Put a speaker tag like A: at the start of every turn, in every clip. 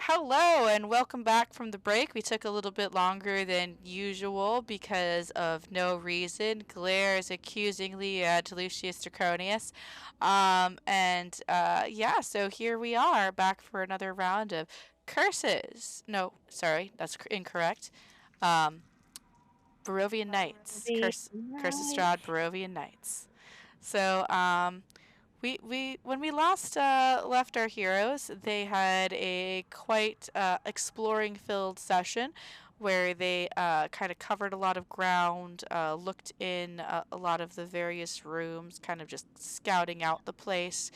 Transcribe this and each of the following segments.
A: Hello and welcome back from the break. We took a little bit longer than usual because of no reason. Glares accusingly at Lucius Draconius. Yeah, so here we are back for another round of curses. No, sorry, that's incorrect. Um, Barovian Knights.
B: Barovian
A: Curse of
B: Knights.
A: Strahd, Barovian Knights. So, we when we last left our heroes, they had a quite exploring filled session where they kind of covered a lot of ground, looked in a lot of the various rooms, kind of just scouting out the place.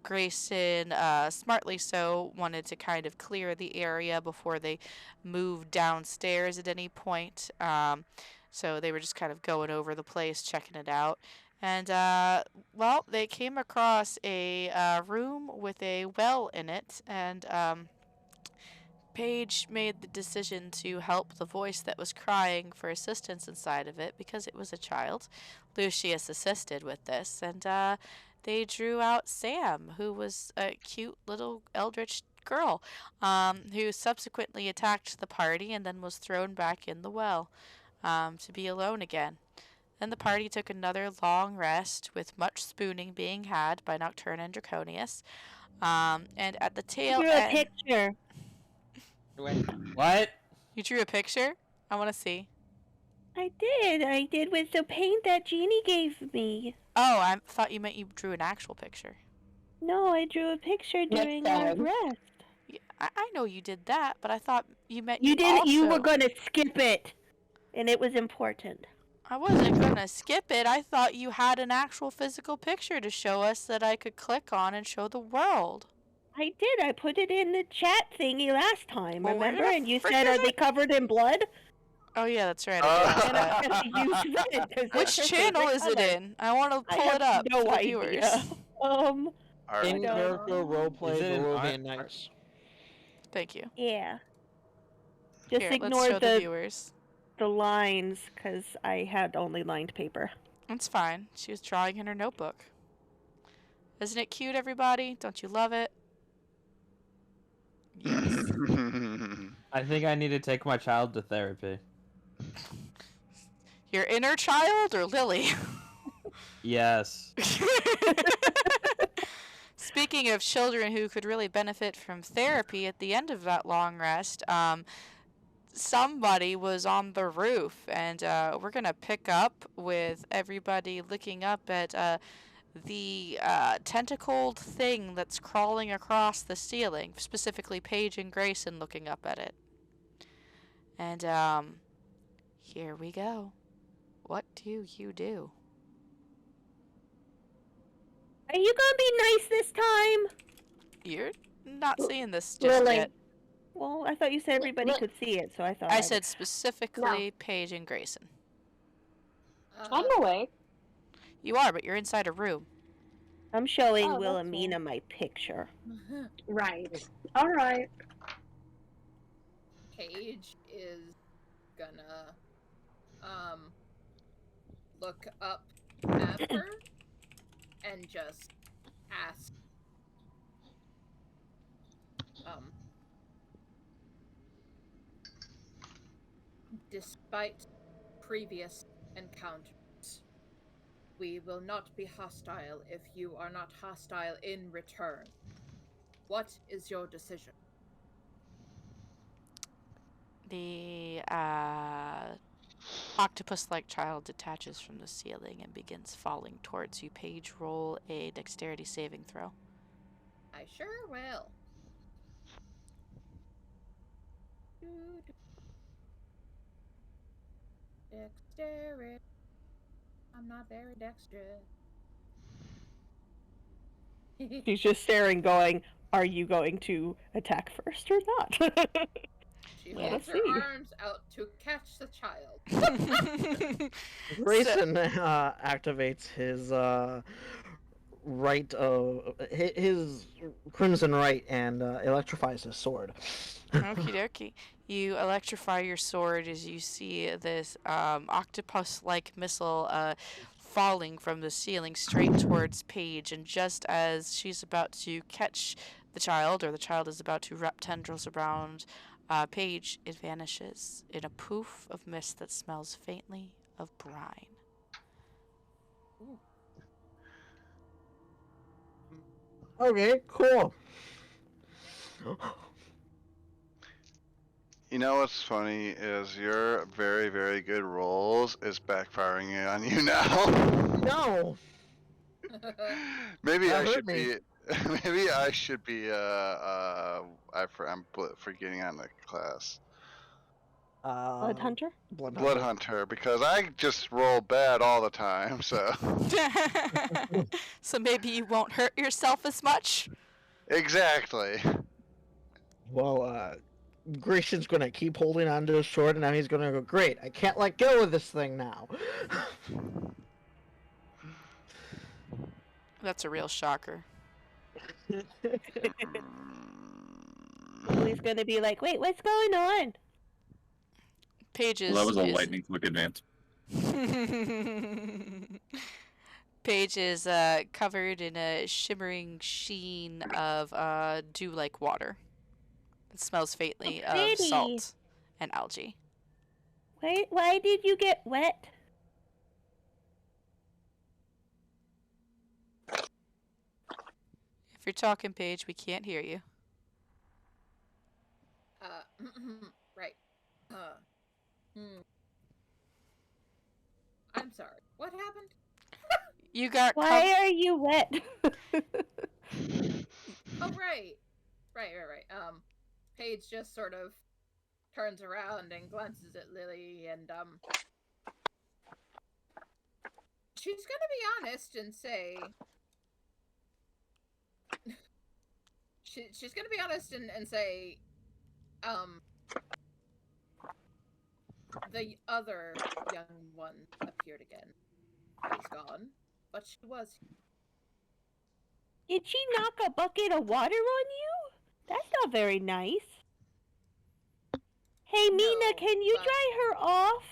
A: Grayson, smartly so, wanted to kind of clear the area before they moved downstairs at any point. So they were just kind of going over the place, checking it out. And well, they came across a room with a well in it, and Paige made the decision to help the voice that was crying for assistance inside of it because it was a child. Lucius assisted with this, and they drew out Sam, who was a cute little eldritch girl, who subsequently attacked the party and then was thrown back in the well to be alone again. Then the party took another long rest, with much spooning being had by Nocturne and Draconius. And at the
B: I
A: tail
B: drew a
A: end,
B: picture.
C: Wait, what?
A: you drew a picture? I want to see.
B: I did with the paint that Jeannie gave me.
A: Oh, I thought you meant you drew an actual picture.
B: No, I drew a picture during our rest.
A: Yeah, I know you did that, but I thought you meant
B: You didn't.
A: also.
B: You were gonna skip it, and it was important.
A: I wasn't gonna skip it. I thought you had an actual physical picture to show us that I could click on and show the world.
B: I did. I put it in the chat thingy last time.
A: Well, where
B: remember?
A: the
B: And you
A: frick
B: said,
A: is
B: "Are they covered in blood?"
A: Oh yeah, that's right. I did
B: And I
A: that.
B: had to use it 'cause
A: Which
B: it's her
A: channel
B: favorite
A: is it
B: color.
A: in? I want to
B: I
A: pull
B: have
A: it up
B: no
A: for the
B: idea.
A: viewers.
C: In
B: don't-
C: character roleplay
D: Is it
C: Barovian Knights.
A: Thank you.
B: yeah. Just
A: Here, let's
B: ignore
A: show the
B: the
A: viewers.
B: lines, because I had only lined paper.
A: It's fine. She was drawing in her notebook. Isn't it cute, everybody? Don't you love it? Yes.
C: I think I need to take my child to therapy.
A: Your inner child or Lily?
C: Yes.
A: Speaking of children who could really benefit from therapy, at the end of that long rest, somebody was on the roof, and we're gonna pick up with everybody looking up at the tentacled thing that's crawling across the ceiling, specifically Paige and Grayson looking up at it. And here we go. What do you do?
B: Are you gonna be nice this time?
A: You're not seeing this just
E: Lily.
A: yet.
B: Well, I thought you said everybody
E: Look.
B: could see it, so I thought
A: I said specifically
E: No.
A: Paige and Grayson.
E: I'm awake.
A: You are, but you're inside a room.
B: I'm showing
E: Oh, that's
B: Wilhelmina my picture.
E: Right. All right.
F: Paige is gonna look up at her and just ask despite previous encounters, we will not be hostile if you are not hostile in return. What is your decision?
A: The octopus-like child detaches from the ceiling and begins falling towards you. Paige, roll a dexterity saving throw.
F: I sure will. Dexterity. I'm not very dexterous.
B: She's just staring, going, "Are you going to attack first or not?"
F: She
B: Let
F: holds
B: us
F: her
B: see.
F: arms out to catch the child.
D: Grayson activates his his crimson right and electrifies his sword.
A: Okie dokie. You electrify your sword as you see this octopus-like missile falling from the ceiling straight towards Paige, and just as she's about to catch the child is about to wrap tendrils around Paige, it vanishes in a poof of mist that smells faintly of brine.
D: Okay, cool.
G: You know what's funny is your very, very good rolls is backfiring on you now.
D: No.
G: Maybe
D: That
G: I
D: hurt
G: should
D: me.
G: be. Maybe I should be. I'm forgetting on the class.
B: Blood hunter?
G: Blood hunter, because I just roll bad all the time. So
A: So maybe you won't hurt yourself as much?
G: exactly.
D: Well, Grayson's gonna keep holding on to his sword, and now he's gonna go, great, I can't let go of this thing now.
A: That's a real shocker.
B: Lily's gonna be like, wait, what's going on?
A: Paige
H: Well, that was a lightning quick advance.
A: Paige is covered in a shimmering sheen of dew-like water. It smells faintly of
B: Pretty.
A: salt and algae.
B: Why did you get wet?
A: If you're talking, Paige, we can't hear you.
F: Right. I'm sorry. What happened?
A: You got
B: Why are you wet?
F: Oh, right. Right. Paige just sort of turns around and glances at Lily, and she's gonna be honest and say she's gonna be honest and say the other young one appeared again. He's gone, but she was.
B: Did she knock a bucket of water on you? That's not very nice. Hey, Mina,
F: No,
B: can you
F: but-
B: dry her off?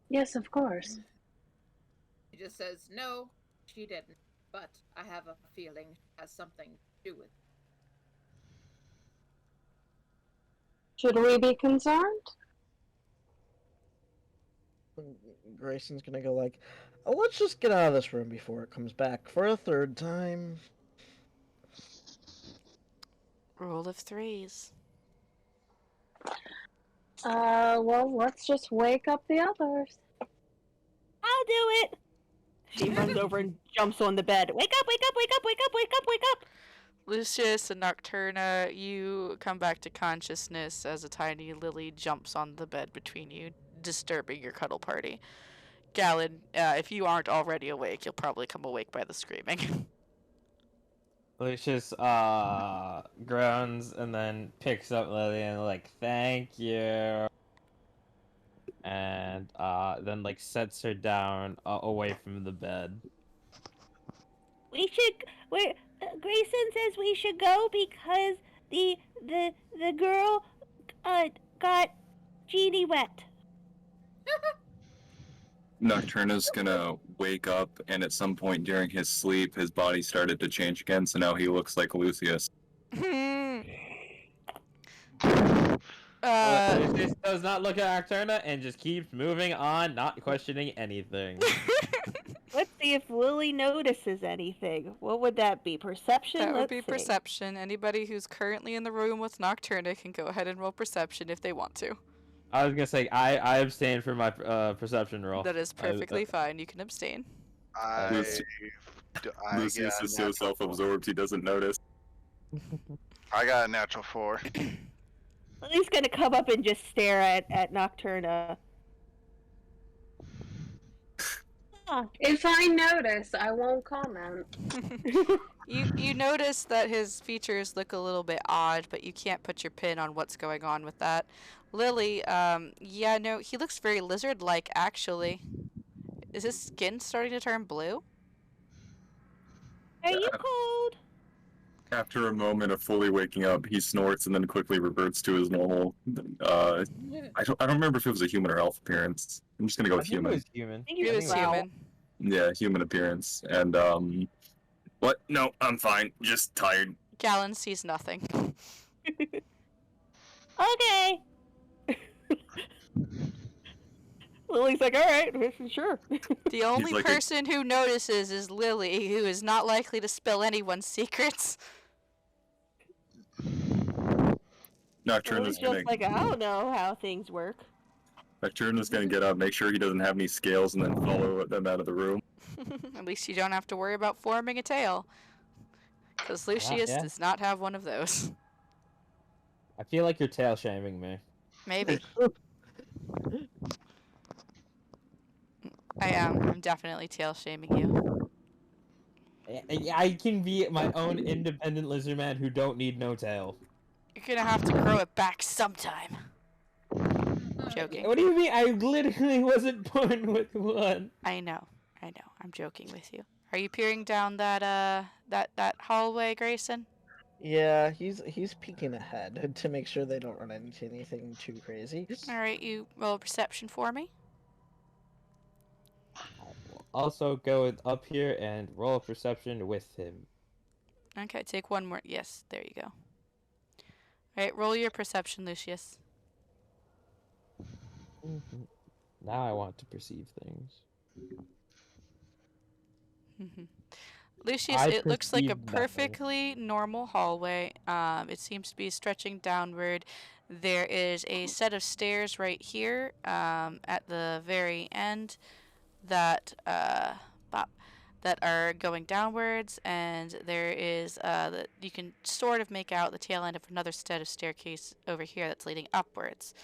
E: Yes, of course.
F: He just says, no, she didn't, but I have a feeling it has something to do with it.
E: Should we be concerned?
D: Grayson's gonna go like, oh, let's just get out of this room before it comes back for a third time.
A: Rule of threes.
E: Well, let's just wake up the others.
B: I'll do it. She runs over and jumps on the bed. Wake up, wake up, wake up, wake up, wake up, wake up.
A: Lucius and Nocturna, you come back to consciousness as a tiny Lily jumps on the bed between you, disturbing your cuddle party. Galen, if you aren't already awake, you'll probably come awake by the screaming.
C: Lucius groans and then picks up Lily and like, thank you. And then like sets her down away from the bed.
B: Grayson says we should go because the girl got Jeannie wet.
H: Nocturna's gonna wake up, and at some point during his sleep, his body started to change again, so now he looks like Lucius.
C: Lucius does not look at Nocturna and just keeps moving on, not questioning anything.
B: Let's see if Lily notices anything. What would that be? Perception?
A: That would
B: Let's
A: be
B: see.
A: perception. Anybody who's currently in the room with Nocturna can go ahead and roll perception if they want to.
C: I was gonna say I abstain from my perception roll.
A: That is perfectly fine. You can abstain.
H: Lucius is so self-absorbed he doesn't notice.
G: I got a natural 4.
B: Lily's gonna come up and just stare at Nocturna.
E: If I notice, I won't comment.
A: You notice that his features look a little bit odd, but you can't put your pin on what's going on with that. Lily, yeah, no, he looks very lizard-like, actually. Is his skin starting to turn blue?
B: Are you cold?
H: After a moment of fully waking up, he snorts and then quickly reverts to his normal. I don't remember if it was a human or elf appearance. I'm just gonna go with
C: I think it
H: human.
C: was human.
B: I think
A: He was
B: wow.
A: human.
H: Yeah, human appearance, and What? No, I'm fine. Just tired.
A: Gallon sees nothing.
B: Okay. Lily's like, all right, sure.
A: The only
H: like
A: person who notices is Lily, who is not likely to spill anyone's secrets.
H: Nocturna's
B: Lily's
H: gonna
B: just like, I don't know how things work.
H: Nocturna's gonna get up, make sure he doesn't have any scales, and then follow them out of the room.
A: At least you don't have to worry about forming a tail. Because Lucius
C: yeah.
A: does not have one of those.
C: I feel like you're tail shaming me.
A: Maybe. I am. I'm definitely tail shaming you.
C: I can be my own independent lizard man who don't need no tail.
A: You're gonna have to grow it back sometime. Joking.
C: What do you mean? I literally wasn't born with one.
A: I know. I'm joking with you. Are you peering down that that hallway, Grayson?
D: Yeah, he's peeking ahead to make sure they don't run into anything too crazy.
A: All right, you roll perception for me.
C: Also go up here and roll a perception with him.
A: Okay, take one more. Yes, there you go. All right, roll your perception, Lucius.
C: Now I want to perceive things.
A: Lucius,
C: I
A: it looks like a
C: perceive nothing.
A: perfectly normal hallway. It seems to be stretching downward. There is a set of stairs right here at the very end that that are going downwards, and there is that you can sort of make out the tail end of another set of staircase over here that's leading upwards.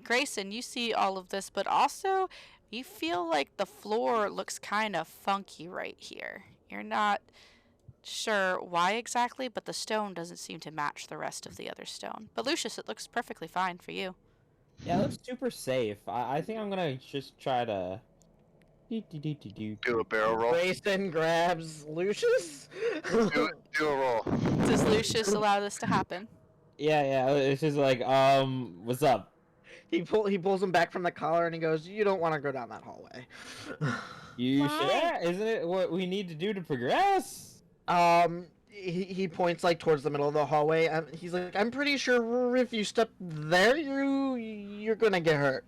A: Grayson, you see all of this, but also you feel like the floor looks kind of funky right here. You're not sure why exactly, but the stone doesn't seem to match the rest of the other stone. But Lucius, it looks perfectly fine for you.
C: Yeah, it looks super safe. I think I'm gonna just try to
G: Do a barrel roll.
D: Grayson grabs Lucius.
G: Do a roll.
A: Does Lucius allow this to happen?
C: Yeah, it's just like, what's up?
D: He pulls him back from the collar and he goes, "You don't want to go down that hallway."
C: You
B: Why?
C: sure? Isn't it what we need to do to progress?
D: He points like towards the middle of the hallway. He's like, "I'm pretty sure if you step there, you're gonna get hurt."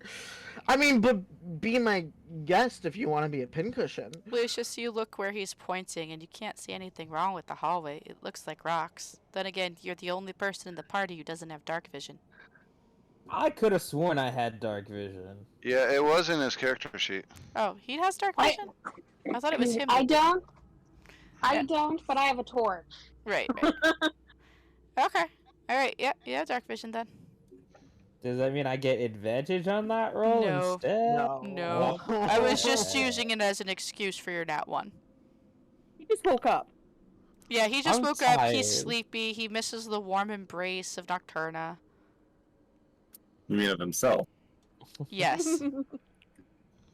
D: I mean, but be my guest if you want to be a pincushion.
A: Lucius, you look where he's pointing, and you can't see anything wrong with the hallway. It looks like rocks. Then again, you're the only person in the party who doesn't have dark vision.
C: I could have sworn I had dark vision.
G: Yeah, it was in his character sheet.
A: Oh, he has dark vision? I thought it was him.
E: I don't. I
A: Yeah.
E: don't, but I have a torch.
A: Right. Okay. Alright, yeah, you have dark vision then.
C: Does that mean I get advantage on that roll
A: No.
C: instead?
A: No. I was just using it as an excuse for your nat 1.
B: He just woke up.
A: Yeah, he just
C: I'm
A: woke up, he's
C: tired.
A: sleepy, he misses the warm embrace of Nocturna.
H: You mean of himself?
A: Yes.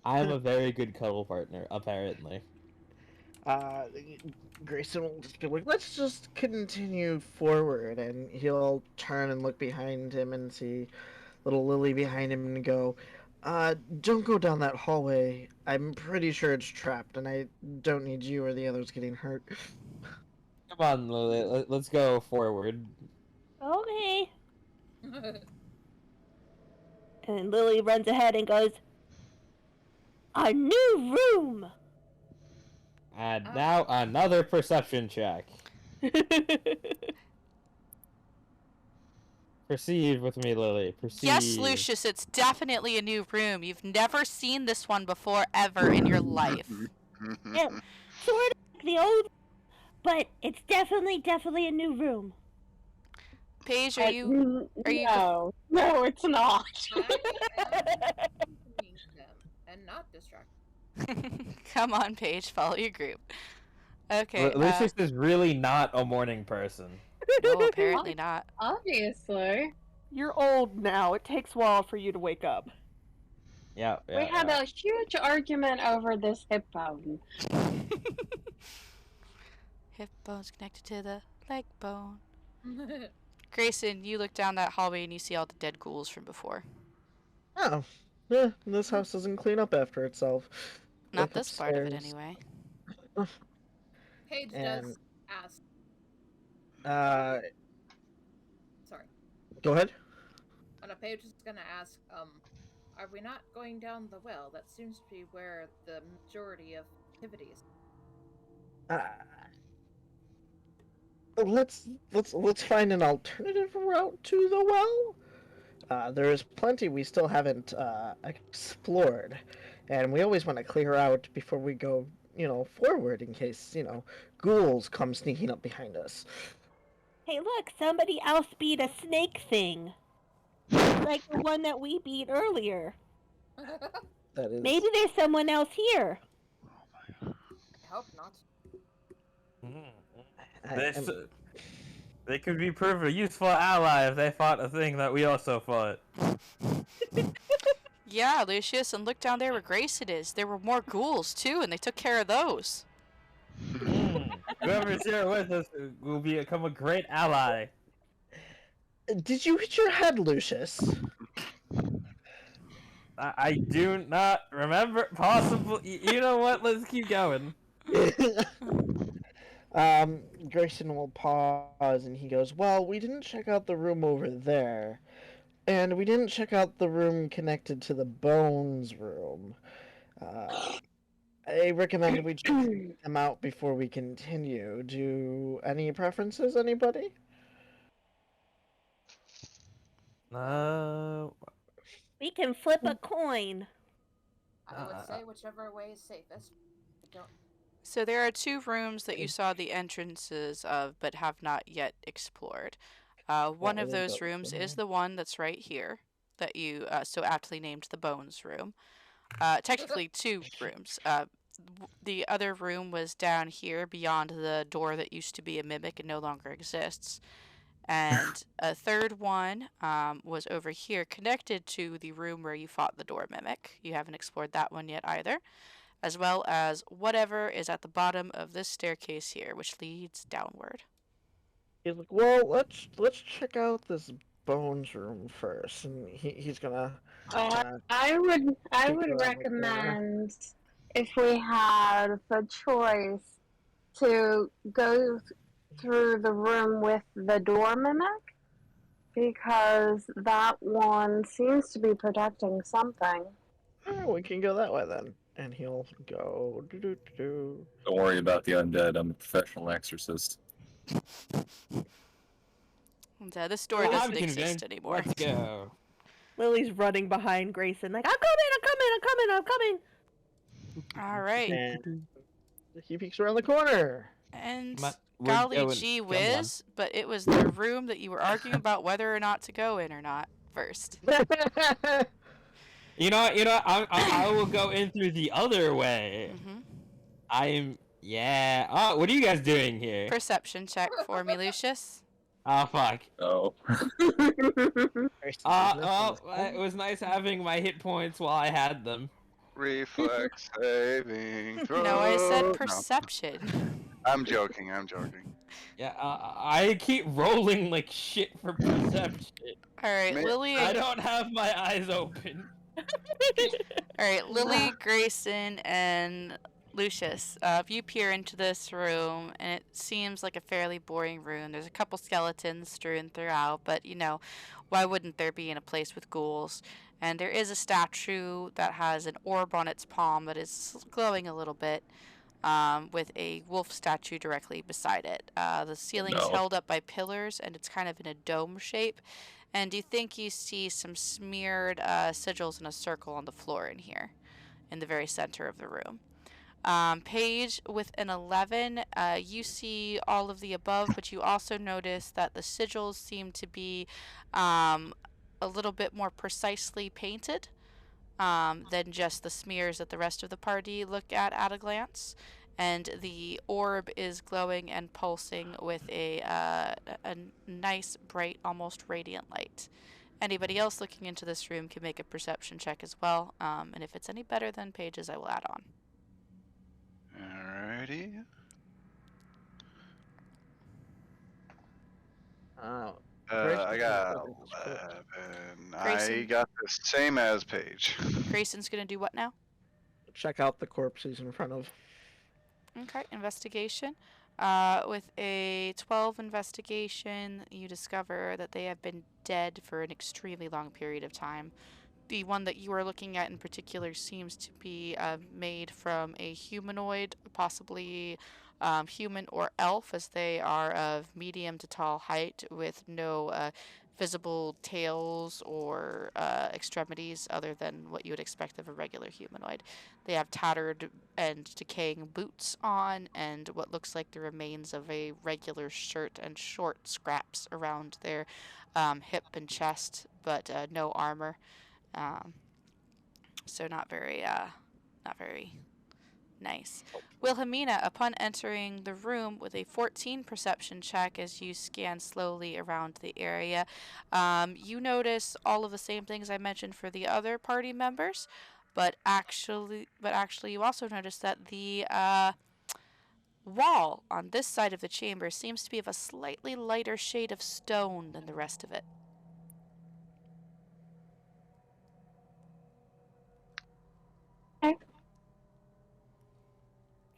C: I am a very good cuddle partner, apparently.
D: Grayson will just be like, "Let's just continue forward," and he'll turn and look behind him and see little Lily behind him and go, "Don't go down that hallway. I'm pretty sure it's trapped, and I don't need you or the others getting hurt."
C: Come on, Lily, let's go forward.
B: Okay. And Lily runs ahead and goes, "A new room!"
C: And now another perception check. Perceive with me, Lily. Perceive.
A: Yes, Lucius, it's definitely a new room. You've never seen this one before ever in your life.
B: Yeah, sort of like the old, but it's definitely a new room.
A: Paige, are you
E: No, no, it's not.
F: And not distract.
A: Come on, Paige, follow your group. Okay.
C: Lucius is really not a morning person.
A: No, apparently not.
E: Obviously.
B: You're old now. It takes a while for you to wake up.
C: Yeah.
E: We had a huge argument over this hip bone.
A: Hip bone's connected to the leg bone. Grayson, you look down that hallway and you see all the dead ghouls from before.
D: Oh, yeah, this house doesn't clean up after itself.
A: Not
D: Look
A: this part of it,
D: upstairs.
A: anyway.
F: Paige
D: And
F: does ask.
D: uh,
F: Sorry.
D: go ahead.
F: Paige is gonna ask, are we not going down the well? That seems to be where the majority of activities.
D: Uh, let's find an alternative route to the well. There is plenty we still haven't explored, and we always want to clear out before we go, forward in case, ghouls come sneaking up behind us.
B: Hey, look, somebody else beat a snake thing. Like the one that we beat earlier.
D: That is.
B: Maybe there's someone else here.
F: I hope not.
C: They could be prove a useful ally if they fought a thing that we also fought.
A: Yeah, Lucius, and look down there where Grayson is. There were more ghouls too, and they took care of those.
C: Whoever's here with us will become a great ally.
D: Did you hit your head, Lucius?
C: I do not remember. Possible. You know what? Let's keep going.
D: Grayson will pause and he goes, "Well, we didn't check out the room over there, and we didn't check out the room connected to the bones room. I recommend we check them out before we continue. Do any preferences, anybody?"
B: We can flip a coin.
F: I would say whichever way is safest. I don't.
A: So there are two rooms that you saw the entrances of, but have not yet explored. One of those rooms is the one that's right here, that you so aptly named the Bones Room. Technically, two rooms. The other room was down here beyond the door that used to be a mimic and no longer exists. And a third one was over here, connected to the room where you fought the door mimic. You haven't explored that one yet either, as well as whatever is at the bottom of this staircase here, which leads downward.
D: He's like, "Well, let's check out this bones room first," and he's gonna.
E: I would
D: peek around the corner.
E: recommend if we had the choice to go through the room with the door mimic, because that one seems to be protecting something.
D: Oh, we can go that way then. And he'll go. Do.
H: Don't worry about the undead. I'm a professional exorcist.
A: And, this door doesn't exist
C: convinced.
A: anymore.
C: Let's go.
B: Lily's running behind Grayson, like, I'm coming.
A: All right.
D: And he peeks around the corner.
A: And
C: We're
A: golly
C: going-
A: gee
C: come
A: whiz, but it was the room that you were arguing about whether or not to go in or not first.
C: You know, I will go in through the other way. Yeah. Oh, what are you guys doing here?
A: Perception check for me, Lucius.
C: Oh, fuck.
H: Oh.
C: Well, it was nice having my hit points while I had them.
G: Reflex saving throw.
A: No, I said
G: No,
A: perception.
G: I'm joking.
C: Yeah, I keep rolling like shit for perception.
A: All right, Lily.
C: I don't have my eyes open.
A: All right, Lily, Grayson, and Lucius. If you peer into this room, and it seems like a fairly boring room. There's a couple skeletons strewn throughout, but why wouldn't there be in a place with ghouls? And there is a statue that has an orb on its palm that is glowing a little bit, with a wolf statue directly beside it. The ceiling is held up by pillars, and it's kind of in a dome shape. And you think you see some smeared sigils in a circle on the floor in here, in the very center of the room. Paige, with an 11, you see all of the above, but you also notice that the sigils seem to be a little bit more precisely painted than just the smears that the rest of the party look at a glance. And the orb is glowing and pulsing with a nice, bright, almost radiant light. Anybody else looking into this room can make a perception check as well, and if it's any better than Paige's, I will add on.
G: Alrighty. I got 11.
A: Grayson?
G: I got the same as Paige.
A: Grayson's gonna do what now?
D: Check out the corpses in front of.
A: Okay, investigation. With a 12 investigation, you discover that they have been dead for an extremely long period of time. The one that you are looking at in particular seems to be made from a humanoid, possibly human or elf, as they are of medium to tall height with no visible tails or extremities other than what you would expect of a regular humanoid. They have tattered and decaying boots on and what looks like the remains of a regular shirt and short scraps around their hip and chest, but no armor. Um, so not very nice. Wilhelmina, upon entering the room with a 14 perception check as you scan slowly around the area, you notice all of the same things I mentioned for the other party members, but actually you also notice that the wall on this side of the chamber seems to be of a slightly lighter shade of stone than the rest of it.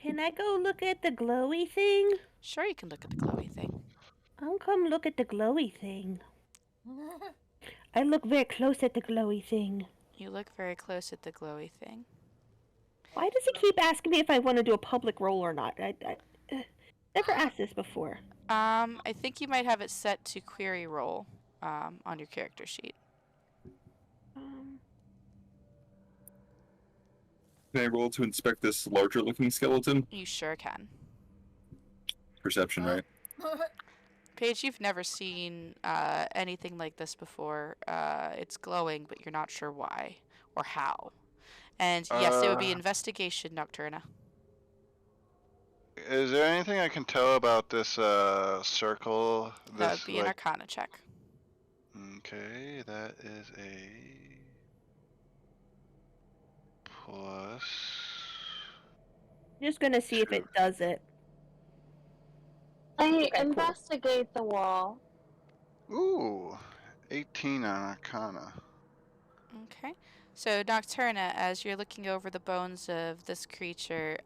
B: Can I go look at the glowy thing?
A: Sure, you can look at the glowy thing.
B: I'll come look at the glowy thing. I look very close at the glowy thing.
A: You look very close at the glowy thing.
B: Why does he keep asking me if I want to do a public roll or not? I never asked this before.
A: I think you might have it set to query roll on your character sheet.
H: Can I roll to inspect this larger looking skeleton?
A: You sure can.
H: Perception, right?
A: Paige, you've never seen anything like this before. It's glowing, but you're not sure why or how. And yes, it would be investigation, Nocturna.
G: Is there anything I can tell about this circle?
A: That would be an Arcana check.
G: Okay, that is a plus.
B: Just gonna see if it does it.
E: I
B: cool.
E: investigate the wall.
G: Ooh, 18 on Arcana.
A: Okay. So, Nocturna, as you're looking over the bones of this creature,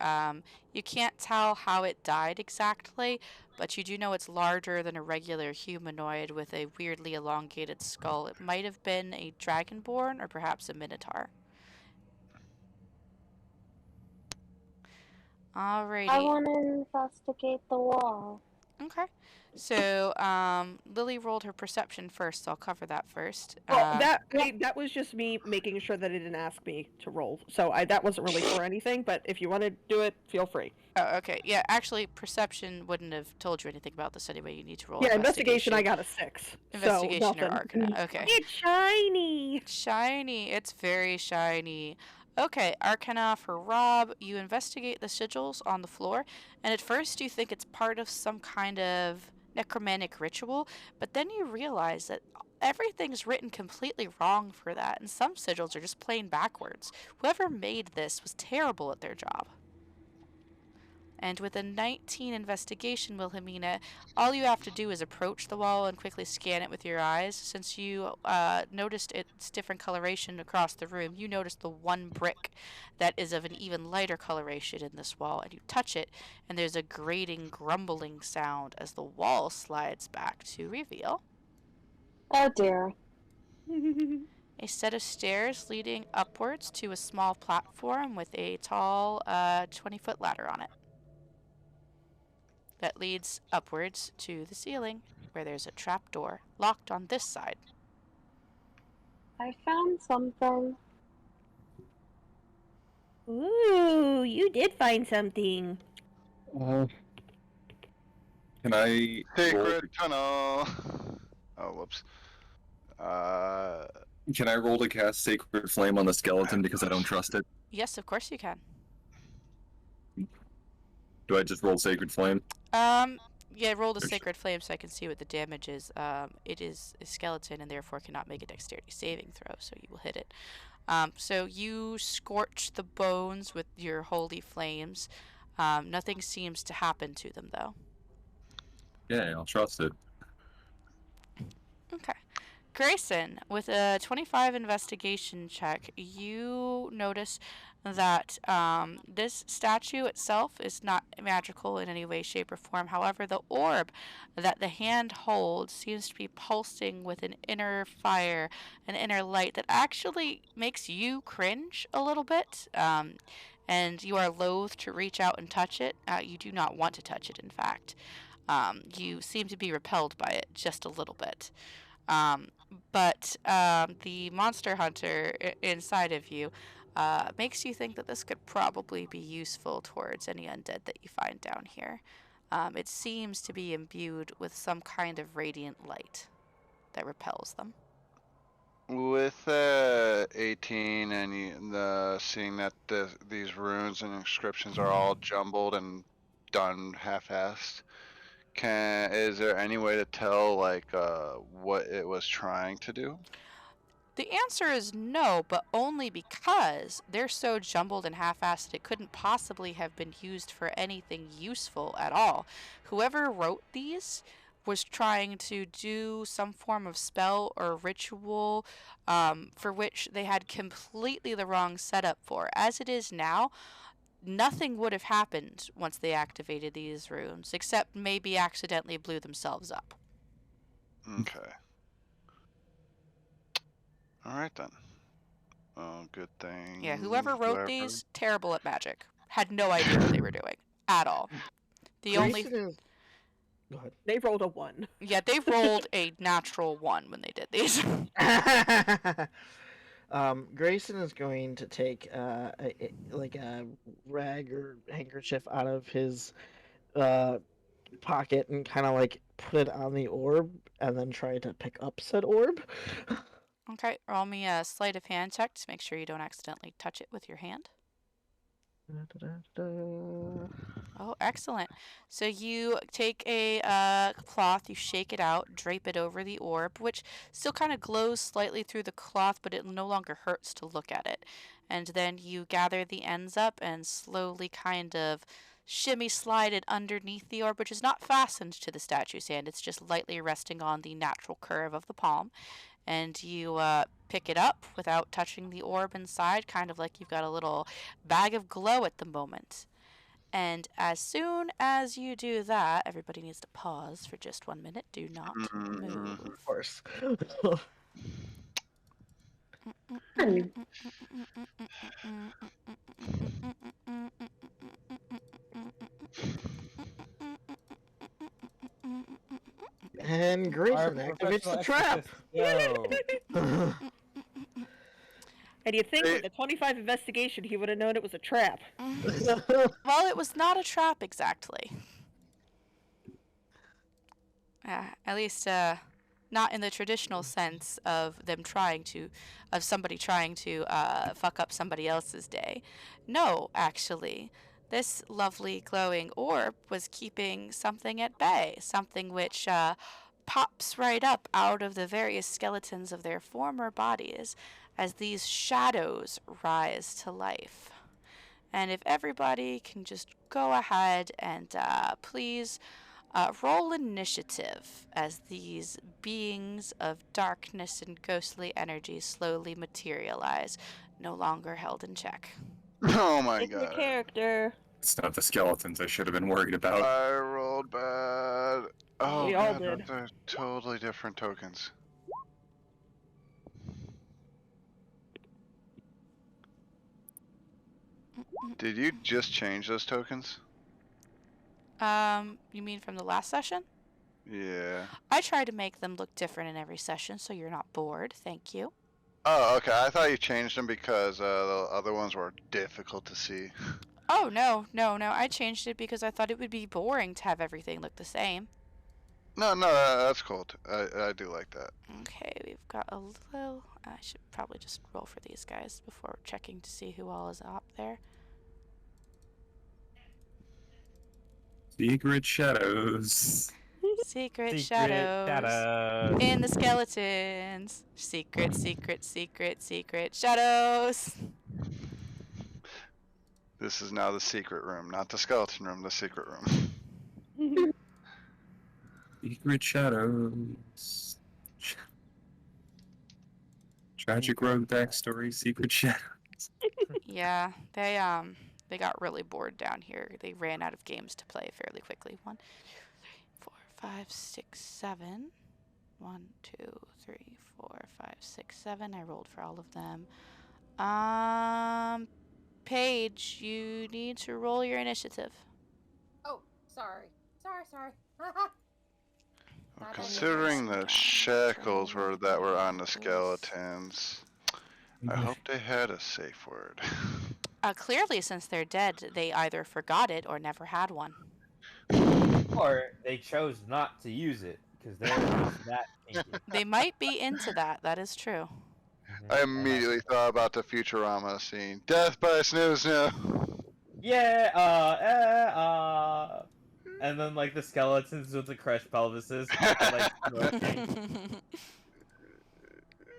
A: you can't tell how it died exactly, but you do know it's larger than a regular humanoid with a weirdly elongated skull. It might have been a dragonborn or perhaps a minotaur. Alrighty.
E: I want to investigate the wall.
A: Okay. So, Lily rolled her perception first, so I'll cover that first.
B: Well, that was just me making sure that it didn't ask me to roll. So that wasn't really for anything, but if you want to do it, feel free.
A: Oh, okay. Yeah, actually, perception wouldn't have told you anything about this anyway. You need to roll
B: Yeah, investigation I got a 6.
A: Investigation
B: so
A: or Arcana. Okay.
B: It's shiny!
A: Shiny. It's very shiny. Okay, Arcana for Rob. You investigate the sigils on the floor, and at first you think it's part of some kind of necromantic ritual, but then you realize that everything's written completely wrong for that, and some sigils are just plain backwards. Whoever made this was terrible at their job. And with a 19 investigation, Wilhelmina, all you have to do is approach the wall and quickly scan it with your eyes. Since you noticed its different coloration across the room, you notice the one brick that is of an even lighter coloration in this wall. And you touch it, and there's a grating, grumbling sound as the wall slides back to reveal
E: Oh dear.
A: a set of stairs leading upwards to a small platform with a tall 20-foot ladder on it. That leads upwards to the ceiling, where there's a trapdoor locked on this side.
E: I found something.
B: Ooh, you did find something.
H: Can I roll
G: Secret tunnel. Oh, whoops.
H: Can I roll to cast Sacred Flame on the skeleton because I don't trust it?
A: Yes, of course you can.
H: Do I just roll Sacred Flame?
A: Yeah, roll the Sacred Flame so I can see what the damage is. It is a skeleton and therefore cannot make a Dexterity saving throw, so you will hit it. So you scorch the bones with your holy flames. Nothing seems to happen to them, though.
H: Yeah, I'll trust it.
A: Okay. Grayson, with a 25 investigation check, you do notice that this statue itself is not magical in any way, shape, or form. However, the orb that the hand holds seems to be pulsing with an inner fire, an inner light that actually makes you cringe a little bit. And you are loath to reach out and touch it. You do not want to touch it, in fact. You seem to be repelled by it just a little bit. Um, but the monster hunter inside of you makes you think that this could probably be useful towards any undead that you find down here. It seems to be imbued with some kind of radiant light that repels them.
G: With 18 and seeing that these runes and inscriptions are all jumbled and done half-assed, is there any way to tell like what it was trying to do?
A: The answer is no, but only because they're so jumbled and half-assed it couldn't possibly have been used for anything useful at all. Whoever wrote these was trying to do some form of spell or ritual for which they had completely the wrong setup for. As it is now, nothing would have happened once they activated these runes, except maybe accidentally blew themselves up.
G: Okay. All right then. Oh, good thing.
A: Yeah, whoever wrote these, terrible at magic. Had no idea what they were doing at all. The only
D: Grayson is. Go ahead.
B: They rolled a 1.
A: yeah, they rolled a natural 1 when they did these.
D: Grayson is going to take like a rag or handkerchief out of his pocket and kind of like put it on the orb and then try to pick up said orb.
A: Okay, roll me a sleight of hand check to make sure you don't accidentally touch it with your hand. Oh, excellent. So you take a cloth, you shake it out, drape it over the orb, which still kind of glows slightly through the cloth, but it no longer hurts to look at it. And then you gather the ends up and slowly kind of shimmy slide it underneath the orb, which is not fastened to the statue's hand. It's just lightly resting on the natural curve of the palm. And you pick it up without touching the orb inside, kind of like you've got a little bag of glow at the moment. And as soon as you do that, everybody needs to pause for just 1 minute. Do not move.
D: Of course. And Grayson activates the trap.
C: Yo.
B: And you'd think with the 25 investigation, he would have known it was a trap.
A: Well, it was not a trap exactly. At least, not in the traditional sense of somebody trying to fuck up somebody else's day. No, actually. This lovely glowing orb was keeping something at bay, something which pops right up out of the various skeletons of their former bodies as these shadows rise to life. And if everybody can just go ahead and please roll initiative as these beings of darkness and ghostly energy slowly materialize, no longer held in check.
G: Oh my
B: Pick your
G: god.
B: character.
H: It's not the skeletons I should have been worried about.
G: I rolled bad. Oh,
B: We all
G: god,
B: did.
G: those are totally different tokens. Did you just change those tokens?
A: You mean from the last session?
G: Yeah.
A: I try to make them look different in every session so you're not bored. Thank you.
G: Oh, okay. I thought you changed them because the other ones were difficult to see.
A: Oh, no. I changed it because I thought it would be boring to have everything look the same.
G: No, that's cool. I do like that.
A: Okay, we've got a little... I should probably just roll for these guys before checking to see who all is up there.
H: Secret shadows.
A: Secret shadows in the skeletons. Secret shadows.
G: This is now the secret room, not the skeleton room, the secret room.
H: Secret shadows. Tragic rogue backstory, secret shadows.
A: Yeah, they got really bored down here. They ran out of games to play fairly quickly. 1, 2, 3, 4, 5, 6, 7. 1, 2, 3, 4, 5, 6, 7. I rolled for all of them. Paige, you need to roll your initiative.
F: Oh, sorry. Sorry.
G: Well,
F: Thought I was
G: considering the
F: right.
G: shackles that were on the skeletons, I hope they had a safe word.
A: Clearly, since they're dead, they either forgot it or never had one.
C: Or they chose not to use it because they're just that kinky.
A: They might be into that. That is true.
G: I immediately thought about the Futurama scene. Death by snooze.
C: Yeah, and then like the skeletons with the crushed pelvises, like smoking.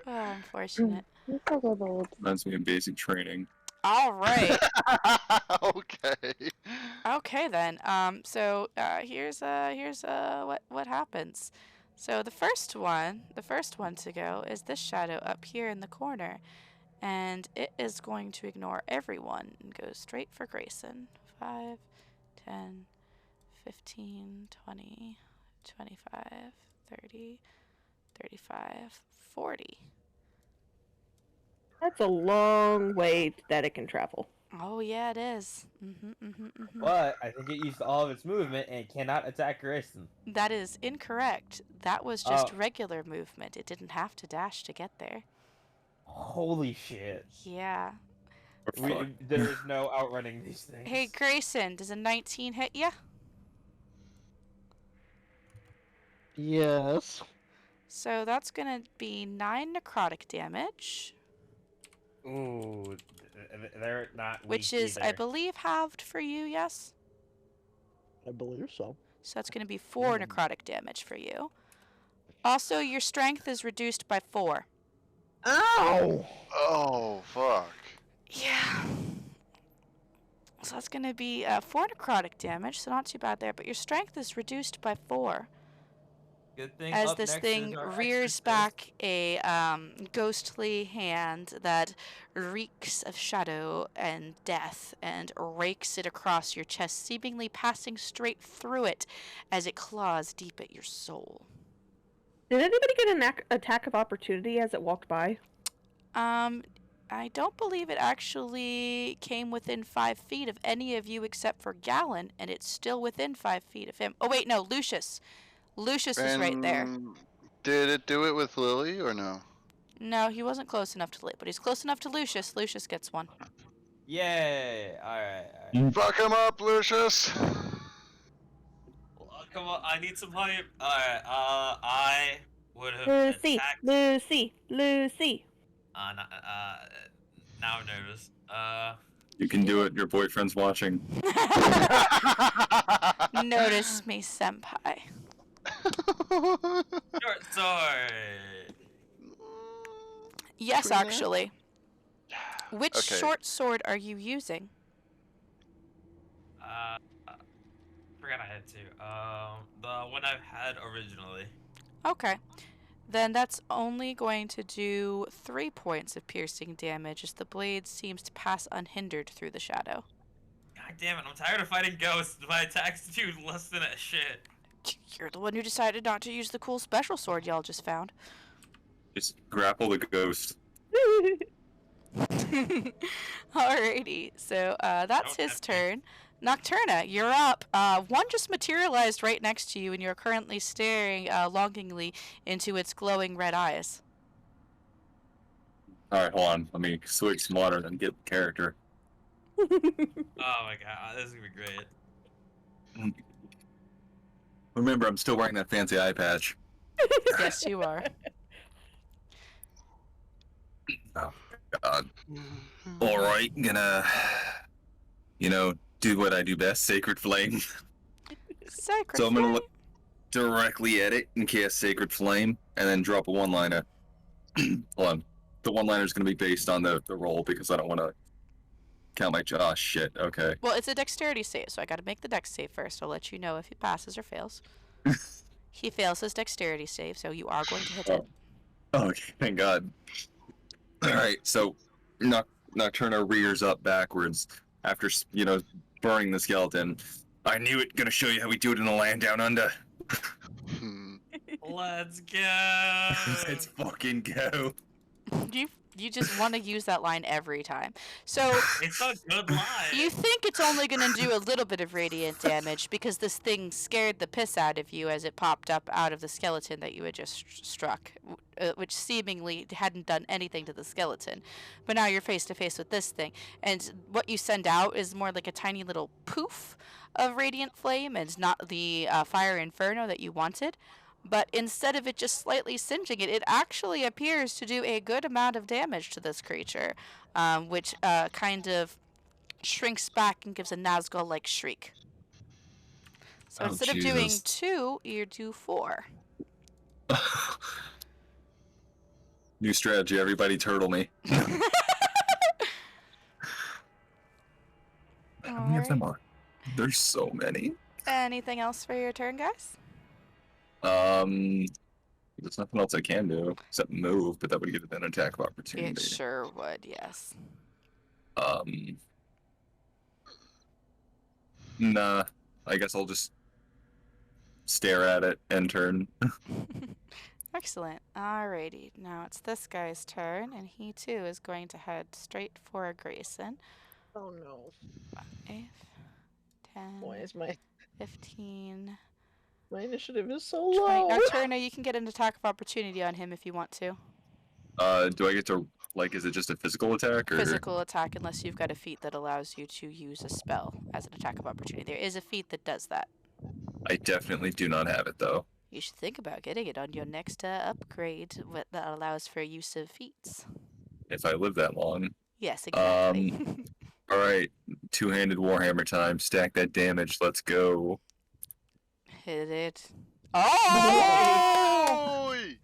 A: Oh, unfortunate.
E: It's okay, babe.
H: Reminds me of basic training.
A: All right.
G: Okay.
A: Okay then. Here's what happens. So the first one to go is this shadow up here in the corner, and it is going to ignore everyone and go straight for Grayson. 5, 10, 15, 20, 25, 30, 35, 40.
B: That's a long way that it can travel.
A: Oh yeah, it is.
C: But I think it used all of its movement and cannot attack Grayson.
A: That is incorrect. That was just regular movement. It didn't have to dash to get there.
C: Holy shit.
A: Yeah.
C: There is no outrunning these things.
A: Hey, Grayson, does a 19 hit ya?
D: Yes.
A: So that's gonna be 9 necrotic damage,
C: Ooh, they're not weak
A: which is,
C: either.
A: I believe, halved for you, yes?
D: I believe so.
A: So that's gonna be 4 necrotic damage for you. Also, your strength is reduced by 4.
D: Ow!
G: Oh, fuck.
A: Yeah. So that's gonna be 4 necrotic damage, so not too bad there, but your strength is reduced by 4.
C: Good thing
A: As
C: up
A: this
C: next
A: thing
C: is our
A: rears
C: exorcist.
A: back a ghostly hand that reeks of shadow and death and rakes it across your chest, seemingly passing straight through it as it claws deep at your soul.
B: Did anybody get an attack of opportunity as it walked by?
A: I don't believe it actually came within 5 feet of any of you except for Gallon, and it's still within 5 feet of him. Oh wait, no, Lucius. Lucius is right there.
G: Did it do it with Lily or no?
A: No, he wasn't close enough to Lily, but he's close enough to Lucius. Lucius gets one.
C: Yay! Alright.
G: Fuck him up, Lucius!
I: Come on, I need some hype. Alright, I would have
B: Lucy,
I: attacked...
B: Lucy.
I: Now I'm nervous.
H: You can do it. Your boyfriend's watching.
A: Notice me, senpai.
I: Short sword!
A: Yes, actually. Which
G: Okay.
A: short sword are you using?
I: Forgot I had to. The one I've had originally.
A: Okay. Then that's only going to do 3 points of piercing damage as the blade seems to pass unhindered through the shadow.
I: God damn it, I'm tired of fighting ghosts. My attacks do less than a shit.
A: You're the one who decided not to use the cool special sword y'all just found.
H: Just grapple the ghost.
A: Alrighty, so that's his turn. Nocturna, you're up. One just materialized right next to you, and you're currently staring longingly into its glowing red eyes.
H: Alright, hold on. Let me swig some water and get the character.
I: Oh my god, this is gonna be great.
H: Remember, I'm still wearing that fancy eye patch.
A: Yes, you are.
H: Oh, God. Alright, gonna, do what I do best, Sacred Flame.
A: Sacred
H: So I'm gonna
A: flame.
H: look directly at it and cast Sacred Flame, and then drop a one-liner. Hold on. The one-liner is gonna be based on the roll, because I don't want to count my... Oh, shit, okay.
A: Well, it's a dexterity save, so I gotta make the dex save first. I'll let you know if he passes or fails. He fails his dexterity save, so you are going to hit it.
H: Okay, thank God. Alright, so Nocturna rears up backwards after, burning the skeleton. I knew it. Gonna show you how we do it in the land down under.
I: Let's go.
H: Let's fucking go.
A: You just want to use that line every time. So
I: It's a good line.
A: you think it's only going to do a little bit of radiant damage because this thing scared the piss out of you as it popped up out of the skeleton that you had just struck, which seemingly hadn't done anything to the skeleton. But now you're face to face with this thing, and what you send out is more like a tiny little poof of radiant flame, and not the fire inferno that you wanted. But instead of it just slightly singeing it, it actually appears to do a good amount of damage to this creature, which kind of shrinks back and gives a Nazgul-like shriek. So instead of doing
H: Jesus.
A: 2, you do 4.
H: New strategy, everybody turtle me. How many of them are? There's so many.
A: Anything else for your turn, guys?
H: There's nothing else I can do except move, but that would give it an attack of opportunity.
A: It sure would, yes.
H: Nah. I guess I'll just stare at it and turn.
A: Excellent. Alrighty. Now it's this guy's turn, and he too is going to head straight for Grayson.
D: Oh no.
A: 5, 10,
D: Why is my
A: 15,
D: initiative is so
A: 20.
D: low?
A: Nocturna, you can get an attack of opportunity on him if you want to.
H: Do I get to, is it just a physical attack or?
A: Physical attack, unless you've got a feat that allows you to use a spell as an attack of opportunity. There is a feat that does that.
H: I definitely do not have it though.
A: You should think about getting it on your next upgrade that allows for use of feats.
H: If I live that long.
A: Yes, exactly.
H: All right, two-handed warhammer time. Stack that damage. Let's go.
A: Hit it. Oh!
G: Oi!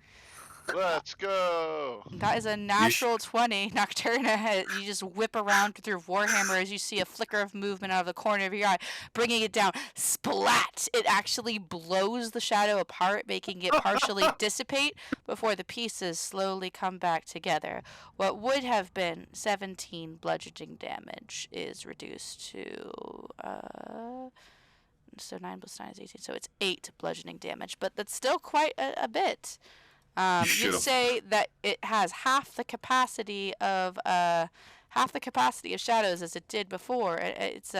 G: Let's go.
A: That is a natural 20. Nocturna, you just whip around with your Warhammer as you see a flicker of movement out of the corner of your eye, bringing it down. Splat! It actually blows the shadow apart, making it partially dissipate before the pieces slowly come back together. What would have been 17 bludgeoning damage is reduced to... so 9 plus 9 is 18, so it's 8 bludgeoning damage, but that's still quite a bit. You'd say that it has half the capacity of shadows as it did before. It's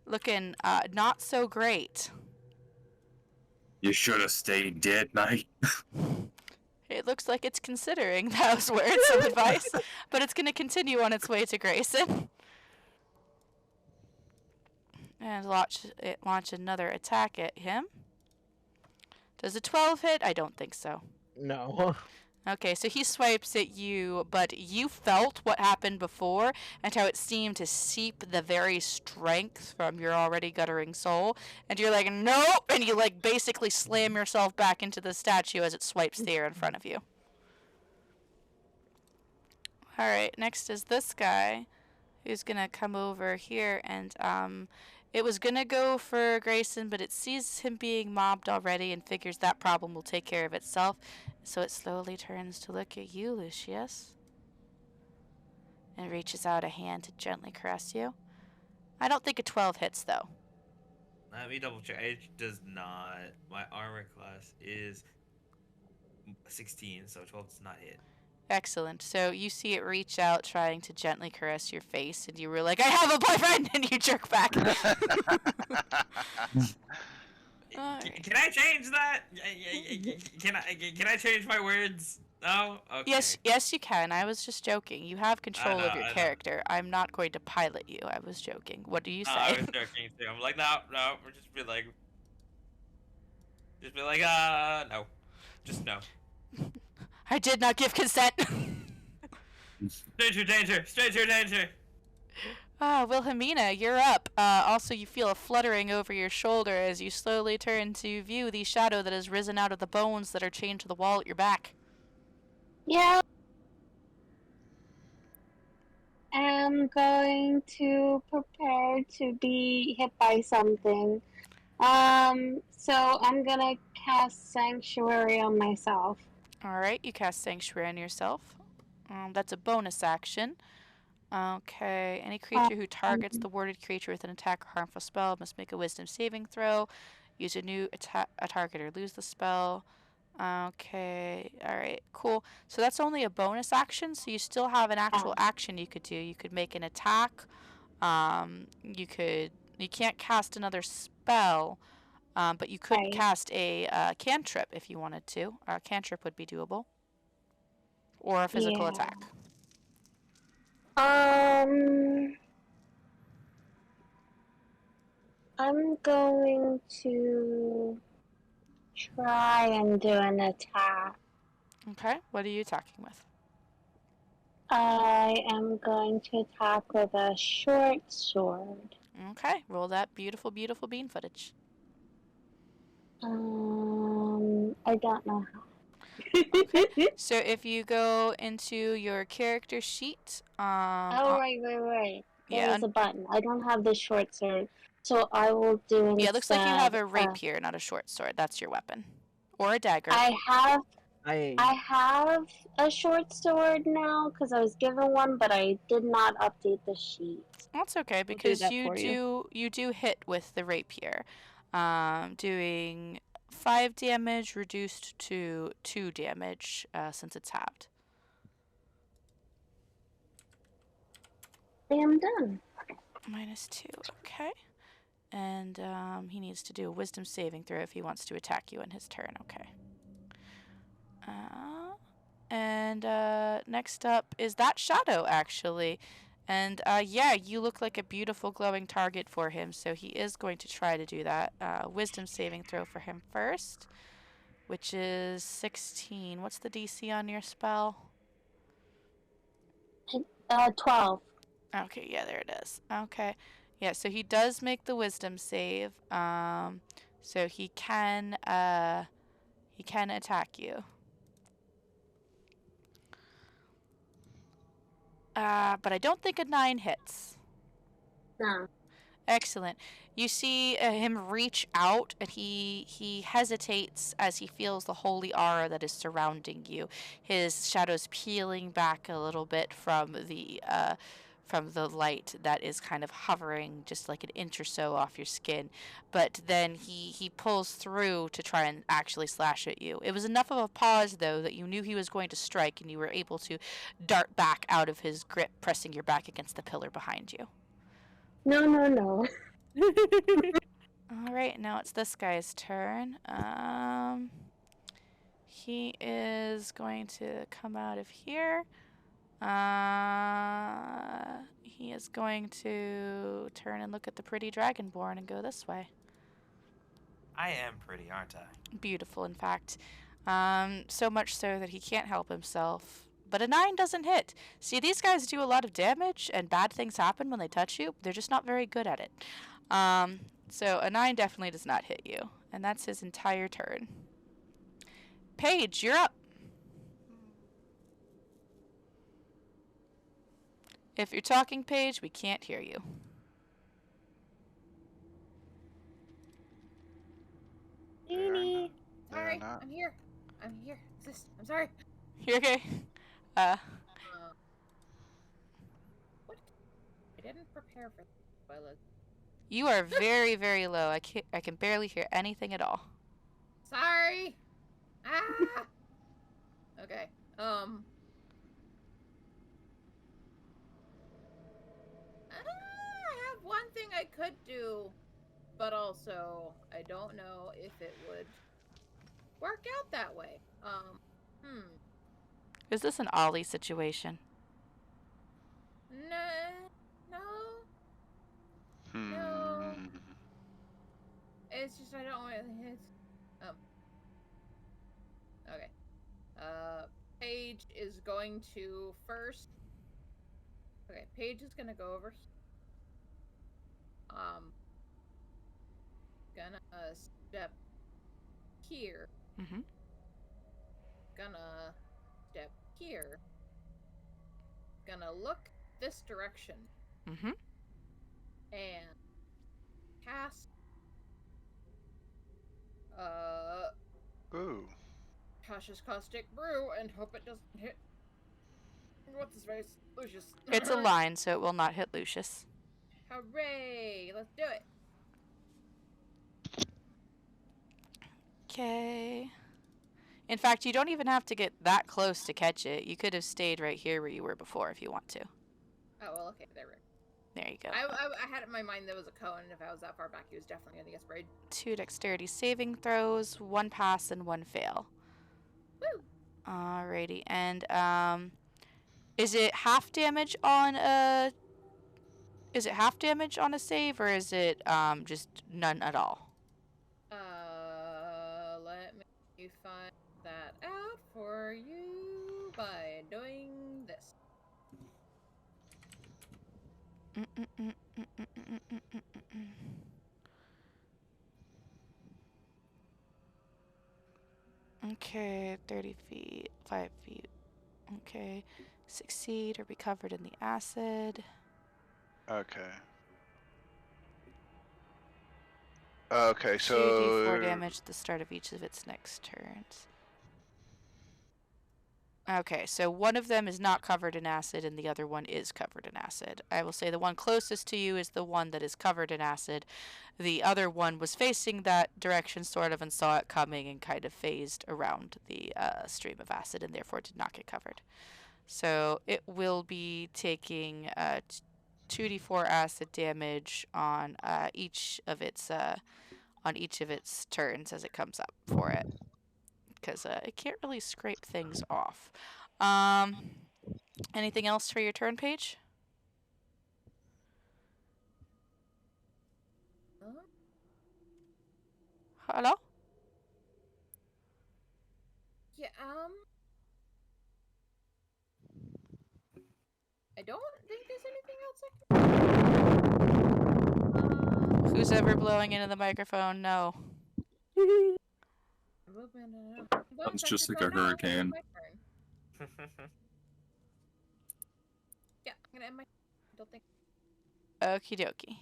A: looking not so great.
H: You should have stayed dead, mate.
A: It looks like it's considering those words of advice, but it's going to continue on its way to Grayson. And launch another attack at him. Does a 12 hit? I don't think so.
D: No.
A: Okay, so he swipes at you, but you felt what happened before and how it seemed to seep the very strength from your already guttering soul. And you're like, nope! And you basically slam yourself back into the statue as it swipes the air in front of you. Alright, next is this guy who's gonna come over here and, it was gonna go for Grayson, but it sees him being mobbed already and figures that problem will take care of itself. So it slowly turns to look at you, Lucius. And reaches out a hand to gently caress you. I don't think a 12 hits, though.
I: Let me double check. It does not. My armor class is 16, so 12 does not hit.
A: Excellent. So you see it reach out, trying to gently caress your face, and you were like, I have a boyfriend! And you jerk back.
I: Can I change that? Can I change my words? No? Okay.
A: Yes, you can. I was just joking. You have control of your
I: I know.
A: character. I'm not going to pilot you. I was joking. What do you say?
I: I was joking too. I'm like, no, we're just be like, no. Just no.
A: I did not give consent.
I: Danger, stranger danger.
A: Wilhelmina, you're up. Also, you feel a fluttering over your shoulder as you slowly turn to view the shadow that has risen out of the bones that are chained to the wall at your back.
E: Yeah. I'm going to prepare to be hit by something. So I'm gonna cast Sanctuary on myself.
A: Alright, you cast Sanctuary on yourself. That's a bonus action. Okay. Any creature who targets the warded creature with an attack or harmful spell must make a wisdom saving throw. Use a new a target or lose the spell. Okay. All right. Cool. So that's only a bonus action. So you still have an actual action you could do. You could make an attack. You could. You can't cast another spell. But you could
E: Right.
A: cast a cantrip if you wanted to. A cantrip would be doable. Or a physical
E: Yeah.
A: attack.
E: I'm going to try and do an attack.
A: Okay. What are you attacking with?
E: I am going to attack with a short sword.
A: Okay. Roll that beautiful, beautiful bean footage.
E: I don't know how.
A: Okay. So if you go into your character sheet,
E: Oh, right. There
A: yeah,
E: is a button. I don't have the short sword, so I will do
A: yeah, it looks like you have
E: instead.
A: a rapier, not a short sword. That's your weapon, or a dagger.
E: I have
D: I
E: a short sword now because I was given one, but I did not update the sheet.
A: That's okay
B: I'll do
A: because
B: that for you.
A: you do hit with the rapier, doing 5 damage reduced to 2 damage since it's halved.
E: I am done.
A: -2. Okay. And he needs to do a wisdom saving throw if he wants to attack you in his turn. Okay. And next up is that shadow, actually. And yeah, you look like a beautiful glowing target for him, so he is going to try to do that. Wisdom saving throw for him first, which is 16. What's the DC on your spell?
E: 12.
A: Okay, yeah, there it is. Okay. Yeah, so he does make the wisdom save. So he can attack you. But I don't think a 9 hits.
E: No.
A: Excellent. You see him reach out, and he hesitates as he feels the holy aura that is surrounding you. His shadows peeling back a little bit from the light that is kind of hovering just like an inch or so off your skin. But then he pulls through to try and actually slash at you. It was enough of a pause, though, that you knew he was going to strike, and you were able to dart back out of his grip, pressing your back against the pillar behind you.
E: No.
A: All right, now it's this guy's turn. He is going to come out of here. He is going to turn and look at the pretty dragonborn and go this way.
I: I am pretty, aren't I?
A: Beautiful, in fact. So much so that he can't help himself. But a 9 doesn't hit. See, these guys do a lot of damage, and bad things happen when they touch you. They're just not very good at it. So a 9 definitely does not hit you. And that's his entire turn. Paige, you're up. If you're talking, Paige, we can't hear you.
E: Beanie.
F: Sorry,
G: not.
F: I'm here. Sis, I'm sorry.
A: You're okay.
F: What? I didn't prepare for spoilers.
A: You are very, very low. I can barely hear anything at all.
F: Sorry. Ah. Okay. I have one thing I could do, but also I don't know if it would work out that way.
A: Is this an Ollie situation?
F: No. No. It's just I don't want it. Okay. Paige is going to first. Okay, Paige is gonna go over here. Gonna step here.
A: Mm-hmm.
F: Gonna step here. Gonna look this direction.
A: Mm-hmm.
F: And cast
G: Ooh.
F: Tasha's Caustic Brew and hope it doesn't hit What's his face? Lucius.
A: It's a line, so it will not hit Lucius.
F: Hooray! Let's do it.
A: Okay. In fact, you don't even have to get that close to catch it. You could have stayed right here where you were before if you want to.
F: Oh, well, okay, there we go.
A: There you go.
F: I had it in my mind there was a cone, and if I was that far back, he was definitely going to get sprayed.
A: 2 dexterity saving throws, 1 pass and 1 fail.
F: Woo!
A: Alrighty, and is it half damage on a? Is it half damage on a save, or is it just none at all?
F: Let me find that out for you by doing this.
A: Okay, 30 feet, 5 feet. Okay, succeed or be covered in the acid.
G: Okay. Okay,
A: 2d4
G: so
A: damage at the start of each of its next turns. Okay, so one of them is not covered in acid and the other one is covered in acid. I will say the one closest to you is the one that is covered in acid. The other one was facing that direction sort of and saw it coming and kind of phased around the stream of acid and therefore did not get covered. So it will be taking 2d4 acid damage on each of its turns as it comes up for it. Because it can't really scrape things off. Anything else for your turn, Paige? Hello?
F: Yeah, I don't think there's anything else
A: Who's ever blowing into the microphone? No.
H: Sounds just like a hurricane.
F: Yeah, I'm gonna end my. Don't think.
A: Okie dokie.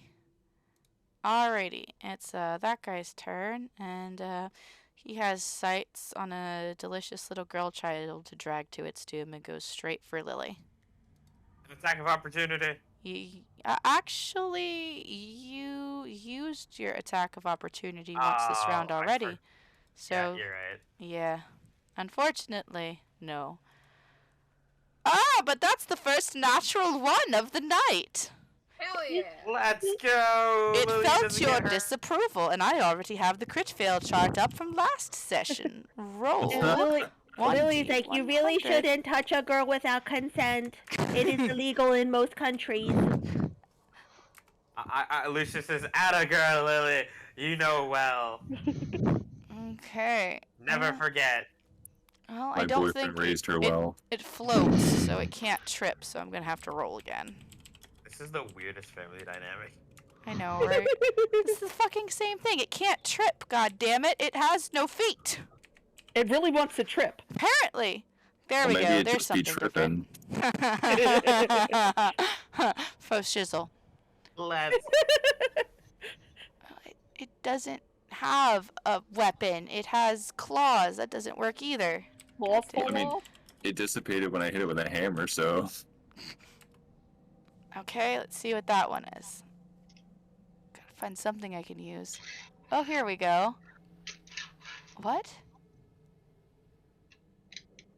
A: Alrighty, it's that guy's turn, and he has sights on a delicious little girl child to drag to its doom and goes straight for Lily.
I: An attack of opportunity.
A: Actually, you used your attack of opportunity once this round already. So,
I: yeah, you're right.
A: Yeah. Unfortunately, no. But that's the first natural one of the night.
F: Hell yeah!
I: Let's go!
A: It
I: Lily
A: felt
I: doesn't
A: your
I: get hurt.
A: disapproval, and I already have the crit fail chart up from last session. Roll.
B: Lily's like, you really
A: 1d100.
B: shouldn't touch a girl without consent. It is illegal in most countries.
I: Lucius says, "Atta girl, Lily. You know well.
A: Okay.
I: Never forget."
A: Well,
H: My
A: I don't
H: boyfriend
A: think
H: raised her well.
A: it floats, so it can't trip, so I'm going to have to roll again.
I: This is the weirdest family dynamic.
A: I know, right? This is the fucking same thing. It can't trip, god damn it. It has no feet.
B: It really wants to trip.
A: Apparently. There we
H: Maybe
A: go.
H: it
A: There's
H: just be
A: something different. Faux shizzle.
I: Let's.
A: It doesn't have a weapon. It has claws. That doesn't work either.
H: I mean, it dissipated when I hit it with a hammer, so.
A: Okay, let's see what that one is. Gotta find something I can use. Oh, here we go. What?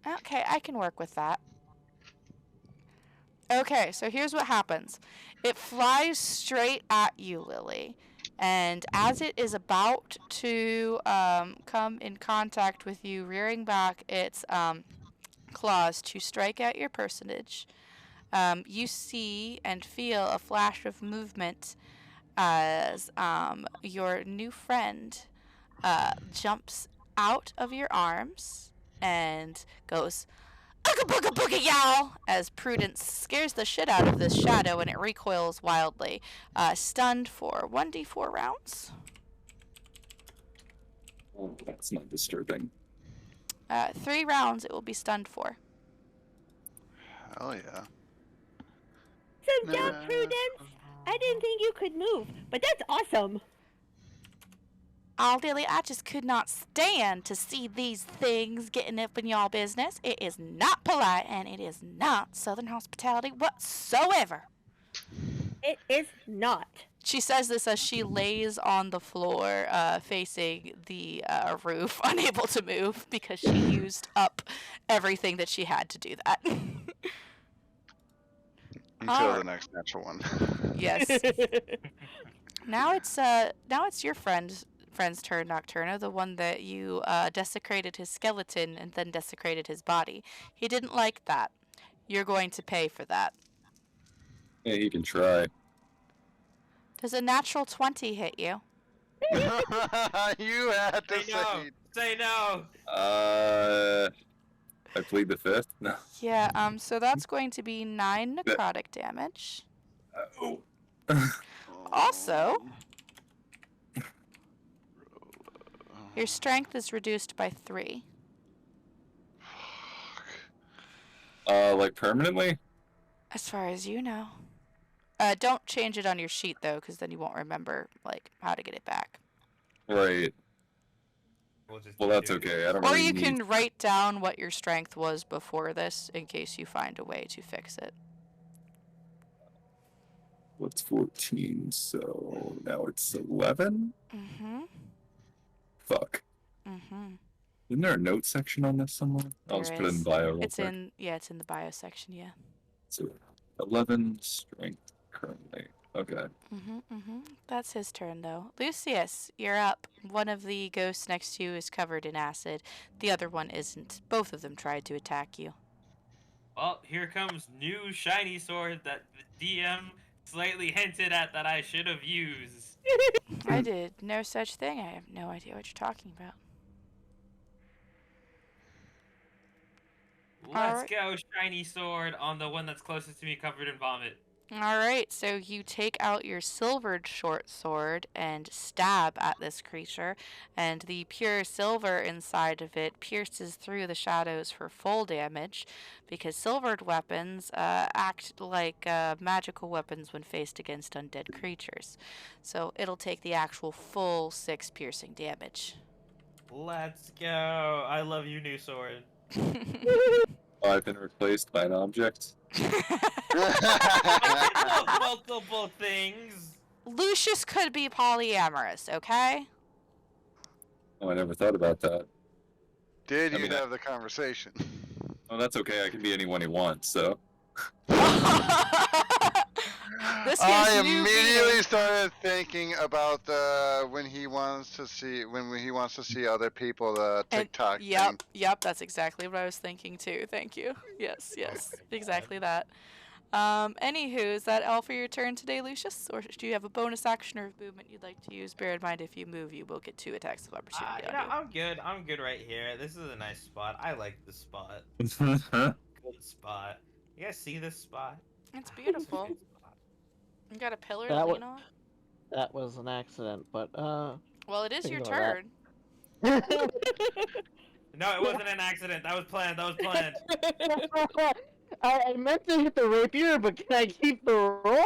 A: Okay, I can work with that. Okay, so here's what happens. It flies straight at you, Lily. And as it is about to come in contact with you, rearing back its claws to strike at your personage, you see and feel a flash of movement as your new friend jumps out of your arms and goes, "Ugga booga booga yow!" as Prudence scares the shit out of this shadow and it recoils wildly. Stunned for 1d4 rounds.
H: Oh, that's not disturbing.
A: 3 rounds it will be stunned for.
G: Hell yeah.
B: So, Prudence, I didn't think you could move, but that's awesome.
A: Oh, Dilly, I just could not stand to see these things getting up in y'all business. It is not polite, and it is not Southern hospitality whatsoever.
B: It is not.
A: She says this as she lays on the floor, facing the roof, unable to move because she used up everything that she had to do that.
G: Until the next natural one.
A: Yes. Now it's your friend's turn, Nocturna, the one that you desecrated his skeleton and then desecrated his body. He didn't like that. You're going to pay for that.
H: Yeah, he can try.
A: Does a natural 20 hit you?
G: You had to
I: Say no.
G: say.
I: Say no.
H: I plead the fifth. No.
A: Yeah. So that's going to be 9 necrotic damage.
H: Oh.
A: Also, your strength is reduced by 3.
H: Like permanently?
A: As far as you know. Don't change it on your sheet though, because then you won't remember like how to get it back.
H: Right. Well, that's
I: do it.
H: okay. I don't
A: Or
H: really
A: you
H: need...
A: can write down what your strength was before this, in case you find a way to fix it.
H: What's 14? So now it's 11?
A: Mm-hmm.
H: Fuck.
A: Mm-hmm.
H: Isn't there a note section on this somewhere? I'll just put it in bio real
A: It's
H: quick.
A: it's in the bio section, yeah.
H: So 11 strength currently. Okay.
A: That's his turn, though. Lucius, you're up. One of the ghosts next to you is covered in acid. The other one isn't. Both of them tried to attack you.
I: Well, here comes new shiny sword that the DM slightly hinted at that I should have used.
A: I did no such thing. I have no idea what you're talking about.
I: Let's go, shiny sword, on the one that's closest to me covered in vomit.
A: Alright, so you take out your silvered short sword and stab at this creature, and the pure silver inside of it pierces through the shadows for full damage, because silvered weapons act like magical weapons when faced against undead creatures. So it'll take the actual full 6 piercing damage.
I: Let's go. I love you, new sword.
H: I've been replaced by an object.
I: Multiple things.
A: Lucius could be polyamorous, okay?
H: Oh, I never thought about that.
G: Did you have the conversation?
H: Oh, that's okay. I can be anyone he wants, so.
G: I immediately started thinking about when he wants to see other people the TikTok thing.
A: Yep, that's exactly what I was thinking too. Thank you. Yes, exactly that. Anywho, is that all for your turn today, Lucius? Or do you have a bonus action or movement you'd like to use? Bear in mind, if you move, you will get 2 attacks of opportunity on you.
I: I'm good. I'm good right here. This is a nice spot. I like this spot. Good spot. You guys see this spot?
A: It's beautiful. You got a pillar to lean on?
D: That was an accident, but
A: Well, it is your
D: ignore
A: turn.
D: that.
I: No, it wasn't an accident. That was planned.
D: I meant to hit the rapier, but can I keep the roll?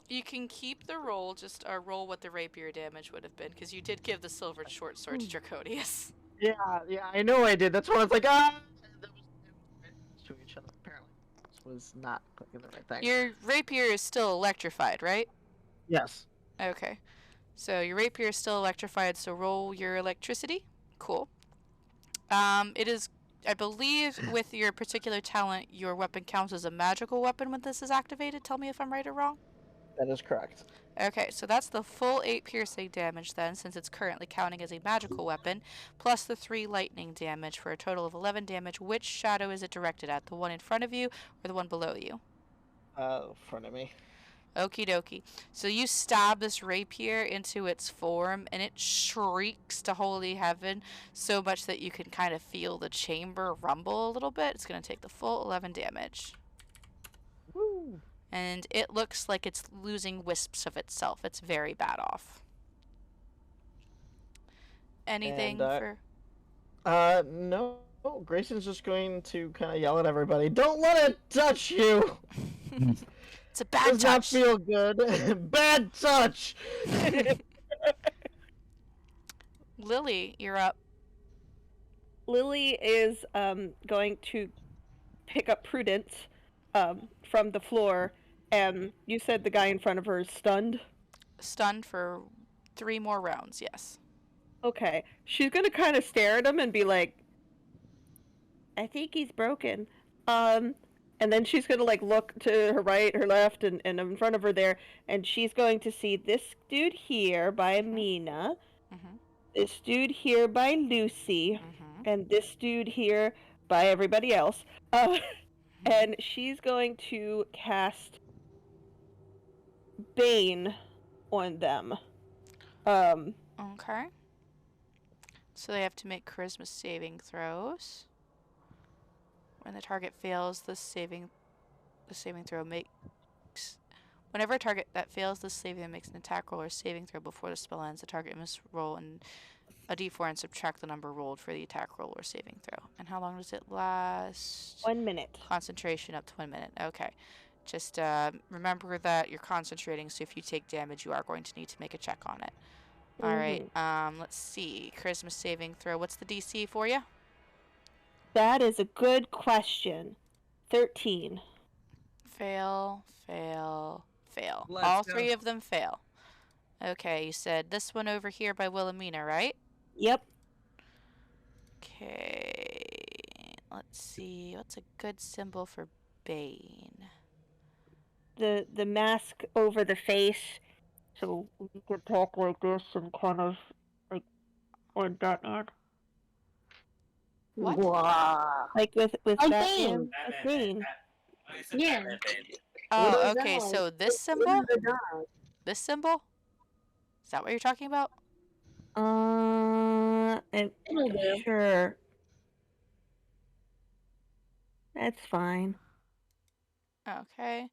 A: You can keep the roll, just roll what the rapier damage would have been, because you did give the silvered short sword to Draconius.
D: Yeah, I know I did. That's why I was like, That was to each other, apparently. This was not clicking the right thing.
A: Your rapier is still electrified, right?
D: Yes.
A: Okay. So your rapier is still electrified, so roll your electricity. Cool. It is, I believe, with your particular talent, your weapon counts as a magical weapon when this is activated. Tell me if I'm right or wrong.
D: That is correct.
A: Okay, so that's the full 8 piercing damage then, since it's currently counting as a magical weapon, plus the 3 lightning damage for a total of 11 damage. Which shadow is it directed at? The one in front of you or the one below you?
D: Front of me.
A: Okie dokie. So you stab this rapier into its form, and it shrieks to holy heaven so much that you can kind of feel the chamber rumble a little bit. It's going to take the full 11 damage.
D: Woo!
A: And it looks like it's losing wisps of itself. It's very bad off. Anything for...
D: No. Grayson's just going to kind of yell at everybody, "Don't let it touch you!"
A: It's a bad touch.
D: Does not feel good. Bad touch!
A: Lily, you're up.
B: Lily is going to pick up Prudence from the floor, and you said the guy in front of her is stunned?
A: Stunned for 3 more rounds, yes.
B: Okay. She's gonna kind of stare at him and be like, I think he's broken. And then she's gonna like look to her right, her left, and in front of her there, and she's going to see this dude here by Mina,
A: Mm-hmm.
B: this dude here by Lucy,
A: Mm-hmm.
B: and this dude here by everybody else. And she's going to cast Bane on them.
A: Okay. So they have to make charisma saving throws. When the target fails, the saving throw makes. Whenever a target that fails the saving makes an attack roll or saving throw before the spell ends, the target must roll a d4 and subtract the number rolled for the attack roll or saving throw. And how long does it last?
B: 1 minute.
A: Concentration up to 1 minute. Okay. Just remember that you're concentrating, so if you take damage, you are going to need to make a check on it. All right. Let's see. Charisma saving throw. What's the DC for you?
B: That is a good question. 13.
A: Fail, fail, fail.
C: Let's
A: All
C: go.
A: 3 of them fail. Okay, you said this one over here by Wilhelmina, right?
B: Yep.
A: Okay. Let's see. What's a good symbol for Bane?
B: The mask over the face, so we can talk like this and kind of like on Batman.
A: What?
E: Wow.
B: Like with
E: Like
B: Batman. Like Bane.
E: Yeah.
A: Oh, okay. So this symbol?
E: The dog.
A: This symbol? Is that what you're talking about?
B: I'm
E: It'll do.
B: sure. That's fine.
A: Okay.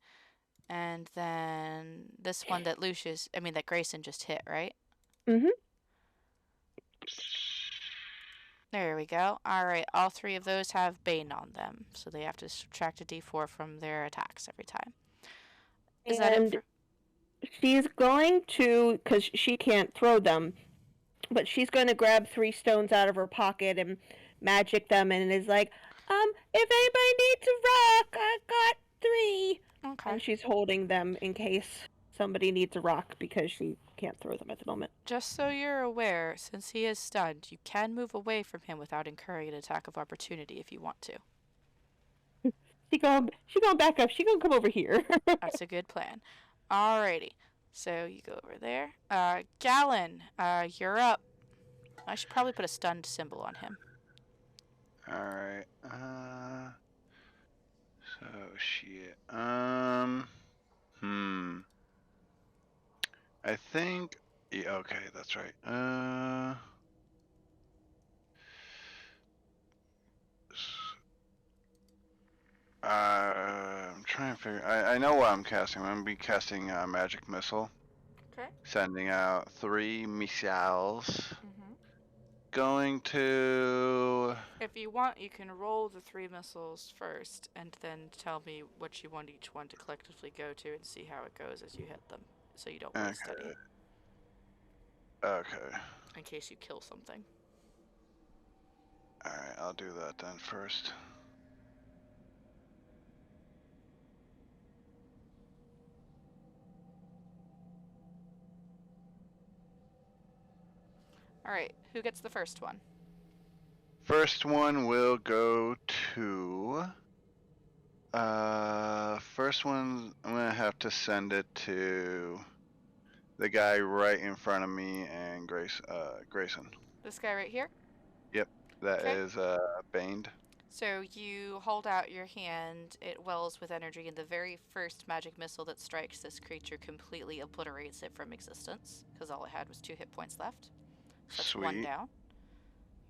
A: And then this one that that Grayson just hit, right?
B: Mhm.
A: There we go. All right, all 3 of those have Bane on them, so they have to subtract a d4 from their attacks every time. Is that it for?
B: She's going to, because she can't throw them, but she's going to grab 3 stones out of her pocket and magic them, and is like, if anybody needs a rock, I got 3.
A: Okay.
B: And she's holding them in case somebody needs a rock because she can't throw them at the moment.
A: Just so you're aware, since he is stunned, you can move away from him without incurring an attack of opportunity if you want to.
B: She going back up. She gonna come over here.
A: That's a good plan. Alrighty. So you go over there. Gallon, you're up. I should probably put a stunned symbol on him.
G: Alright. So shit. I think. Yeah. Okay, that's right. I'm trying to figure. I know what I'm casting. I'm gonna be casting magic missile.
A: Okay.
G: Sending out 3 missiles.
A: Mm-hmm.
G: Going to.
A: If you want, you can roll the 3 missiles first, and then tell me what you want each one to collectively go to, and see how it goes as you hit them, so you don't waste any.
G: Okay.
A: In case you kill something.
G: Alright, I'll do that then first.
A: Alright, who gets the first one?
G: First one will go to. First one, I'm gonna have to send it to the guy right in front of me and Grayson.
A: This guy right here?
G: Yep, that
A: Okay.
G: is baned.
A: So you hold out your hand, it wells with energy, and the very first magic missile that strikes this creature completely obliterates it from existence, because all it had was 2 hit points left. So that's
G: Sweet.
A: 1 down.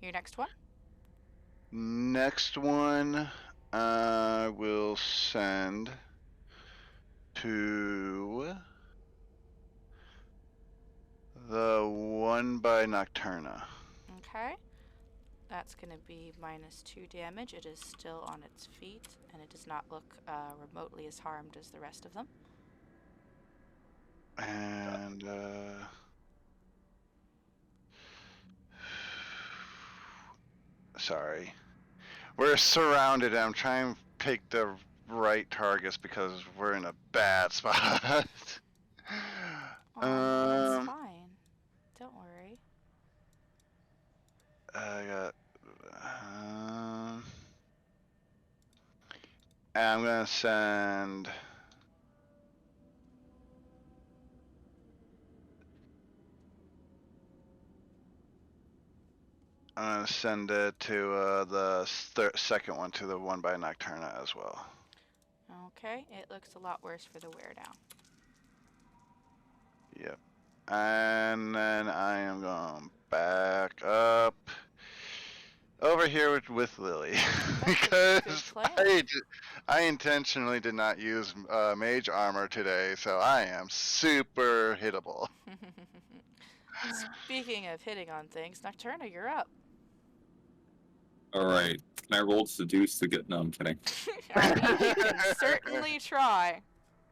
A: Your next one?
G: Next one, I will send to the one by Nocturna.
A: Okay. That's going to be -2 damage. It is still on its feet, and it does not look remotely as harmed as the rest of them.
G: And Sorry. We're surrounded. I'm trying to pick the right targets because we're in a bad spot.
A: It's fine. Don't worry.
G: I got. And I'm gonna send. I'm gonna send it to the second one, to the one by Nocturna as well.
A: Okay, it looks a lot worse for the wear down.
G: Yep. And then I am going back up over here with Lily because I intentionally did not use mage armor today, so I am super hittable.
A: Speaking of hitting on things, Nocturna, you're up.
H: All right. Can I roll seduce to get? No, I'm kidding.
A: I mean, you can certainly try.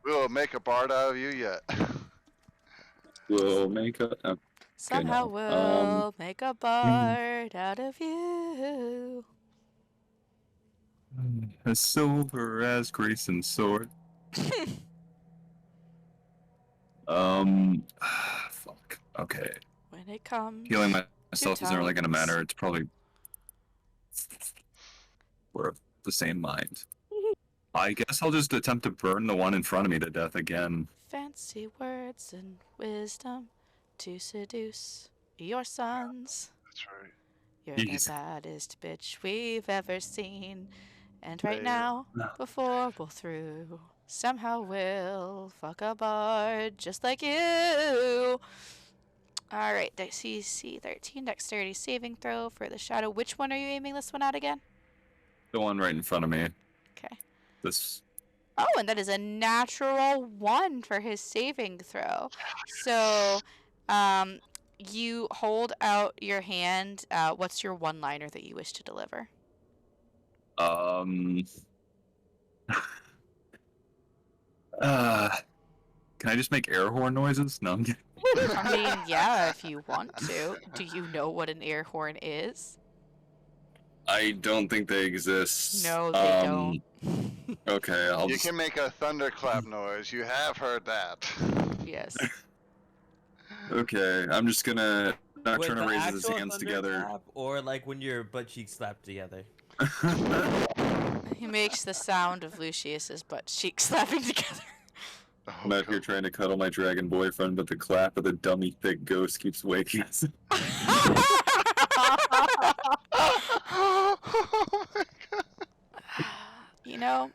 G: We will make a bard out of you yet.
H: We'll make a.
A: Somehow
H: no.
A: we'll make a bard out of you.
H: As silver as Grayson's sword. Fuck. Okay.
A: When it comes.
H: Healing myself isn't really gonna
A: times.
H: matter. It's probably. We're of the same mind. I guess I'll just attempt to burn the one in front of me to death again.
A: Fancy words and wisdom to seduce your sons.
G: That's right.
A: You're
H: Jeez.
A: the baddest bitch we've ever seen. And right now, before we're through, somehow we'll fuck a bard just like you. Alright, DC 13, Dexterity saving throw for the shadow. Which one are you aiming this one at again?
H: The one right in front of me.
A: Okay.
H: This.
A: Oh, and that is a natural 1 for his saving throw. So, you hold out your hand. What's your one-liner that you wish to deliver?
H: Can I just make air horn noises? No, I'm kidding.
A: I mean, yeah, if you want to. Do you know what an air horn is?
H: I don't think they exist.
A: No, they don't.
H: Okay, I'll
G: You
H: just...
G: can make a thunderclap noise. You have heard that.
A: Yes.
H: Okay, I'm just gonna
C: With
H: turn
C: the
H: and raise his
C: actual
H: hands together.
C: thunderclap, or like when your butt cheeks slap together.
A: He makes the sound of Lucius's butt cheeks slapping together.
H: I'm out here trying to cuddle my dragon boyfriend, but the clap of the dummy thick ghost keeps waking us.
A: You know,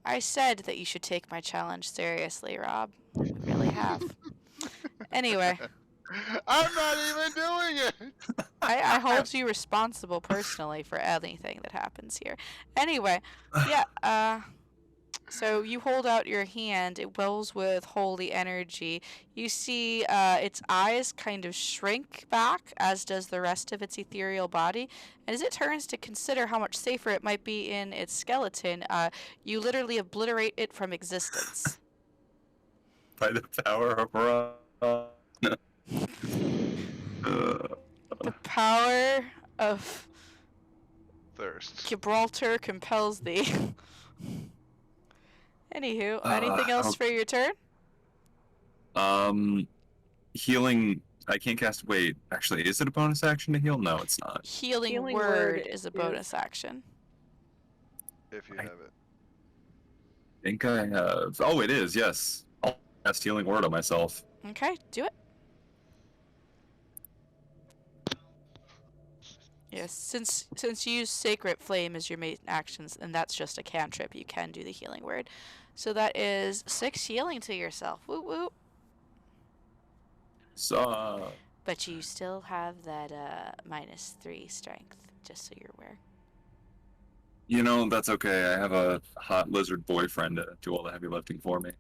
A: I said that you should take my challenge seriously, Rob. We really have. Anyway.
G: I'm not even doing it!
A: I hold you responsible personally for anything that happens here. Anyway, yeah, so you hold out your hand. It wells with holy energy. You see its eyes kind of shrink back, as does the rest of its ethereal body. And as it turns to consider how much safer it might be in its skeleton, you literally obliterate it from existence.
H: By the power of Ra.
A: The power of
G: Thirst.
A: Gibraltar compels thee. Anywho, anything else for your turn?
H: Healing. I can't cast. Wait, actually, is it a bonus action to heal? No, it's not.
A: Healing word is a bonus action.
G: If you have it.
H: I think I have. Oh, it is. Yes, I'll cast healing word on myself.
A: Okay, do it. Yes, since you use Sacred Flame as your main actions, and that's just a cantrip, you can do the healing word. So that is 6 healing to yourself. Woo woo.
H: So.
A: But you still have that -3 strength, just so you're aware.
H: You know, that's okay. I have a hot lizard boyfriend to do all the heavy lifting for me.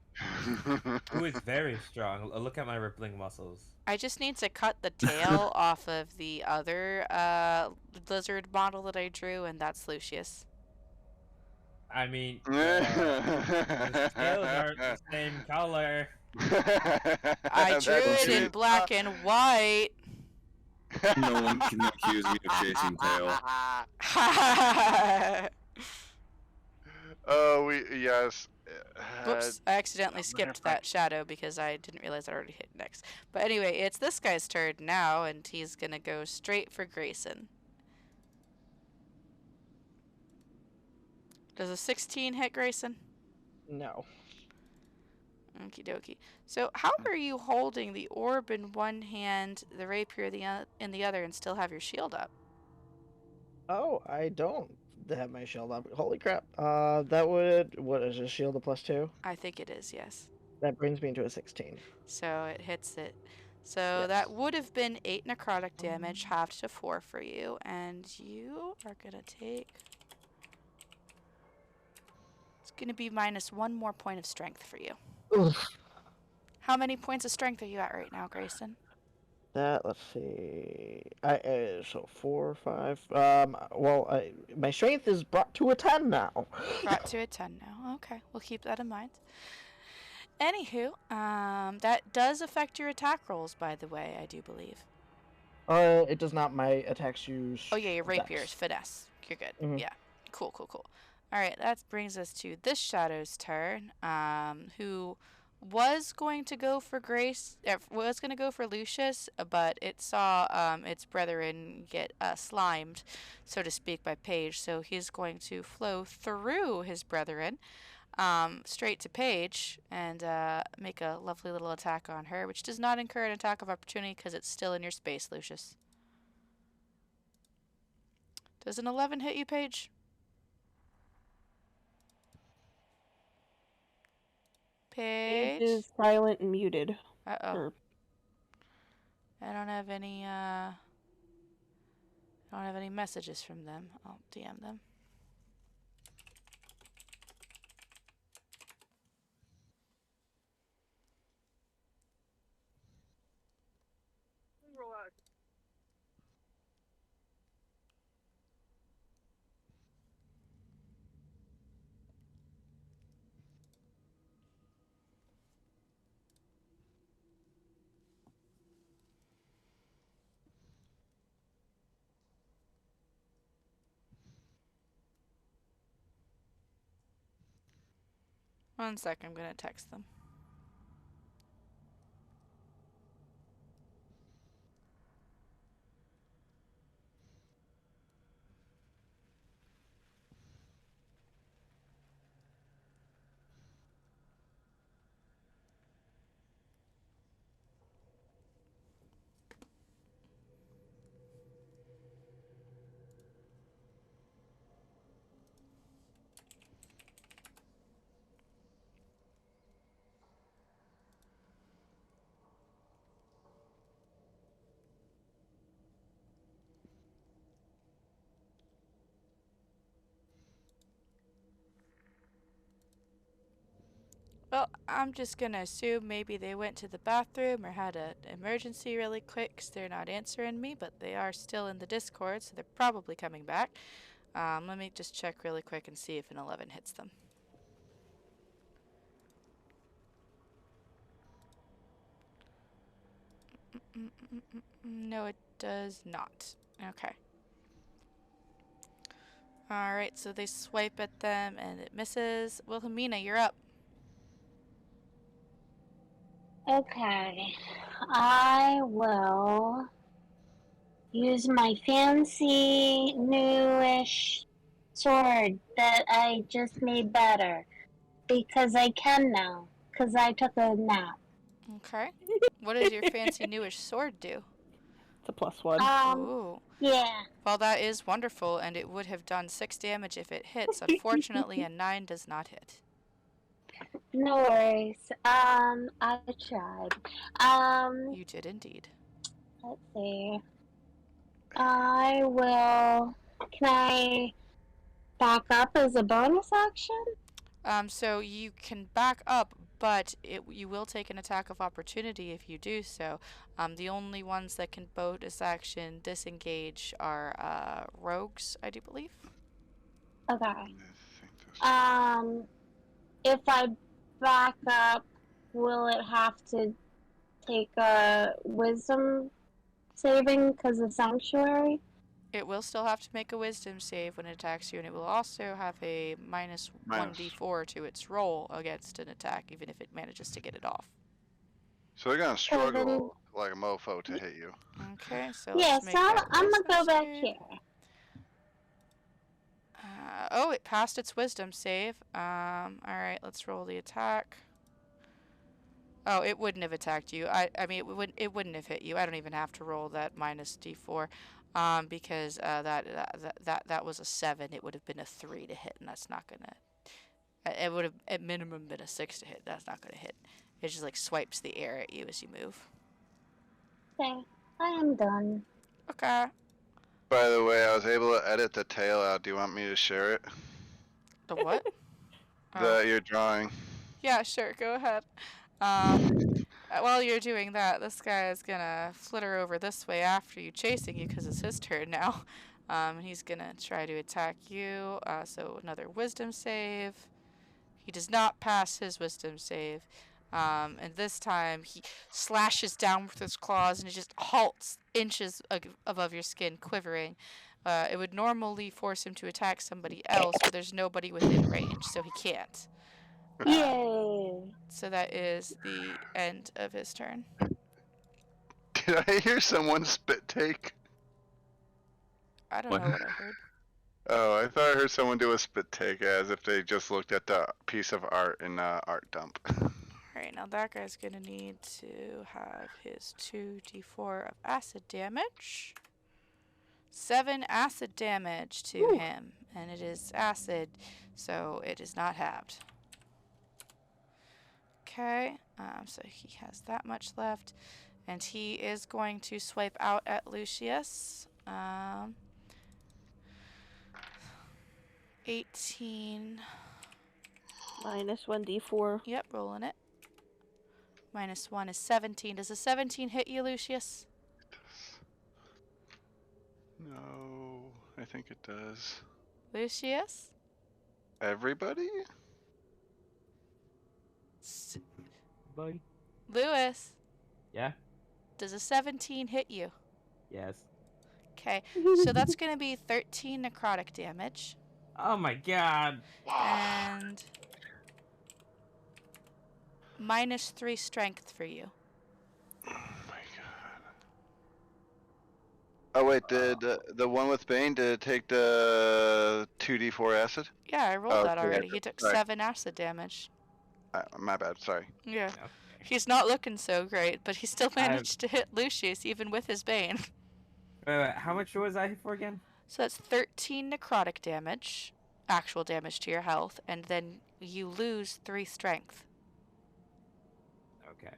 C: Who is very strong. Look at my rippling muscles.
A: I just need to cut the tail off of the other lizard model that I drew, and that's Lucius.
C: I mean, the scales aren't the same color.
A: I drew it in black and white.
H: No one can accuse me of chasing tail.
G: Oh, yes.
A: Whoops, I accidentally skipped
G: Friend.
A: that shadow because I didn't realize I already hit next. But anyway, it's this guy's turn now, and he's gonna go straight for Grayson. Does a 16 hit Grayson?
D: No.
A: Okie dokie. So how are you holding the orb in one hand, the rapier in the other, and still have your shield up?
D: Oh, I don't have my shield up. Holy crap. What is a shield of +2?
A: I think it is, yes.
D: That brings me into a 16.
A: So it hits it. So
D: Yes.
A: that would have been 8 necrotic damage, halved to 4 for you, and you are gonna take... It's gonna be minus 1 more point of strength for you.
D: Oof.
A: How many points of strength are you at right now, Grayson?
D: Let's see. So 4, 5. My strength is brought to a 10 now.
A: Brought to a 10 now. Okay, we'll keep that in mind. Anywho, that does affect your attack rolls, by the way, I do believe.
D: It does not. My attacks use.
A: Oh yeah, your rapier is
D: dex.
A: finesse. You're good.
D: Mhm.
A: Yeah. Cool. Alright, that brings us to this Shadow's turn, who was going to go for Lucius, but it saw its brethren get slimed, so to speak, by Paige, so he's going to flow through his brethren straight to Paige and make a lovely little attack on her, which does not incur an attack of opportunity because it's still in your space, Lucius. Does an 11 hit you, Paige?
B: Paige
A: Paige?
B: is silent and muted.
A: Uh-oh.
B: Or
A: I don't have any messages from them. I'll DM them. One sec, I'm gonna text them. Well, I'm just gonna assume maybe they went to the bathroom or had an emergency really quick 'cause they're not answering me, but they are still in the Discord, so they're probably coming back. Let me just check really quick and see if an 11 hits them. No, it does not. Okay. Alright, so they swipe at them and it misses. Wilhelmina, you're up.
E: Okay, I will use my fancy newish sword that I just made better because I can now because I took a nap.
A: Okay. What does your fancy newish sword do?
B: it's a +1.
A: Ooh.
E: Yeah.
A: Well, that is wonderful, and it would have done 6 damage if it hits. Unfortunately, a 9 does not hit.
E: No worries. I tried.
A: You did indeed.
E: Let's see. I will. Can I back up as a bonus action?
A: So you can back up, but you will take an attack of opportunity if you do so. The only ones that can bonus action disengage are rogues, I do believe.
E: Okay. If I back up, will it have to take a wisdom saving because of Sanctuary?
A: It will still have to make a wisdom save when it attacks you, and it will also have a minus
G: Minus.
A: 1d4 to its roll against an attack, even if it manages to get it off.
G: So they're gonna
E: So then,
G: struggle like a mofo to hit you.
A: Okay, so
E: yeah,
A: let's
E: so
A: make that
E: I'm gonna
A: wisdom
E: go back
A: save.
E: here.
A: Oh, it passed its wisdom save. Alright, let's roll the attack. Oh, it wouldn't have attacked you. I mean, it wouldn't have hit you. I don't even have to roll that minus d4, because that was a 7. It would have been a 3 to hit, and that's not gonna. It would have at minimum been a 6 to hit. That's not gonna hit. It just like swipes the air at you as you move.
E: Okay, I am done.
A: Okay.
G: By the way, I was able to edit the tail out. Do you want me to share it?
A: The what?
G: That you're drawing.
A: Yeah, sure. Go ahead. While you're doing that, this guy is gonna flitter over this way after you, chasing you because it's his turn now. He's gonna try to attack you. So another wisdom save. He does not pass his wisdom save. And this time he slashes down with his claws and it just halts inches above your skin, quivering. It would normally force him to attack somebody else, but there's nobody within range, so he can't.
E: Yay!
A: So that is the end of his turn.
G: Did I hear someone spit take?
A: I don't
H: What?
A: know what I heard.
G: Oh, I thought I heard someone do a spit take as if they just looked at the piece of art in art dump.
A: Alright, now that guy's gonna need to have his 2d4 of acid damage. 7 acid damage to him, and it is acid, so it is not halved. Okay, so he has that much left, and he is going to swipe out at Lucius. 18.
B: Minus 1d4.
A: Yep, rolling it. Minus 1 is 17. Does a 17 hit you, Lucius?
G: No, I think it does.
A: Lucius?
G: Everybody?
C: Buddy.
A: Lewis,
C: Yeah.
A: does a 17 hit you?
C: Yes.
A: Okay, so that's going to be 13 necrotic damage.
C: Oh my god.
A: And minus 3 strength for you.
G: Oh my god. Oh wait, did the one with Bane, did it take the 2d4 acid?
A: Yeah, I rolled that
G: okay,
A: already. He took
G: sorry.
A: 7 acid damage.
G: My bad, sorry.
A: Yeah.
C: Okay.
A: He's not looking so great, but he still managed to hit Lucius even with his Bane.
C: Wait, how much was I for again?
A: So that's 13 necrotic damage, actual damage to your health, and then you lose 3 strength.
C: Okay.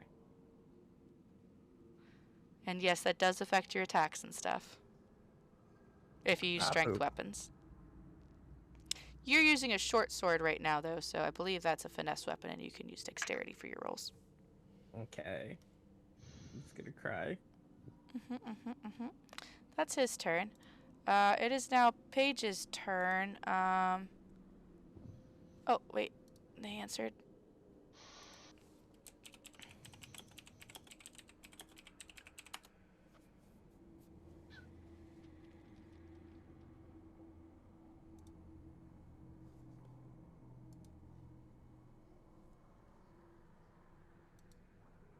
A: And yes, that does affect your attacks and stuff. If you use strength
C: poop.
A: weapons. You're using a short sword right now, though, so I believe that's a finesse weapon, and you can use dexterity for your rolls.
C: Okay. I'm just gonna cry.
A: That's his turn. It is now Paige's turn. Oh, wait. They answered.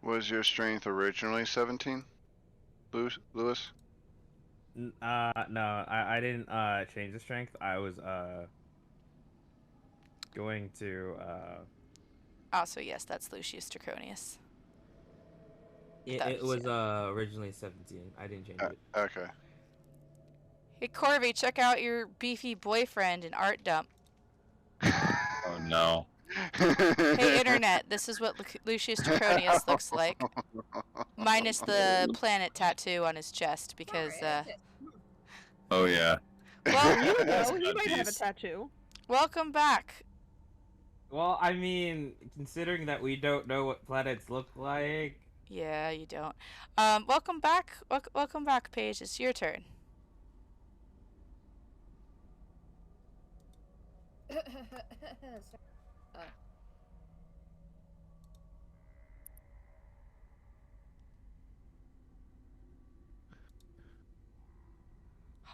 G: Was your strength originally 17? Lewis?
C: No, I didn't change the strength. I was going to
A: Also, yes, that's Lucius Draconius.
C: it was originally 17. I didn't change it.
G: Okay.
A: Hey, Corby, check out your beefy boyfriend in Art Dump.
H: Oh no.
A: Hey, Internet, this is what Lucius Draconius looks like. Minus the planet tattoo on his chest, because,
H: Oh yeah.
A: Well,
B: You
H: That's
B: know, he
H: a
B: might have a
H: piece.
B: tattoo.
A: welcome back.
C: Well, I mean, considering that we don't know what planets look like.
A: Yeah, you don't. Welcome back. Welcome back, Paige. It's your turn.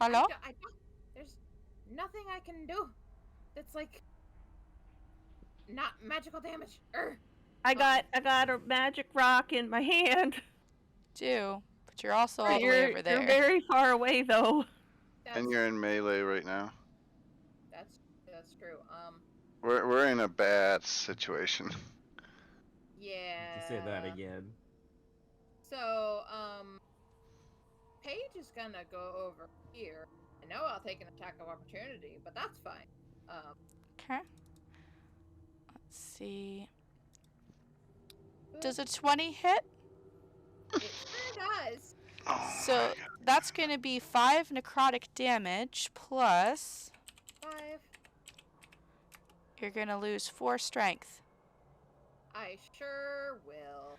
A: Hello?
F: There's nothing I can do. That's like not magical damage.
B: I got a magic rock in my hand.
A: Do, but you're also all the way over
B: You're
A: there.
B: very far away though.
G: And you're in melee right now.
F: That's true.
G: We're in a bad situation.
F: Yeah.
C: To say that again.
F: So, Paige is gonna go over here. I know I'll take an attack of opportunity, but that's fine.
A: Okay. Let's see. Does a 20 hit?
F: It sure does.
G: Oh
A: So
G: my God.
A: that's going to be 5 necrotic damage plus
F: 5.
A: you're going to lose 4 strength.
F: I sure will.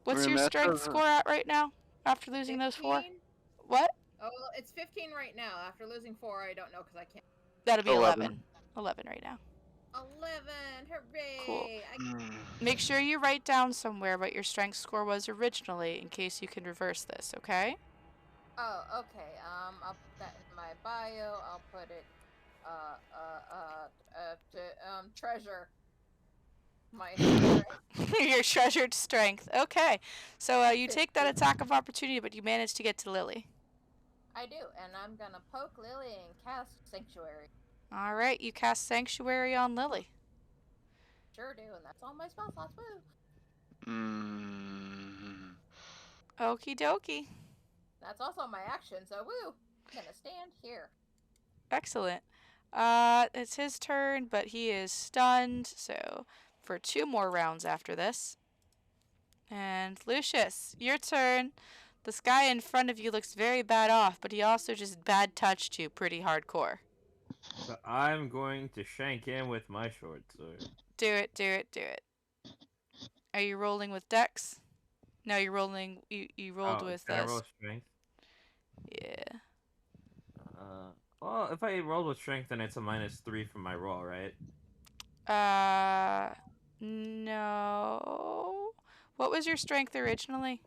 A: What's
G: I mean,
A: your
G: that
A: strength
G: doesn't-
A: score at right now after losing those 4?
F: 15?
A: What?
F: Oh, well, it's 15 right now. After losing 4, I don't know because I can't.
A: That'll be
G: 11.
A: 11. 11 right now.
F: 11! Hooray!
A: Cool.
G: Mm.
A: Make sure you write down somewhere what your strength score was originally in case you can reverse this, okay?
F: Oh, okay. I'll put that in my bio. I'll put it, treasure. My strength.
A: Your treasured strength. Okay. So you take that attack of opportunity, but you manage to get to Lily.
F: I do, and I'm gonna poke Lily and cast Sanctuary.
A: All right, you cast Sanctuary on Lily.
F: Sure do, and that's all my spell slots. Woo!
G: Mm.
A: Okie dokie.
F: That's also my action, so woo! I'm gonna stand here.
A: Excellent. It's his turn, but he is stunned, so for 2 more rounds after this. And Lucius, your turn. This guy in front of you looks very bad off, but he also just bad touched you pretty hardcore.
C: So I'm going to shank him with my short sword.
A: Do it, do it, do it. Are you rolling with Dex? No, you're rolling. You rolled with
C: Can I roll strength?
A: Yeah.
C: Well, if I roll with strength, then it's a -3 from my roll, right?
A: No. What was your strength originally?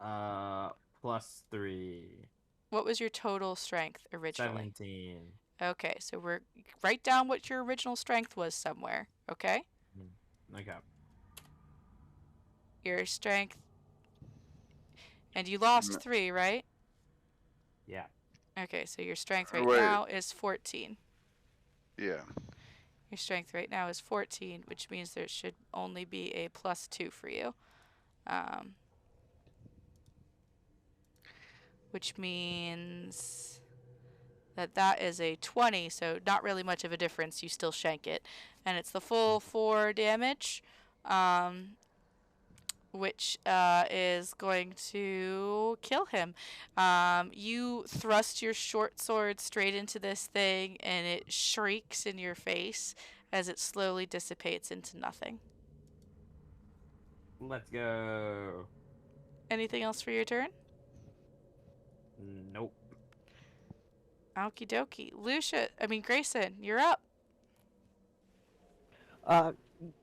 C: +3.
A: What was your total strength originally?
C: 17.
A: Okay, so write down what your original strength was somewhere, okay?
C: Okay.
A: Your strength. And you lost 3, right?
C: Yeah.
A: Okay, so your strength right
G: Wait.
A: now is 14.
G: Yeah.
A: Your strength right now is 14, which means there should only be a +2 for you. Which means that is a 20, so not really much of a difference. You still shank it. And it's the full 4 damage, which is going to kill him. You thrust your short sword straight into this thing, and it shrieks in your face as it slowly dissipates into nothing.
C: Let's go.
A: Anything else for your turn?
C: Nope.
A: Okie dokie. Grayson, you're up.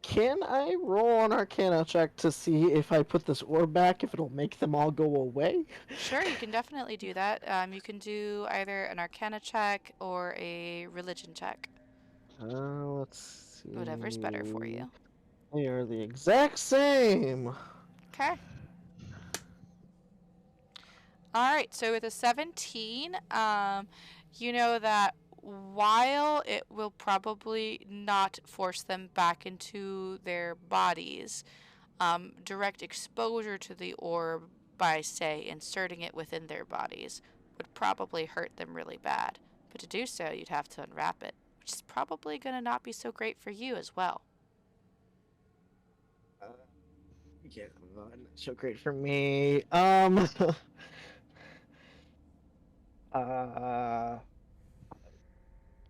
D: Can I roll an Arcana check to see if I put this orb back, if it'll make them all go away?
A: Sure, you can definitely do that. You can do either an Arcana check or a Religion check.
D: Let's see.
A: Whatever's better for you.
D: They are the exact same.
A: Okay. Alright, so with a 17, you know that while it will probably not force them back into their bodies, direct exposure to the orb by, say, inserting it within their bodies would probably hurt them really bad. But to do so, you'd have to unwrap it, which is probably going to not be so great for you as well.
D: Yeah, not so great for me.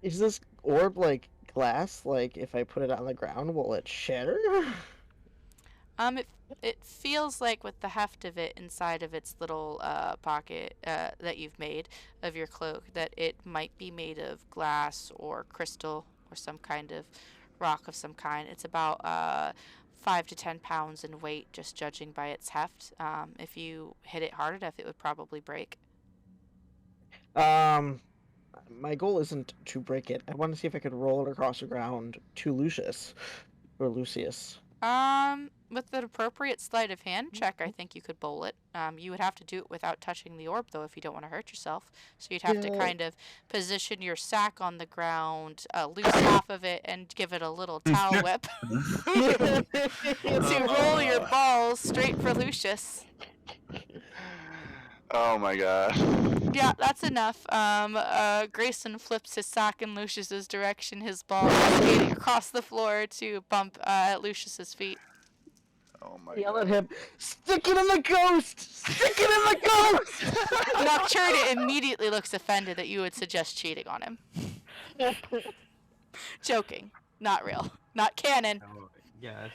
D: Is this orb like glass? Like, if I put it on the ground, will it shatter?
A: It feels like with the heft of it inside of its little pocket that you've made of your cloak that it might be made of glass or crystal or some kind of rock of some kind. It's about 5 to 10 pounds in weight, just judging by its heft. If you hit it hard enough, it would probably break.
D: My goal isn't to break it. I want to see if I could roll it across the ground to Lucius. Or Lucius.
A: With an appropriate sleight of hand check, I think you could bowl it. You would have to do it without touching the orb, though, if you don't want to hurt yourself. So you'd have to
D: Yeah.
A: kind of position your sack on the ground, loose half of it, and give it a little towel whip to roll your balls straight for Lucius.
G: Oh my god.
A: Yeah, that's enough. Grayson flips his sack in Lucius's direction, his ball skating across the floor to bump at Lucius's feet.
G: Oh my
D: Yell
G: god.
D: at him. Stick it in the ghost! Stick it in the ghost!
A: Nocturna immediately looks offended that you would suggest cheating on him. Joking. Not real. Not canon.
C: Oh, yes.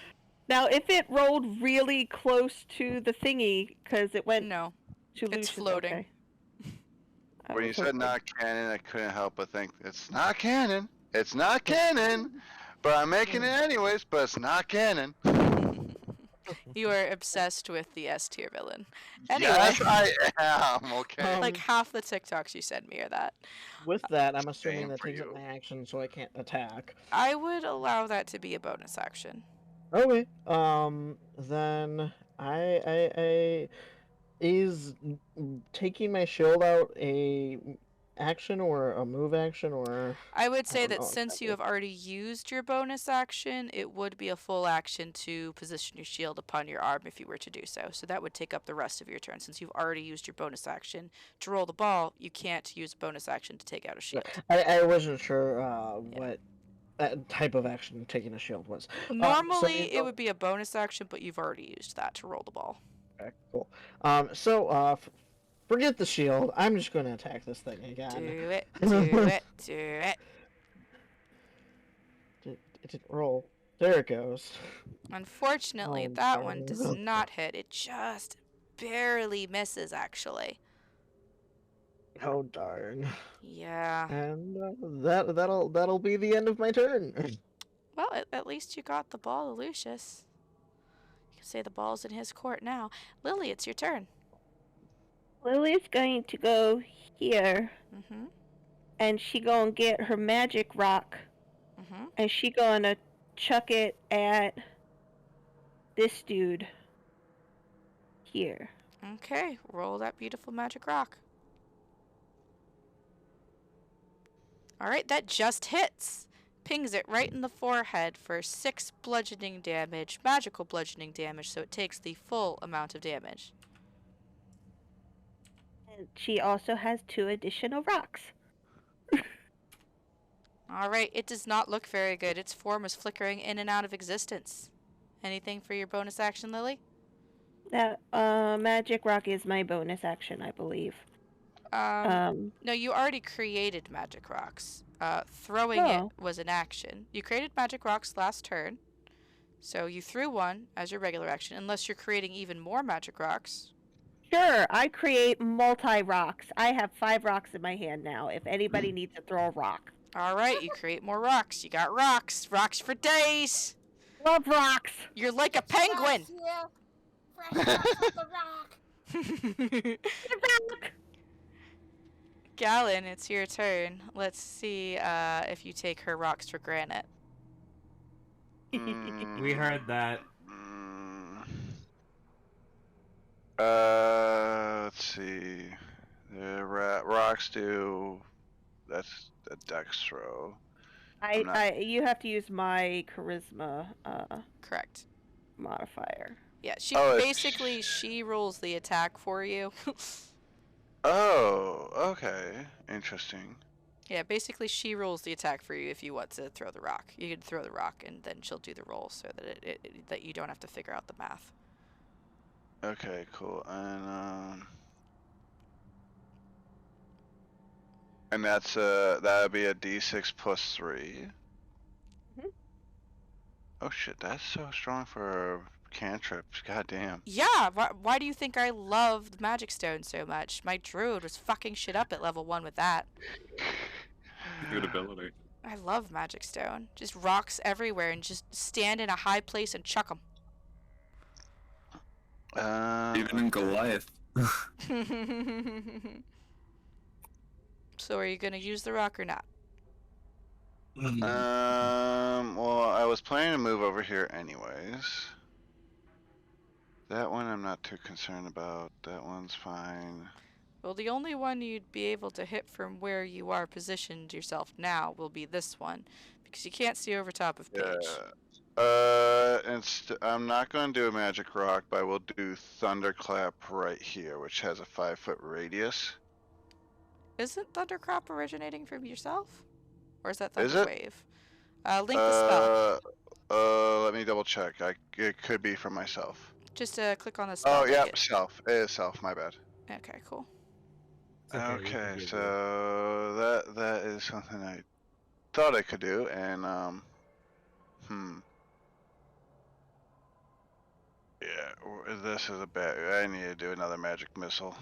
B: Now, if it rolled really close to the thingy, because it went
A: No.
B: to
A: It's
B: Lucius,
A: floating.
B: okay. I
G: When you
B: was
G: said
B: hoping-
G: not canon, I couldn't help but think, it's not canon. It's not canon. But I'm making it anyways, but it's not canon.
A: You are obsessed with the S tier villain. Anyway.
G: Yes, I am, okay.
D: Um,
A: Like half the TikToks you send me are that.
D: With that, I'm assuming
G: Same
D: that
G: for
D: takes up
G: you.
D: my action, so I can't attack.
A: I would allow that to be a bonus action.
D: Okay. Then I is taking my shield out a action or a move action or
A: I would say
D: don't
A: that
D: know
A: since
D: exactly.
A: you have already used your bonus action, it would be a full action to position your shield upon your arm if you were to do so. So that would take up the rest of your turn. Since you've already used your bonus action to roll the ball, you can't use a bonus action to take out a shield.
D: I wasn't sure what that type of action taking a shield was.
A: Normally, it would be a bonus action, but you've already used that to roll the ball.
D: Okay, cool. Forget the shield. I'm just going to attack this thing again.
A: Do it, do it, do it.
D: It didn't roll. There it goes.
A: Unfortunately,
D: Oh,
A: that one
D: darn.
A: does not hit. It just barely misses, actually.
D: Oh darn.
A: Yeah.
D: And that'll be the end of my turn.
A: Well, at least you got the ball to Lucius. You can say the ball's in his court now. Lily, it's your turn.
B: Lily's going to go here,
A: Mm-hmm.
B: and she gonna get her magic rock,
A: Mm-hmm.
B: and she gonna chuck it at this dude here.
A: Okay, roll that beautiful magic rock. Alright, that just hits. Pings it right in the forehead for 6 bludgeoning damage, magical bludgeoning damage, so it takes the full amount of damage.
B: And she also has 2 additional rocks.
A: Alright, it does not look very good. Its form is flickering in and out of existence. Anything for your bonus action, Lily?
B: That magic rock is my bonus action, I believe.
A: No, you already created magic rocks. Throwing it was an action. You created magic rocks last turn, so you threw one as your regular action, unless you're creating even more magic rocks.
B: Sure, I create multi-rocks. I have 5 rocks in my hand now, if anybody needs to throw a rock.
A: Alright, you create more rocks. You got rocks. Rocks for days!
B: Love rocks!
A: You're like a penguin!
F: Fresh rocks off the rock!
B: Rock!
A: Galen, it's your turn. Let's see if you take her rocks for granted.
C: We heard that.
G: Let's see. The rocks do. That's a dex throw.
B: You have to use my charisma
A: Correct.
B: modifier.
A: Yeah,
G: Oh,
A: she rolls the attack for you.
G: Oh, okay. Interesting.
A: Yeah, basically she rolls the attack for you if you want to throw the rock. You can throw the rock and then she'll do the roll so that that you don't have to figure out the math.
G: Okay, cool. And that's that would be a d6 plus 3.
B: Mhm.
G: Oh shit, that's so strong for cantrips. God damn.
A: Yeah, why do you think I loved Magic Stone so much? My druid was fucking shit up at level 1 with that.
H: Good ability.
A: I love Magic Stone. Just rocks everywhere and just stand in a high place and chuck them.
H: Even in Goliath.
A: So are you gonna use the rock or not?
G: Well, I was planning to move over here anyways. That one I'm not too concerned about. That one's fine.
A: Well, the only one you'd be able to hit from where you are positioned yourself now will be this one, because you can't see over top of Paige.
G: I'm not going to do a magic rock, but I will do thunderclap right here, which has a 5-foot radius.
A: Isn't Thundercrop originating from yourself? Or is that
G: Is it?
A: Thunderwave? Link the spell.
G: Let me double check. It could be for myself.
A: Just click on the spell.
G: Oh,
A: link
G: yeah,
A: it.
G: self. It is self. My bad.
A: Okay, cool.
C: It's okay, we
G: Okay,
C: forgive you.
G: so that is something I thought I could do, and yeah, this is a bad. I need to do another magic missile.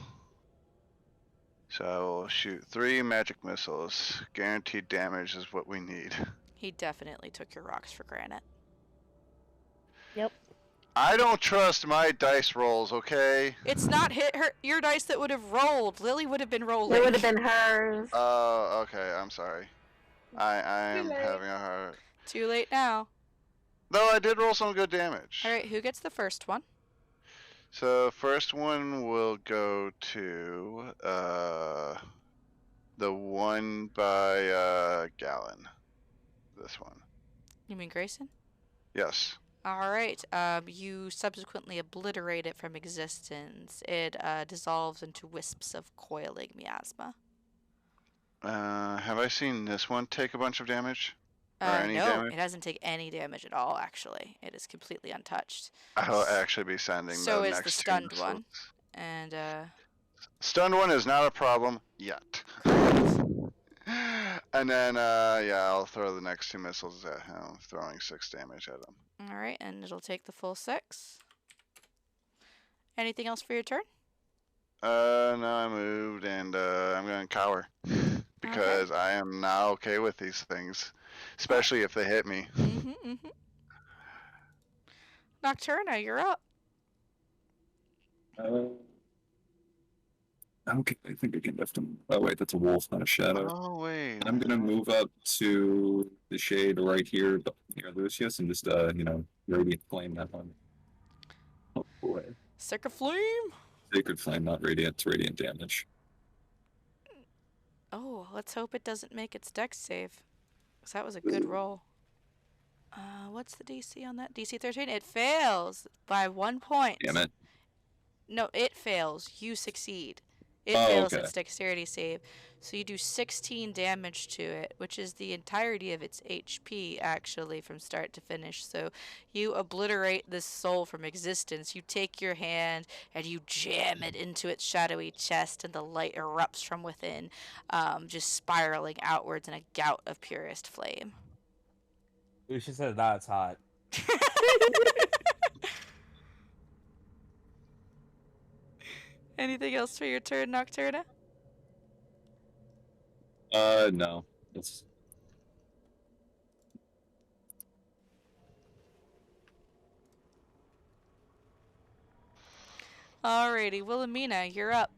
G: So I will shoot 3 magic missiles. Guaranteed damage is what we need.
A: He definitely took your rocks for granted.
B: Yep.
G: I don't trust my dice rolls, okay?
A: It's not your dice that would have rolled. Lily would have been rolling.
E: It would have been hers.
G: Oh, okay, I'm sorry. I am
E: Too late.
G: having a hard...
A: Too late now.
G: Though I did roll some good damage.
A: Alright, who gets the first one?
G: So first one will go to the one by Gallon. This one.
A: You mean Grayson?
G: Yes.
A: Alright, you subsequently obliterate it from existence. It dissolves into wisps of coiling miasma.
G: Have I seen this one take a bunch of damage? Or any
A: No,
G: damage?
A: it doesn't take any damage at all, actually. It is completely untouched.
G: I'll actually be sending
A: So
G: the
A: is
G: next
A: the
G: 2
A: stunned
G: missiles.
A: one. And,
G: Stunned one is not a problem yet. And then, yeah, I'll throw the next 2 missiles at him, throwing 6 damage at him.
A: alright, and it'll take the full 6. Anything else for your turn?
G: No, I moved, and I'm gonna cower. Because I am not okay with these things. Especially if they hit me.
A: Nocturna, you're up.
H: Okay, I think I can lift him. Oh wait, that's a wolf, not a shadow.
G: Oh, wait.
H: I'm gonna move up to the shade right here near Lucius and just radiant flame that one. Oh boy.
A: Sacred Flame!
H: Sacred flame, not radiant, it's radiant damage.
A: Oh, let's hope it doesn't make its dex save. Because that was a good roll. What's the DC on that? DC 13? It fails by 1 point.
H: Damn it.
A: No, it fails. You succeed. It
H: Oh,
A: fails
H: okay.
A: its dexterity save. So you do 16 damage to it, which is the entirety of its HP, actually, from start to finish. So you obliterate this soul from existence. You take your hand and you jam it into its shadowy chest, and the light erupts from within, just spiraling outwards in a gout of purest flame.
C: Lucius says that's hot.
A: Anything else for your turn, Nocturna?
H: No. It's
A: Alrighty, Wilhelmina, you're up.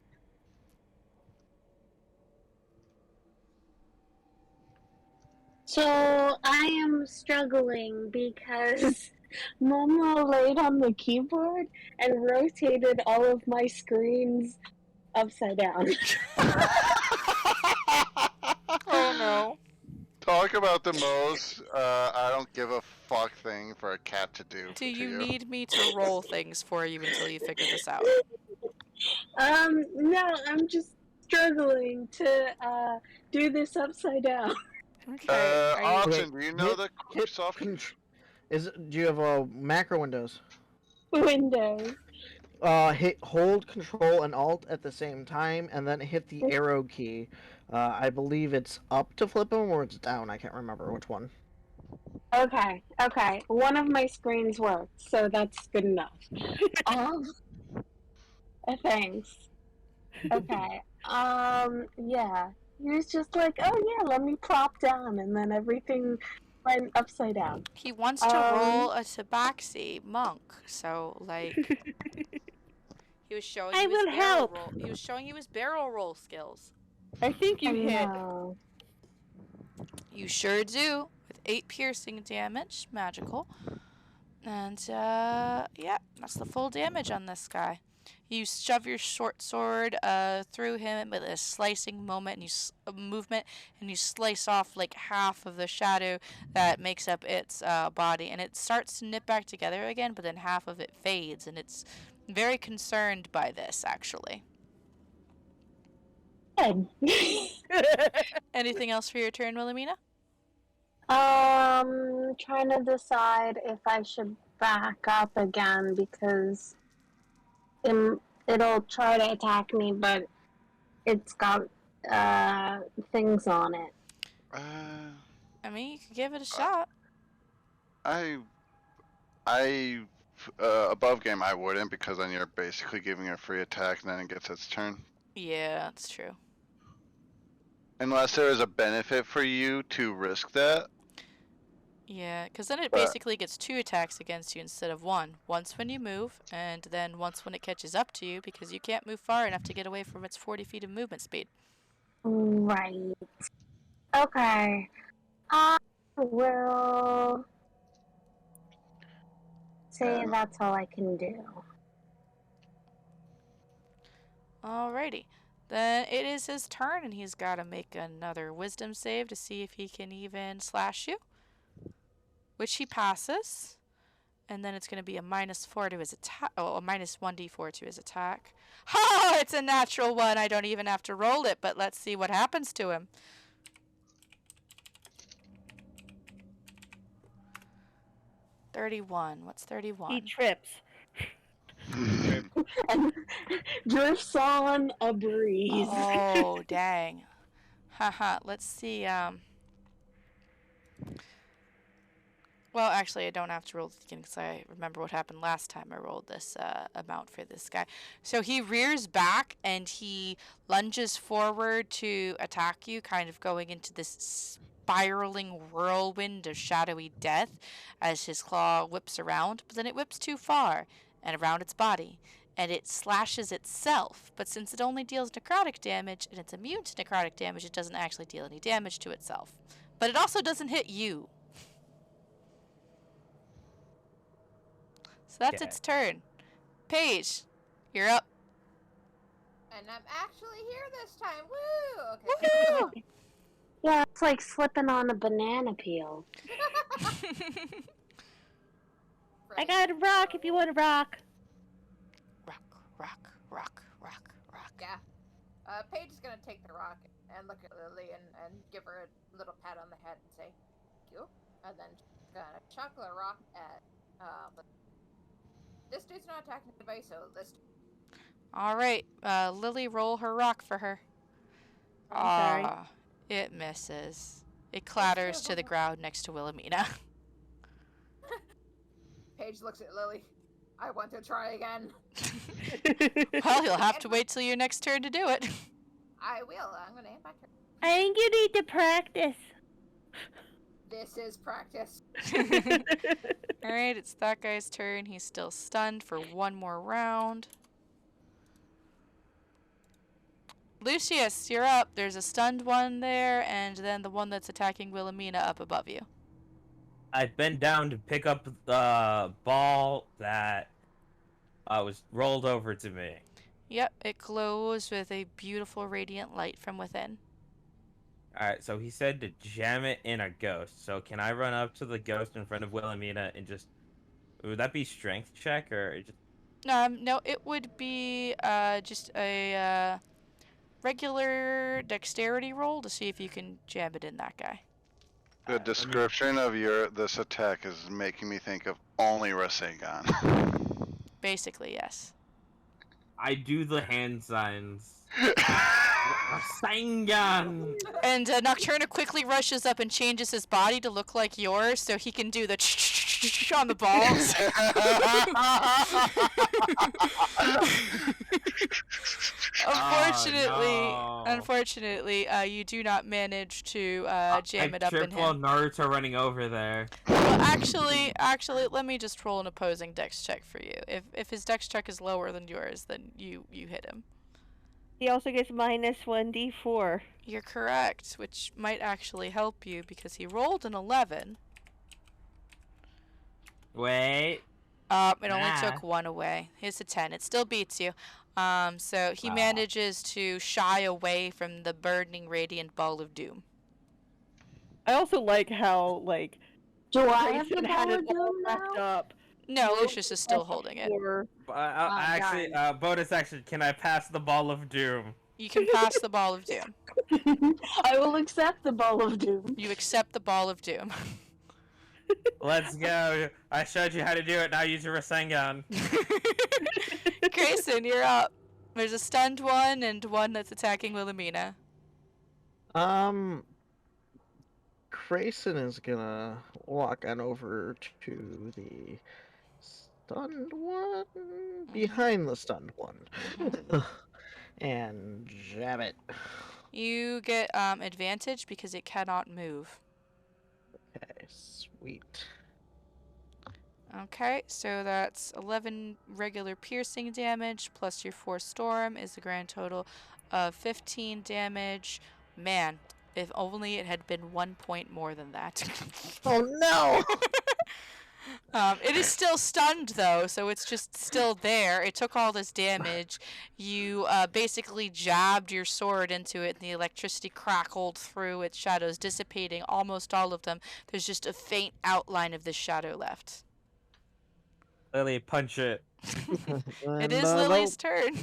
E: So I am struggling because Momo laid on the keyboard and rotated all of my screens upside down.
A: Oh no.
G: Talk about the most I don't give a fuck thing for a cat to do.
A: Do
G: to
A: you need me to roll things for you until you figure this out?
E: No, I'm just struggling to do this upside down.
A: Okay. Are you...
G: Austin, do you know the
D: hit
G: soft
D: do you have macro windows?
E: Windows.
D: Hit hold Control and Alt at the same time, and then hit the arrow key. I believe it's up to flip them, or it's down. I can't remember which one.
E: Okay. One of my screens worked, so that's good enough. Thanks. Okay. Yeah. He was just like, oh yeah, let me plop down, and then everything went upside down.
A: He wants to roll a tabaxi monk, so like he was showing
B: I
A: you his
B: will
A: barrel
B: help.
A: roll. He was showing you his barrel roll skills.
B: I think you
E: I
B: hit.
E: know.
A: You sure do, with 8 piercing damage, magical. And, yeah, that's the full damage on this guy. You shove your short sword through him with a slicing movement, and you slice off like half of the shadow that makes up its body, and it starts to knit back together again, but then half of it fades, and it's very concerned by this, actually.
E: Good.
A: Anything else for your turn, Wilhelmina?
E: Trying to decide if I should back up again because it'll try to attack me, but it's got things on it.
A: I mean, you could give it a shot.
G: I above game I wouldn't, because then you're basically giving a free attack and then it gets its turn.
A: Yeah, that's true.
G: Unless there is a benefit for you to risk that.
A: Yeah, because then it basically gets 2 attacks against you instead of 1. Once when you move, and then once when it catches up to you, because you can't move far enough to get away from its 40 feet of movement speed.
E: Right. Okay. I will say that's all I can do.
A: Alrighty. Then it is his turn, and he's got to make another wisdom save to see if he can even slash you. Which he passes. And then it's going to be a -4 to his attack. Oh, a -1d4 to his attack. Oh, it's a natural 1. I don't even have to roll it, but let's see what happens to him. $31. What's 31?
B: He trips.
E: And drifts on a breeze.
A: Oh, dang. Haha, let's see, well, actually, I don't have to roll it again because I remember what happened last time I rolled this amount for this guy. So he rears back and he lunges forward to attack you, kind of going into this spiraling whirlwind of shadowy death as his claw whips around. But then it whips too far and around its body, and it slashes itself. But since it only deals necrotic damage and it's immune to necrotic damage, it doesn't actually deal any damage to itself. But it also doesn't hit you. So that's its turn. Paige, you're up.
F: And I'm actually here this time. Woo! Okay.
A: Woohoo!
E: Yeah, it's like slipping on a banana peel.
B: I got a rock if you want a rock.
A: Rock, rock, rock, rock, rock.
F: Yeah. Paige is gonna take the rock and look at Lily and give her a little pat on the head and say, "Thank you." And then she's gonna chuck the rock at this dude's not attacking anybody, so this.
A: All right, Lily, roll her rock for her.
B: I'm sorry.
A: It misses. It clatters to the ground next to Wilhelmina.
F: Paige looks at Lily. I want to try again.
A: Well, you'll have to wait till your next turn to do it.
F: I will. I'm gonna end my turn.
B: I think you need to practice.
F: This is practice.
A: Alright, it's that guy's turn. He's still stunned for one more round. Lucius, you're up. There's a stunned one there, and then the one that's attacking Wilhelmina up above you.
C: I bent down to pick up the ball that was rolled over to me.
A: Yep, it glows with a beautiful radiant light from within.
C: Alright, so he said to jam it in a ghost. So can I run up to the ghost in front of Wilhelmina and just... Would that be strength check or just...
A: No, it would be just a regular dexterity roll to see if you can jam it in that guy.
G: The description of this attack is making me think of only Rasengan.
A: Basically, yes.
C: I do the hand signs. Rasengan!
A: And Nocturna quickly rushes up and changes his body to look like yours so he can do the on the balls. Unfortunately, you do not manage to jam it up in him.
C: Naruto running over there.
A: Well, actually, let me just roll an opposing dex check for you. If his dex check is lower than yours, then you hit him.
B: He also gets minus 1d4.
A: You're correct, which might actually help you because he rolled an 11.
C: Wait.
A: It only took
C: Nah.
A: 1 away. Here's a 10. It still beats you. So he
C: Wow.
A: manages to shy away from the burning radiant ball of doom.
B: I also like how, like,
E: Do I have the
B: Grayson had
E: ball
B: it
E: of
B: all
E: doom
B: wrapped
E: now?
B: up.
A: No,
B: rolled
A: Lucius is still
B: plus
A: holding it.
B: 4.
C: Actually,
E: darn.
C: bonus action. Can I pass the ball of doom?
A: You can pass the ball of doom.
E: I will accept the ball of doom.
A: You accept the ball of doom.
C: Let's go. I showed you how to do it. Now use your Rasengan.
A: Grayson, you're up. There's a stunned one and one that's attacking Wilhelmina.
D: Grayson is gonna walk on over to the stunned one, behind the stunned one, and jab it.
A: You get advantage because it cannot move.
D: Okay, sweet.
A: Okay, so that's 11 regular piercing damage plus your 4 storm is the grand total of 15 damage. Man, if only it had been 1 point more than that.
D: Oh no!
A: It is still stunned though, so it's just still there. It took all this damage. You basically jabbed your sword into it, and the electricity crackled through its shadows, dissipating almost all of them. There's just a faint outline of the shadow left.
C: Lily, punch it.
A: It
D: And,
A: is Lily's turn.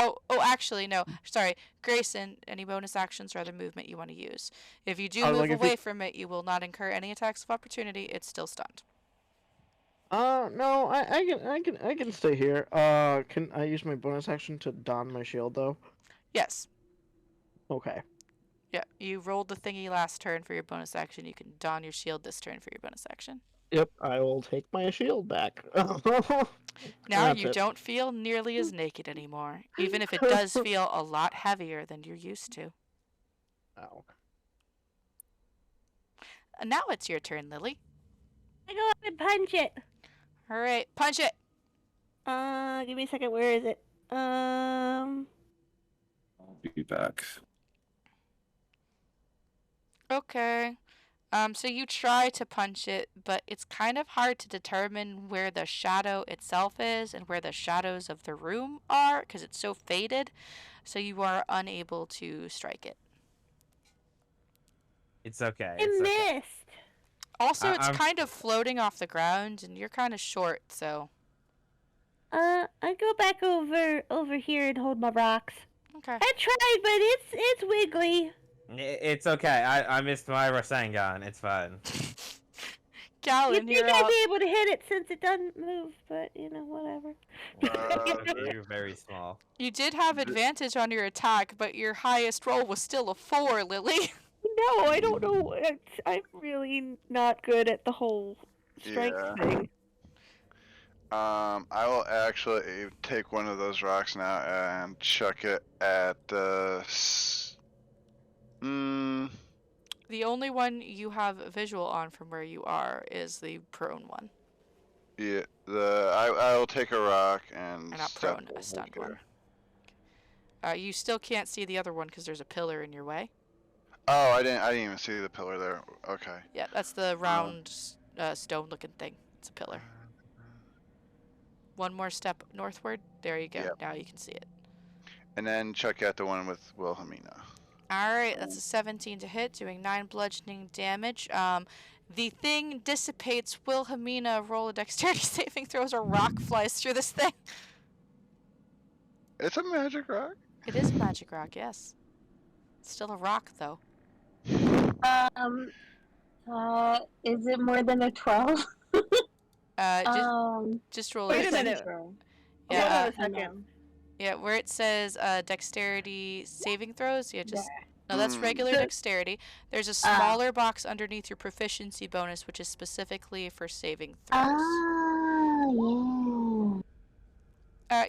A: Oh, actually, no. Sorry. Grayson, any bonus actions or other movement you want to use. If you do
D: Oh,
A: move
D: like if
A: away
D: he-
A: from it, you will not incur any attacks of opportunity. It's still stunned.
D: No, I can stay here. Can I use my bonus action to don my shield though?
A: Yes.
D: Okay.
A: Yeah, you rolled the thingy last turn for your bonus action. You can don your shield this turn for your bonus action.
D: Yep, I will take my shield back.
A: Now
D: That's
A: you
D: it.
A: don't feel nearly as naked anymore, even if it does feel a lot heavier than you're used to.
D: Ow.
A: And now it's your turn, Lily.
B: I go up and punch it.
A: All right, punch it.
B: Give me a second. Where is it?
H: I'll be back.
A: Okay. So you try to punch it, but it's kind of hard to determine where the shadow itself is and where the shadows of the room are because it's so faded. So you are unable to strike it.
C: It's okay.
B: I
C: It's okay.
B: missed.
A: Also, it's
C: I'm-
A: kind of floating off the ground, and you're kind of short, so.
B: I go back over here and hold my rocks.
A: Okay.
B: I tried, but it's wiggly.
C: It's okay. I missed my Rasengan. It's fine.
A: Gallon,
B: You'd think
A: you're
B: I'd
A: up.
B: be able to hit it since it doesn't move, but whatever.
C: You're very small.
A: You did have advantage on your attack, but your highest roll was still a 4, Lily.
B: No, I don't know. I'm really not good at the whole strength
G: Yeah.
B: thing.
G: I will actually take one of those rocks now and chuck it at the.
A: The only one you have a visual on from where you are is the prone one.
G: Yeah, I will take a rock and.
A: Or not
G: step
A: prone, a
G: over
A: stunned
G: here.
A: one. You still can't see the other one because there's a pillar in your way.
G: Oh, I didn't even see the pillar there. Okay.
A: Yeah, that's the round stone-looking thing. It's a pillar. One more step northward. There you go.
G: Yep.
A: Now you can see it.
G: And then chuck at the one with Wilhelmina.
A: Alright, that's a 17 to hit, doing 9 bludgeoning damage. The thing dissipates. Wilhelmina, roll a dexterity saving throws. A rock flies through this thing.
G: It's a magic rock.
A: It is a magic rock, yes. It's still a rock, though.
E: Is it more than a 12?
A: Just roll
B: Wait
A: it.
B: a minute.
A: Yeah,
B: Hold on a second.
A: yeah, where it says dexterity saving throws, yeah, just no, that's
G: Mm.
A: regular dexterity. There's a smaller box underneath your proficiency bonus, which is specifically for saving throws.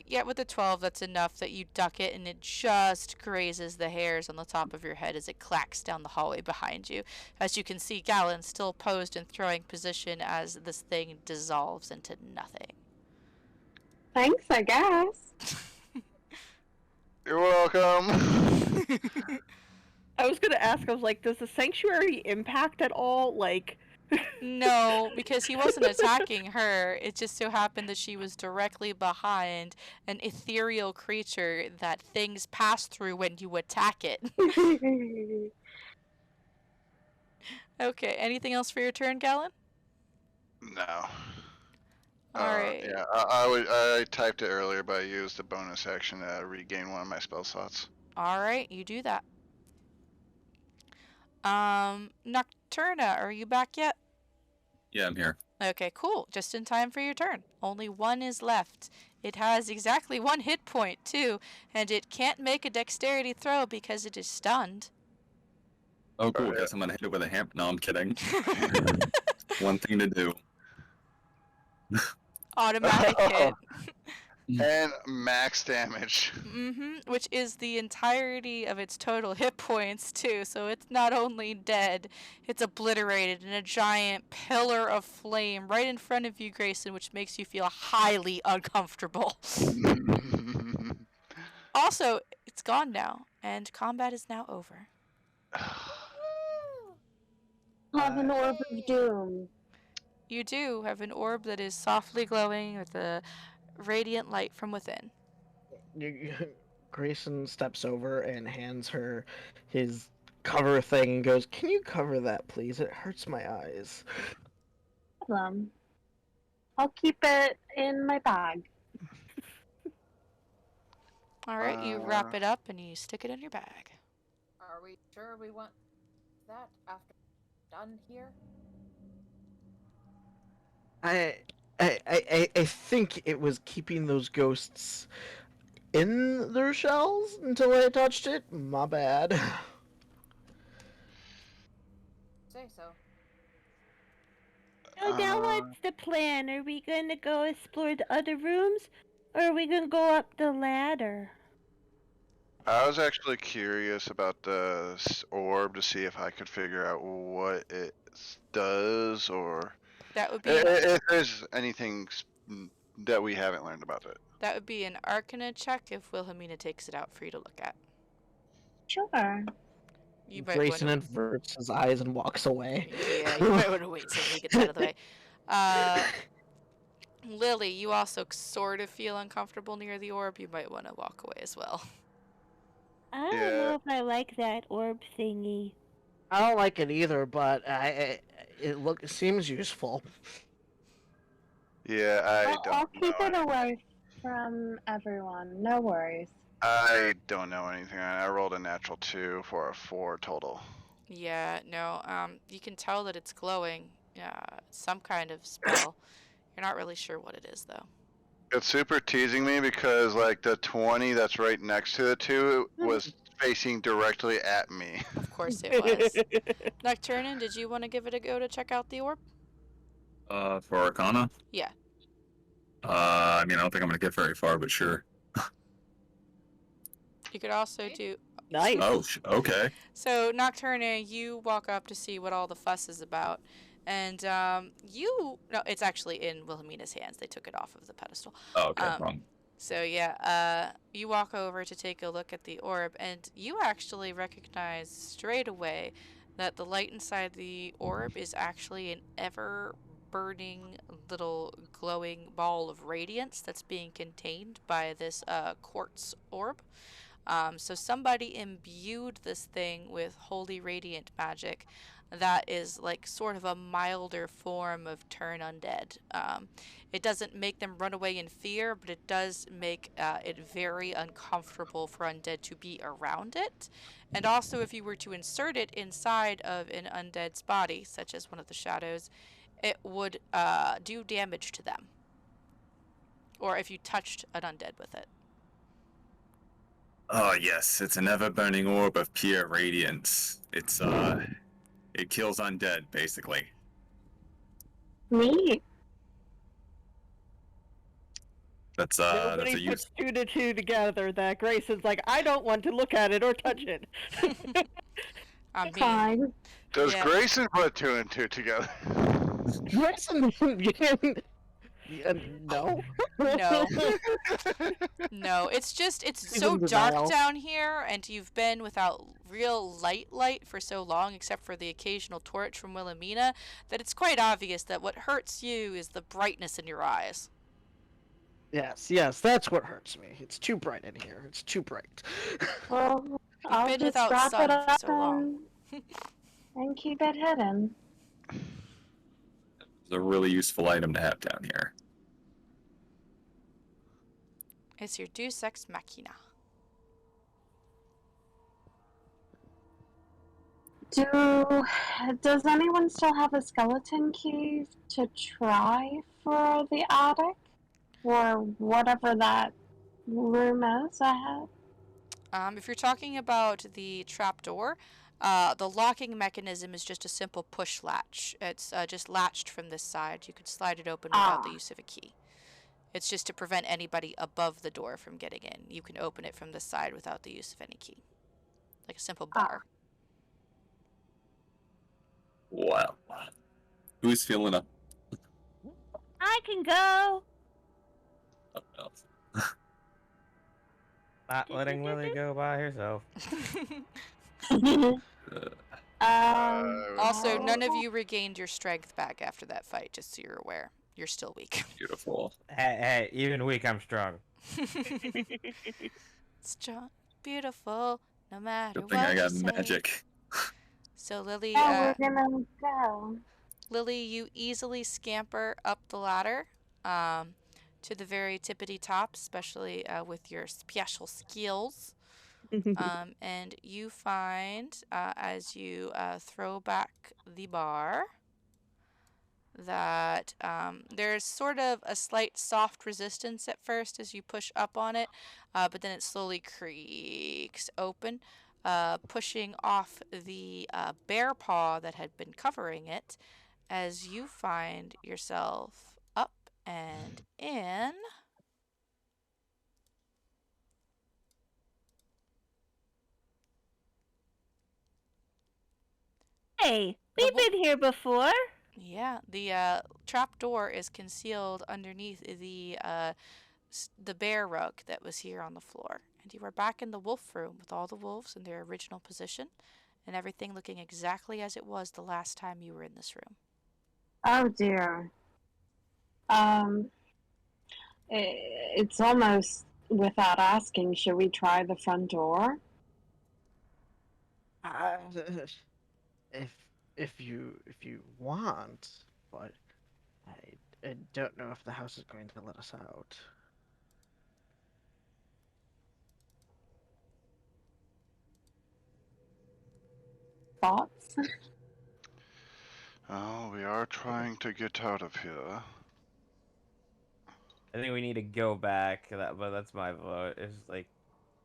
A: Yeah, with the 12, that's enough that you duck it, and it just grazes the hairs on the top of your head as it clacks down the hallway behind you. As you can see, Gallon still posed in throwing position as this thing dissolves into nothing.
E: Thanks, I guess.
G: You're welcome.
B: I was gonna ask, I was like, does the sanctuary impact at all? Like,
A: No, because he wasn't attacking her. It just so happened that she was directly behind an ethereal creature that things pass through when you attack it. Okay, anything else for your turn, Galen?
G: No.
A: Alright.
G: Yeah, I typed it earlier, but I used the bonus action to regain one of my spell slots.
A: Alright, you do that. Nocturna, are you back yet?
H: Yeah, I'm here.
A: Okay, cool. Just in time for your turn. Only one is left. It has exactly 1 hit point, too, and it can't make a dexterity throw because it is stunned.
H: Oh, cool.
G: Okay.
H: Guess I'm gonna hit it with a hammer. No, I'm kidding. One thing to do.
A: Automatic hit.
G: And max damage.
A: Which is the entirety of its total hit points, too. So it's not only dead, it's obliterated in a giant pillar of flame right in front of you, Grayson, which makes you feel highly uncomfortable. Also, it's gone now, and combat is now over.
E: Have an orb of doom.
A: You do have an orb that is softly glowing with a radiant light from within.
D: Grayson steps over and hands her his cover thing and goes, "Can you cover that, please? It hurts my eyes."
E: I'll keep it in my bag.
A: Alright, you wrap it up and you stick it in your bag.
F: Are we sure we want that after done here?
D: I think it was keeping those ghosts in their shells until I touched it. My bad.
F: Say so.
B: so now what's the plan? Are we gonna go explore the other rooms, or are we gonna go up the ladder?
G: I was actually curious about the orb to see if I could figure out what it does, or
A: That would be
G: if there's anything that we haven't learned about it.
A: That would be an Arcana check if Wilhelmina takes it out for you to look at.
E: Sure.
A: You might
D: Grayson
A: wanna...
D: averts his eyes and walks away.
A: Yeah, you might want to wait till he gets out of the way. Lily, you also sort of feel uncomfortable near the orb. You might want to walk away as well.
B: I don't know if I like that orb thingy.
D: I don't like it either, but it seems useful.
G: Yeah,
E: I'll keep it away from everyone. No worries.
G: I don't know anything. I rolled a natural 2 for a 4 total.
A: Yeah, no, you can tell that it's glowing. Some kind of spell. You're not really sure what it is, though.
G: It's super teasing me because, like, the 20 that's right next to the 2 was facing directly at me.
A: Of course it was. Nocturnan, did you want to give it a go to check out the orb?
H: For Arcana?
A: Yeah.
H: I mean, I don't think I'm gonna get very far, but sure.
A: You could also do...
B: Nice.
H: Oh, okay.
A: So, Nocturna, you walk up to see what all the fuss is about. And, No, it's actually in Wilhelmina's hands. They took it off of the pedestal.
H: Oh, okay, wrong.
A: So, yeah, you walk over to take a look at the orb, and you actually recognize straight away that the light inside the orb is actually an ever-burning little glowing ball of radiance that's being contained by this quartz orb. So somebody imbued this thing with holy radiant magic that is like sort of a milder form of turn undead. It doesn't make them run away in fear, but it does make it very uncomfortable for undead to be around it. And also, if you were to insert it inside of an undead's body, such as one of the shadows, it would do damage to them. Or if you touched an undead with it.
H: Oh, yes, it's an ever-burning orb of pure radiance. It's, it kills undead, basically.
E: Neat.
H: That's
B: Nobody
H: a
B: puts
H: use.
B: 2 to 2 together that Grayson's like, I don't want to look at it or touch it.
A: I'm being...
E: Fine.
G: Does
A: Yeah.
G: Grayson put 2 and 2 together?
B: Grayson No.
A: No. No, it's
B: She's
A: so
B: in
A: dark
B: denial.
A: down here, and you've been without real light for so long, except for the occasional torch from Wilhelmina, that it's quite obvious that what hurts you is the brightness in your eyes.
B: Yes, that's what hurts me. It's too bright in here. It's too bright.
E: Well,
A: You've
E: I'll
A: been
E: just
A: without
E: wrap it
A: sun for
E: up
A: so long.
E: and keep it hidden.
H: It's a really useful item to have down here.
A: It's your Deus Ex Machina.
E: Does anyone still have a skeleton key to try for the attic? Or whatever that room is ahead?
A: If you're talking about the trapdoor, the locking mechanism is just a simple push latch. It's just latched from this side. You could slide it open without the use of a key. It's just to prevent anybody above the door from getting in. You can open it from this side without the use of any key. Like a simple bar.
H: Wow. Who's feeling up?
B: I can go.
C: Not letting Lily go by herself.
A: Also, none of you regained your strength back after that fight, just so you're aware. You're still weak.
H: Beautiful.
C: Hey, even weak, I'm strong.
A: Strong, beautiful, no matter
H: Good thing
A: what
H: I got
A: you say.
H: magic.
A: So Lily,
E: we're gonna go.
A: Lily, you easily scamper up the ladder to the very tippity top, especially with your special skills. And you find, as you throw back the bar, that there's sort of a slight soft resistance at first as you push up on it, but then it slowly creaks open, pushing off the bear paw that had been covering it, as you find yourself up and in
B: Hey, we've been here before.
A: Yeah, the trap door is concealed underneath the bear rug that was here on the floor, and you are back in the wolf room with all the wolves in their original position, and everything looking exactly as it was the last time you were in this room.
E: Oh dear. It's almost without asking. Should we try the front door?
B: If you want, but I don't know if the house is going to let us out.
E: Thoughts?
G: Oh, we are trying to get out of here.
C: I think we need to go back. But that's my vote. It's like,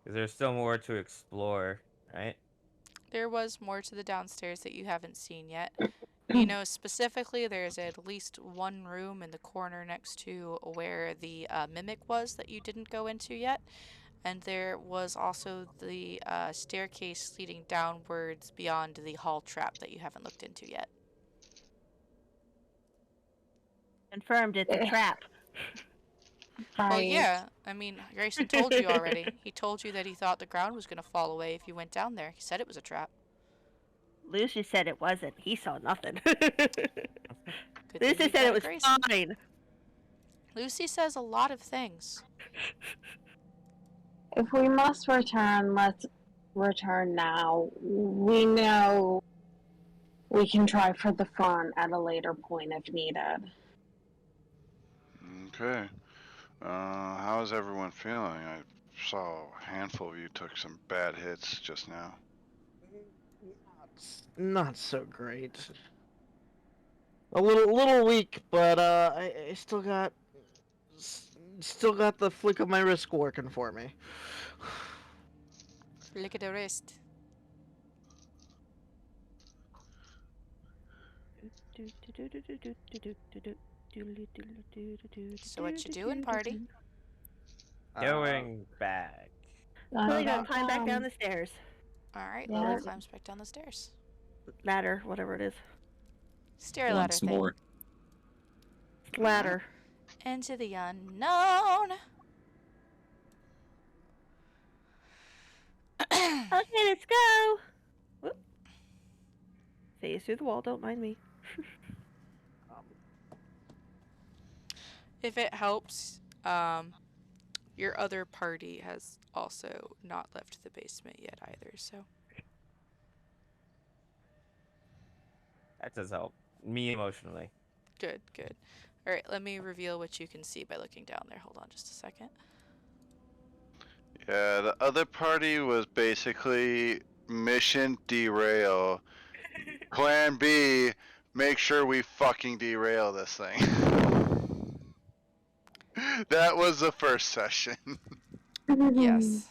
C: is there still more to explore, right?
A: There was more to the downstairs that you haven't seen yet. You know, specifically, there's at least one room in the corner next to where the mimic was that you didn't go into yet. And there was also the staircase leading downwards beyond the hall trap that you haven't looked into yet.
B: Confirmed it's a trap.
E: Right.
A: Well, yeah. I mean, Grayson told you already. He told you that he thought the ground was going to fall away if you went down there. He said it was a trap.
B: Lucy said it wasn't. He saw nothing.
A: Good thing
B: Lucy
A: you
B: said
A: got
B: it
A: a
B: was
A: Grayson.
B: fine.
A: Lucy says a lot of things.
E: If we must return, let's return now. We know we can try for the front at a later point if needed.
G: Okay. How is everyone feeling? I saw a handful of you took some bad hits just now.
B: Not so great. A little weak, but I still got the flick of my wrist working for me.
A: Look at the wrist. So what you doing, party?
C: Going back.
B: Really gonna climb back down the stairs.
A: Alright,
E: Yeah.
A: Lily climbs back down the stairs.
B: Ladder, whatever it is.
A: Stair ladder
H: Once
A: thing.
H: more.
B: Ladder.
A: Into the unknown.
B: Okay, let's go. Whoop. Phase through the wall. Don't mind me.
A: If it helps, your other party has also not left the basement yet either, so.
C: That does help me emotionally.
A: Good, good. All right, let me reveal what you can see by looking down there. Hold on just a second.
G: Yeah, the other party was basically mission derail. Plan B, make sure we fucking derail this thing. That was the first session.
A: Yes.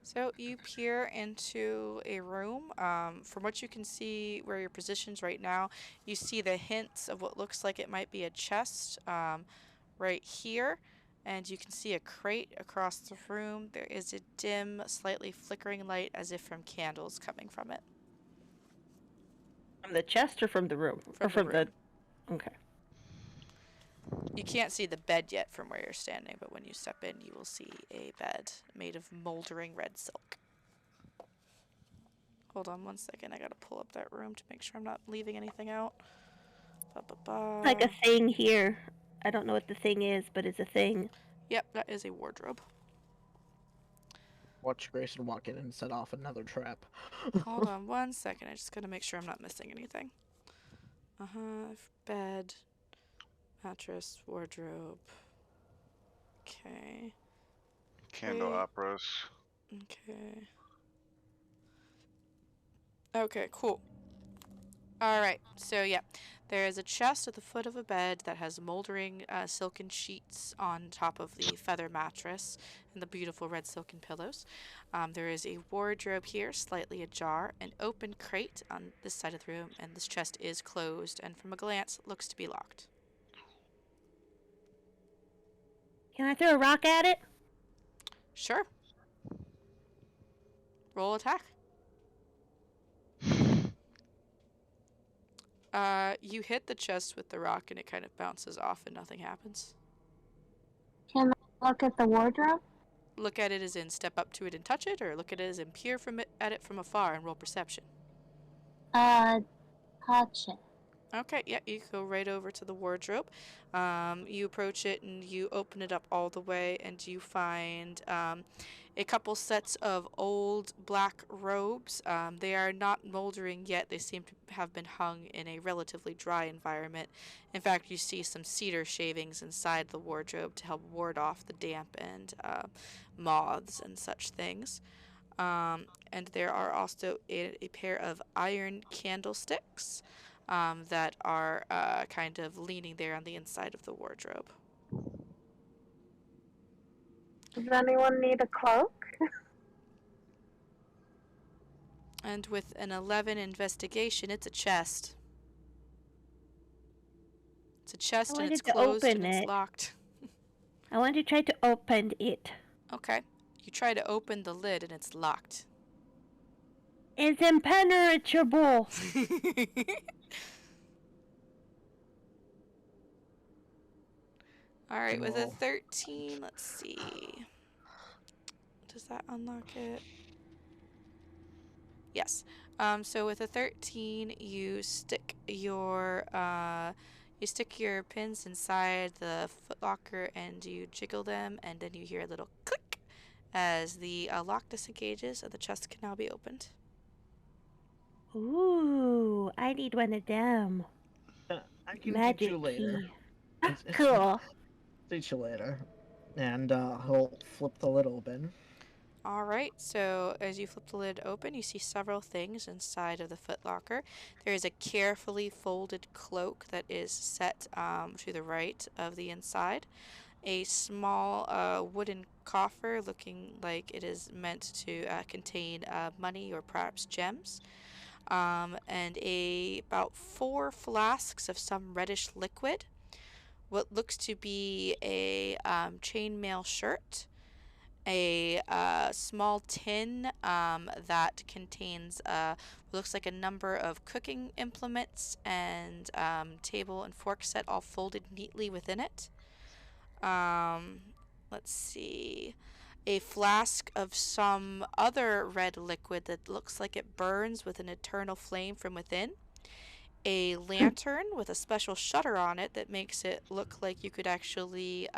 A: So you peer into a room. From what you can see where your position's right now, you see the hints of what looks like it might be a chest right here. And you can see a crate across the room. There is a dim, slightly flickering light as if from candles coming from it.
B: From the chest or from the room?
A: From
B: or from
A: the room.
B: Okay.
A: You can't see the bed yet from where you're standing, but when you step in, you will see a bed made of moldering red silk. Hold on one second. I gotta pull up that room to make sure I'm not leaving anything out.
B: Like a thing here. I don't know what the thing is, but it's a thing.
A: Yep, that is a wardrobe.
D: Watch Grayson walk in and set off another trap.
A: Hold on one second. I just gotta make sure I'm not missing anything. Bed, mattress, wardrobe. Okay.
G: Candelabras.
A: Okay. Okay, cool. Alright, so yeah. There is a chest at the foot of a bed that has moldering silken sheets on top of the feather mattress and the beautiful red silken pillows. There is a wardrobe here, slightly ajar, an open crate on this side of the room, and this chest is closed and from a glance looks to be locked.
B: Can I throw a rock at it?
A: Sure. Roll attack. You hit the chest with the rock and it kind of bounces off and nothing happens.
E: Can I look at the wardrobe?
A: Look at it as in step up to it and touch it, or look at it as in peer at it from afar and roll perception.
E: Touch it.
A: Okay, yeah, you go right over to the wardrobe. You approach it and you open it up all the way, and you find a couple sets of old black robes. They are not moldering yet. They seem to have been hung in a relatively dry environment. In fact, you see some cedar shavings inside the wardrobe to help ward off the damp and moths and such things. And there are also a pair of iron candlesticks that are kind of leaning there on the inside of the wardrobe.
E: Does anyone need a cloak?
A: And with an 11 investigation, it's a chest. It's a chest and it's closed and it's locked.
B: I want to try to open it.
A: Okay. You try to open the lid and it's locked.
B: It's impenetrable.
A: Alright, with a 13, let's see. Does that unlock it? Yes. So with a 13, you stick your pins inside the footlocker and you jiggle them, and then you hear a little click as the lock disengages and the chest can now be opened.
B: Ooh, I need one of them.
D: I can
B: Magic
D: teach you later.
B: key. Cool.
D: Teach you later. And he'll flip the lid open.
A: Alright, so as you flip the lid open, you see several things inside of the footlocker. There is a carefully folded cloak that is set to the right of the inside. A small wooden coffer looking like it is meant to contain money or perhaps gems. And about 4 flasks of some reddish liquid. What looks to be a chainmail shirt. a small tin that contains looks like a number of cooking implements and table and fork set all folded neatly within it. Let's see. A flask of some other red liquid that looks like it burns with an eternal flame from within. A lantern with a special shutter on it that makes it look like you could actually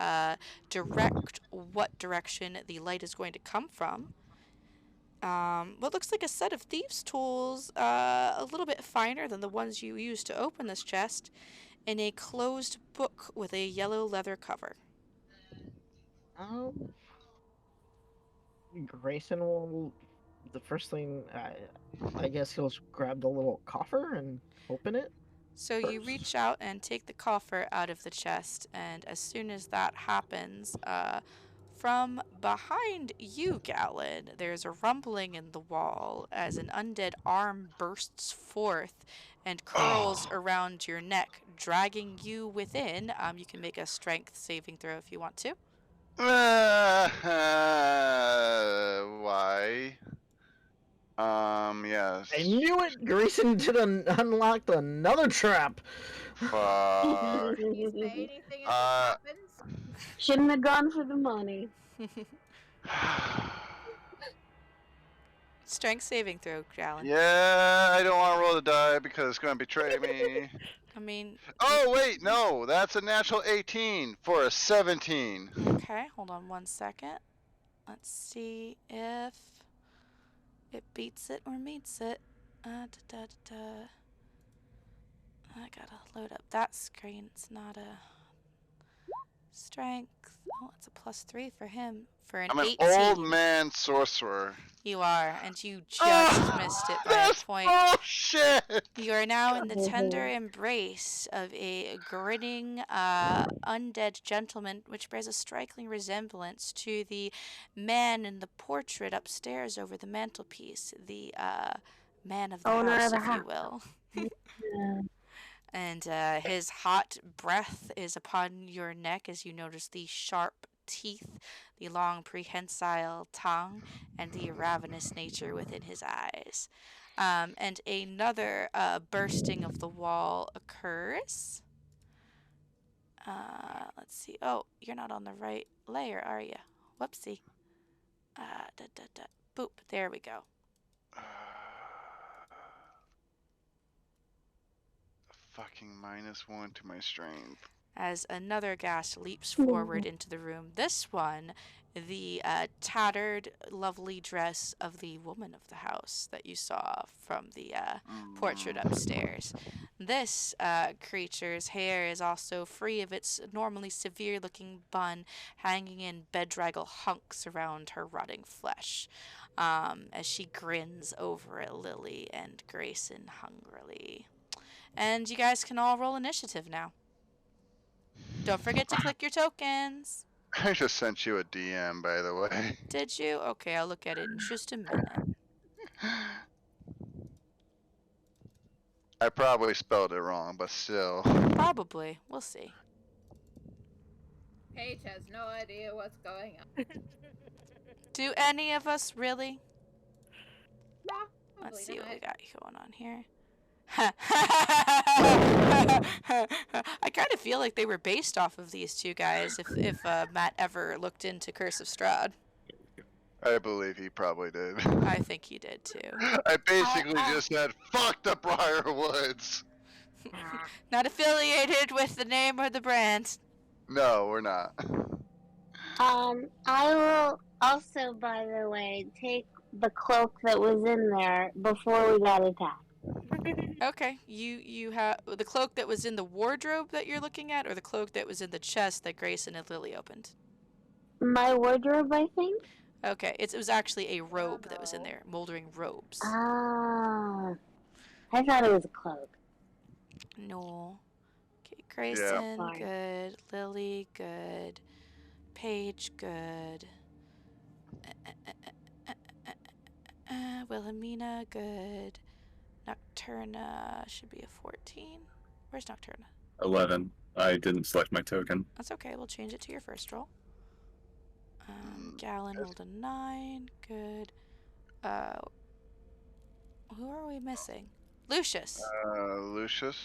A: direct what direction the light is going to come from. What looks like a set of thieves' tools, a little bit finer than the ones you used to open this chest, and a closed book with a yellow leather cover.
D: Um, Grayson will. The first thing, I guess he'll grab the little coffer and open it.
A: So you
D: First?
A: reach out and take the coffer out of the chest, and as soon as that happens, from behind you, Gallon, there's a rumbling in the wall as an undead arm bursts forth and curls
G: Oh.
A: around your neck, dragging you within. You can make a strength saving throw if you want to.
G: Why? Yes.
D: I knew it! Grayson did unlocked another trap!
G: Fuck.
F: Can you say anything if it
G: Uh.
F: happens?
E: Shouldn't have gone for the money.
A: Strength saving throw, Gallon.
G: Yeah, I don't want to roll the die because it's going to betray me.
A: I mean,
G: Oh, wait, no. That's a natural 18 for a 17.
A: okay, hold on 1 second. Let's see if it beats it or meets it. I gotta load up that screen. It's not a strength. Oh, it's a +3 for him. For an
G: I'm an
A: 18.
G: old man sorcerer.
A: You are, and you just
G: Oh,
A: missed it by a
G: that's
A: point.
G: bullshit!
A: You are now in the tender embrace of a grinning undead gentleman, which bears a striking resemblance to the man in the portrait upstairs over the mantelpiece, the man of the
E: Owner
A: house,
E: of the
A: if you
E: house.
A: will.
E: Yeah.
A: And his hot breath is upon your neck as you notice the sharp teeth, the long prehensile tongue, and the ravenous nature within his eyes. And another bursting of the wall occurs. Let's see. Oh, you're not on the right layer, are you? Whoopsie. Boop. There we go.
G: Fucking -1 to my strength.
A: As another ghast leaps forward into the room. This one, the tattered, lovely dress of the woman of the house that you saw from the portrait upstairs. This creature's hair is also free of its normally severe-looking bun, hanging in bedraggle hunks around her rotting flesh, as she grins over at Lily and Grayson hungrily. And you guys can all roll initiative now. Don't forget to click your tokens.
G: I just sent you a DM, by the way.
A: Did you? Okay, I'll look at it in just a minute.
G: I probably spelled it wrong, but still.
A: Probably. We'll see.
F: Paige has no idea what's going on.
A: Do any of us really?
F: Probably
A: Let's see what we
F: not.
A: got going on here. I kind of feel like they were based off of these two guys if Matt ever looked into Curse of Strahd.
G: I believe he probably did.
A: I think he did too.
G: I basically just said, fuck the Briarwoods!
A: Not affiliated with the name or the brand.
G: No, we're not.
E: I will also, by the way, take the cloak that was in there before we got attacked.
A: Okay, you have the cloak that was in the wardrobe that you're looking at, or the cloak that was in the chest that Grayson and Lily opened?
E: My wardrobe, I think.
A: Okay, it was actually a robe that was in there, moldering robes.
E: Ah, I thought it was a cloak.
A: No. Okay, Grayson,
E: Fine.
A: good. Lily, good. Paige, good. Wilhelmina, good. Nocturna should be a 14. Where's Nocturna?
H: 11. I didn't select my token.
A: That's okay, we'll change it to your first roll. Gallon rolled a 9. Good. Who are we missing? Lucius.
G: Lucius.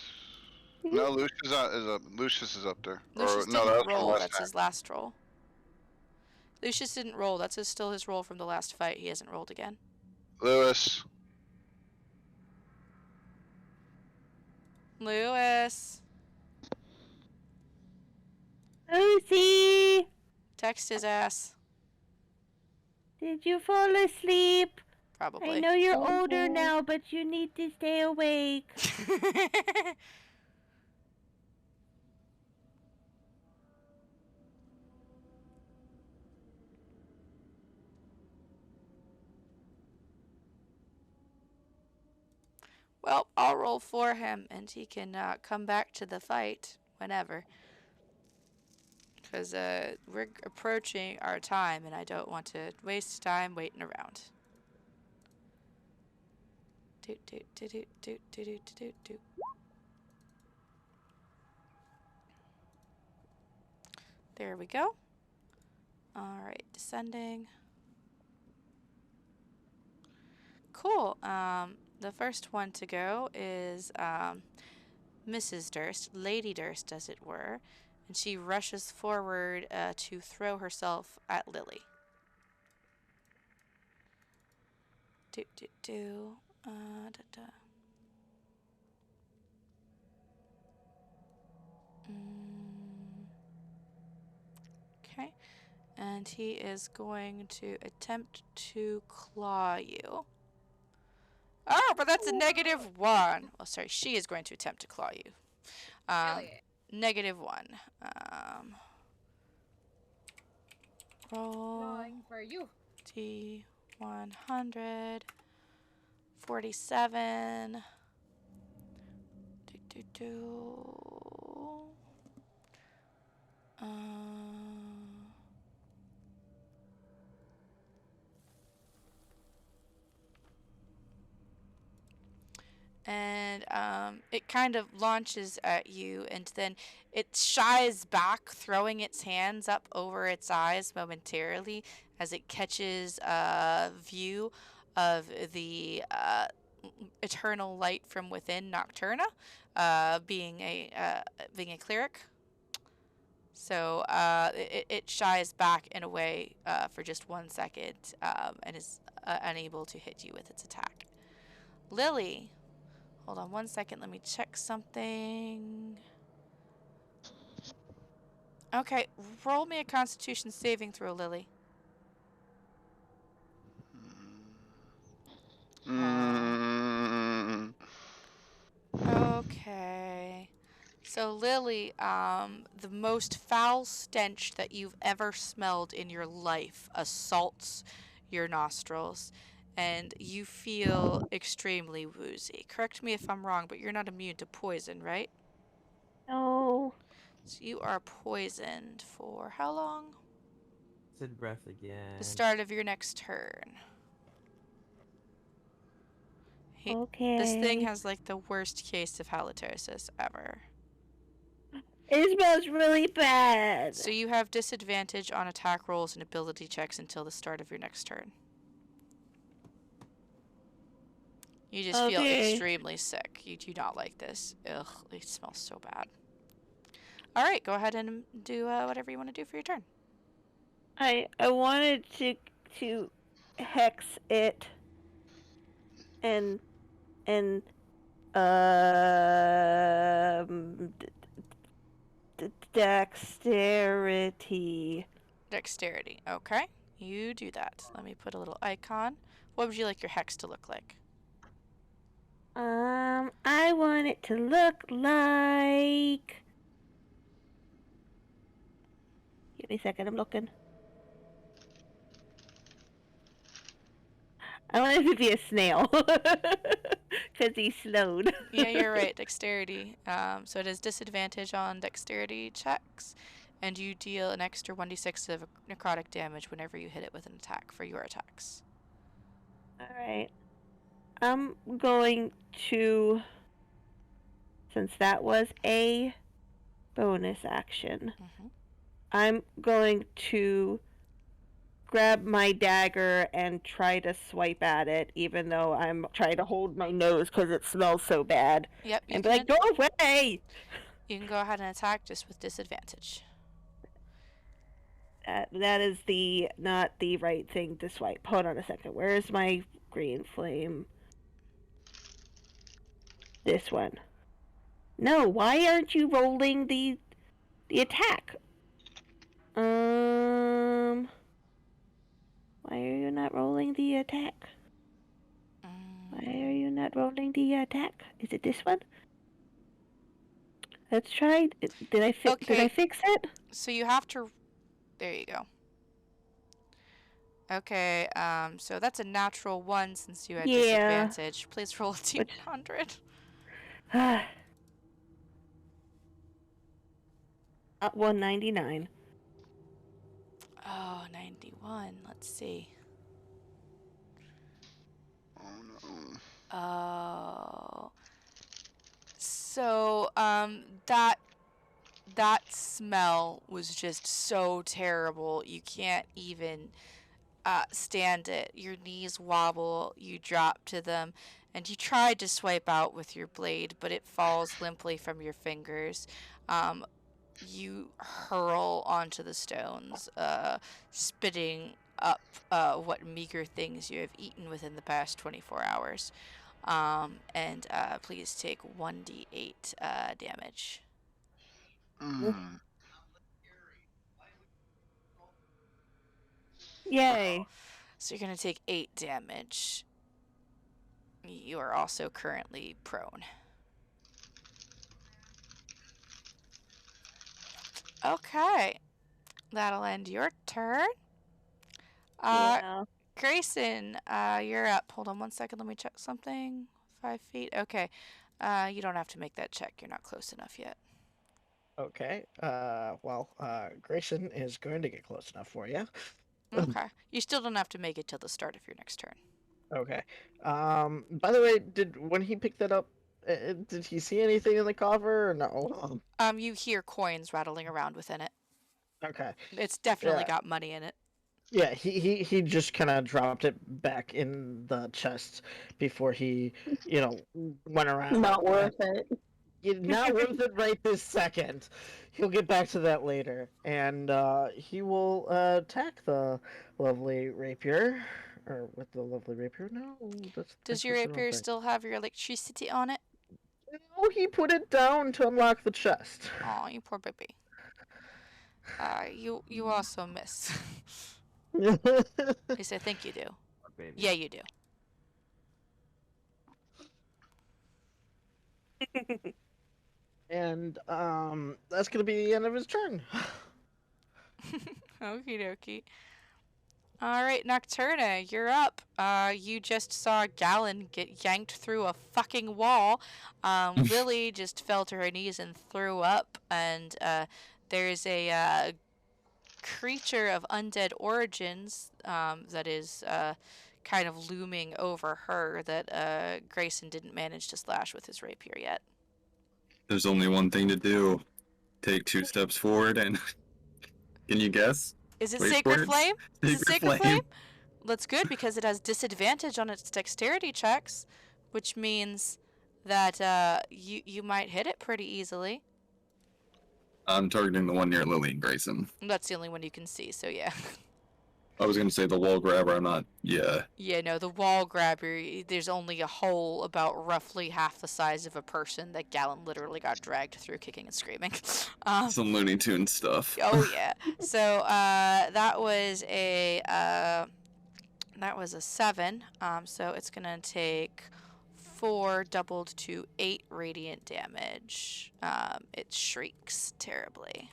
G: No, Lucius is up there. Or
A: Lucius
G: no, that
A: didn't
G: was from
A: roll.
G: last
A: That's
G: time.
A: his last roll. Lucius didn't roll. That's still his roll from the last fight. He hasn't rolled again.
G: Lewis.
A: Lewis.
B: Lucy,
A: Text his ass.
B: did you fall asleep?
A: Probably.
B: I know you're
E: Mhm.
B: older now, but you need to stay awake.
A: Well, I'll roll for him, and he can come back to the fight whenever. Because we're approaching our time, and I don't want to waste time waiting around. Doot, doot, doot, doot, doot, doot, doot, doot, doot. There we go. All right, descending. Cool. The first one to go is Mrs. Durst, Lady Durst, as it were, and she rushes forward to throw herself at Lily. Do do do. Da, da. Okay, and he is going to attempt to claw you. Oh, but that's a -1. Oh, sorry, she is going to attempt to claw you.
F: Hell yeah.
A: -1. Roll
F: Clawing for you.
A: T100. 47. Do do do. And it kind of launches at you, and then it shies back, throwing its hands up over its eyes momentarily as it catches a view of the eternal light from within, Nocturna, being a cleric. So it shies back and away for just 1 second, and is unable to hit you with its attack. Lily. Hold on 1 second. Let me check something. Okay, roll me a Constitution saving throw, Lily. Okay. So Lily, the most foul stench that you've ever smelled in your life assaults your nostrils, and you feel extremely woozy. Correct me if I'm wrong, but you're not immune to poison, right?
B: No.
A: So you are poisoned for how long?
C: Acid breath again.
A: The start of your next turn.
B: Okay.
A: This thing has like the worst case of halitosis ever.
B: It smells really bad.
A: So you have disadvantage on attack rolls and ability checks until the start of your next turn. You just feel extremely sick. You do not like this. Ugh, it smells so bad. All right, go ahead and do whatever you want to do for your turn.
B: I wanted to hex it and dexterity.
A: Dexterity. Okay, you do that. Let me put a little icon. What would you like your hex to look like?
B: I want it to look like. Give me a second, I'm looking. I want it to be a snail. Because he's slowed.
A: Yeah, you're right. Dexterity. So it has disadvantage on dexterity checks, and you deal an extra 1d6 of necrotic damage whenever you hit it with an attack for your attacks.
B: Alright. I'm going to. Since that was a bonus action, I'm going to grab my dagger and try to swipe at it, even though I'm trying to hold my nose because it smells so bad.
A: Yep, you
B: And be
A: can.
B: like, go away!
A: You can go ahead and attack just with disadvantage.
B: That is not the right thing to swipe. Hold on a second. Where's my green flame? This one. No, why aren't you rolling the attack? Why are you not rolling the attack? Why are you not rolling the attack? Is it this one? Let's try. Did I fix it?
A: So you have to. There you go. Okay, so that's a natural 1 since you had disadvantage. Please roll a 200.
B: 199.
A: Oh, 91. Let's see.
G: Oh no.
A: Oh. So, that smell was just so terrible. You can't even stand it. Your knees wobble, you drop to them, and you try to swipe out with your blade, but it falls limply from your fingers. You hurl onto the stones, spitting up what meager things you have eaten within the past 24 hours. And please take 1d8 damage.
G: Mm.
B: Yay.
A: So you're going to take 8 damage. You are also currently prone. Okay. That'll end your turn.
B: Yeah.
A: Grayson, you're up. Hold on 1 second. Let me check something. 5 feet. Okay. You don't have to make that check. You're not close enough yet.
D: Okay. Grayson is going to get close enough for you.
A: Okay. You still don't have to make it till the start of your next turn.
D: Okay. By the way, when he picked that up, did he see anything in the coffer or no?
A: You hear coins rattling around within it.
D: Okay.
A: It's definitely
D: Yeah.
A: got money in it.
D: Yeah, he just kind of dropped it back in the chest before he, went around.
E: Not worth it.
D: Not worth it right this second. He'll get back to that later, and he will attack the lovely rapier, or with the lovely rapier. No,
A: Does your rapier still have your electricity on it?
D: No, he put it down to unlock the chest.
A: Aw, you poor baby. You also miss. At least I think you do.
C: Baby.
A: Yeah, you do.
D: And that's gonna be the end of his turn.
A: Okie dokie. Alright, Nocturna, you're up. You just saw Gallon get yanked through a fucking wall. Lily just fell to her knees and threw up, and there's a creature of undead origins that is kind of looming over her that Grayson didn't manage to slash with his rapier yet.
H: There's only one thing to do. Take 2 steps forward and... Can you guess?
A: Is it
H: Wait
A: Sacred
H: for it.
A: Flame? Is it
H: Sacred
A: Sacred
H: Flame.
A: Flame? That's good because it has disadvantage on its dexterity checks, which means that you might hit it pretty easily.
H: I'm targeting the one near Lily and Grayson.
A: That's the only one you can see, so yeah.
H: I was gonna say the wall grabber, I'm not... Yeah.
A: Yeah, no, the wall grabber, there's only a hole about roughly half the size of a person that Gallon literally got dragged through kicking and screaming.
H: Some Looney Tunes stuff.
A: Oh yeah. So that was a 7. So it's gonna take 4 doubled to 8 radiant damage. It shrieks terribly,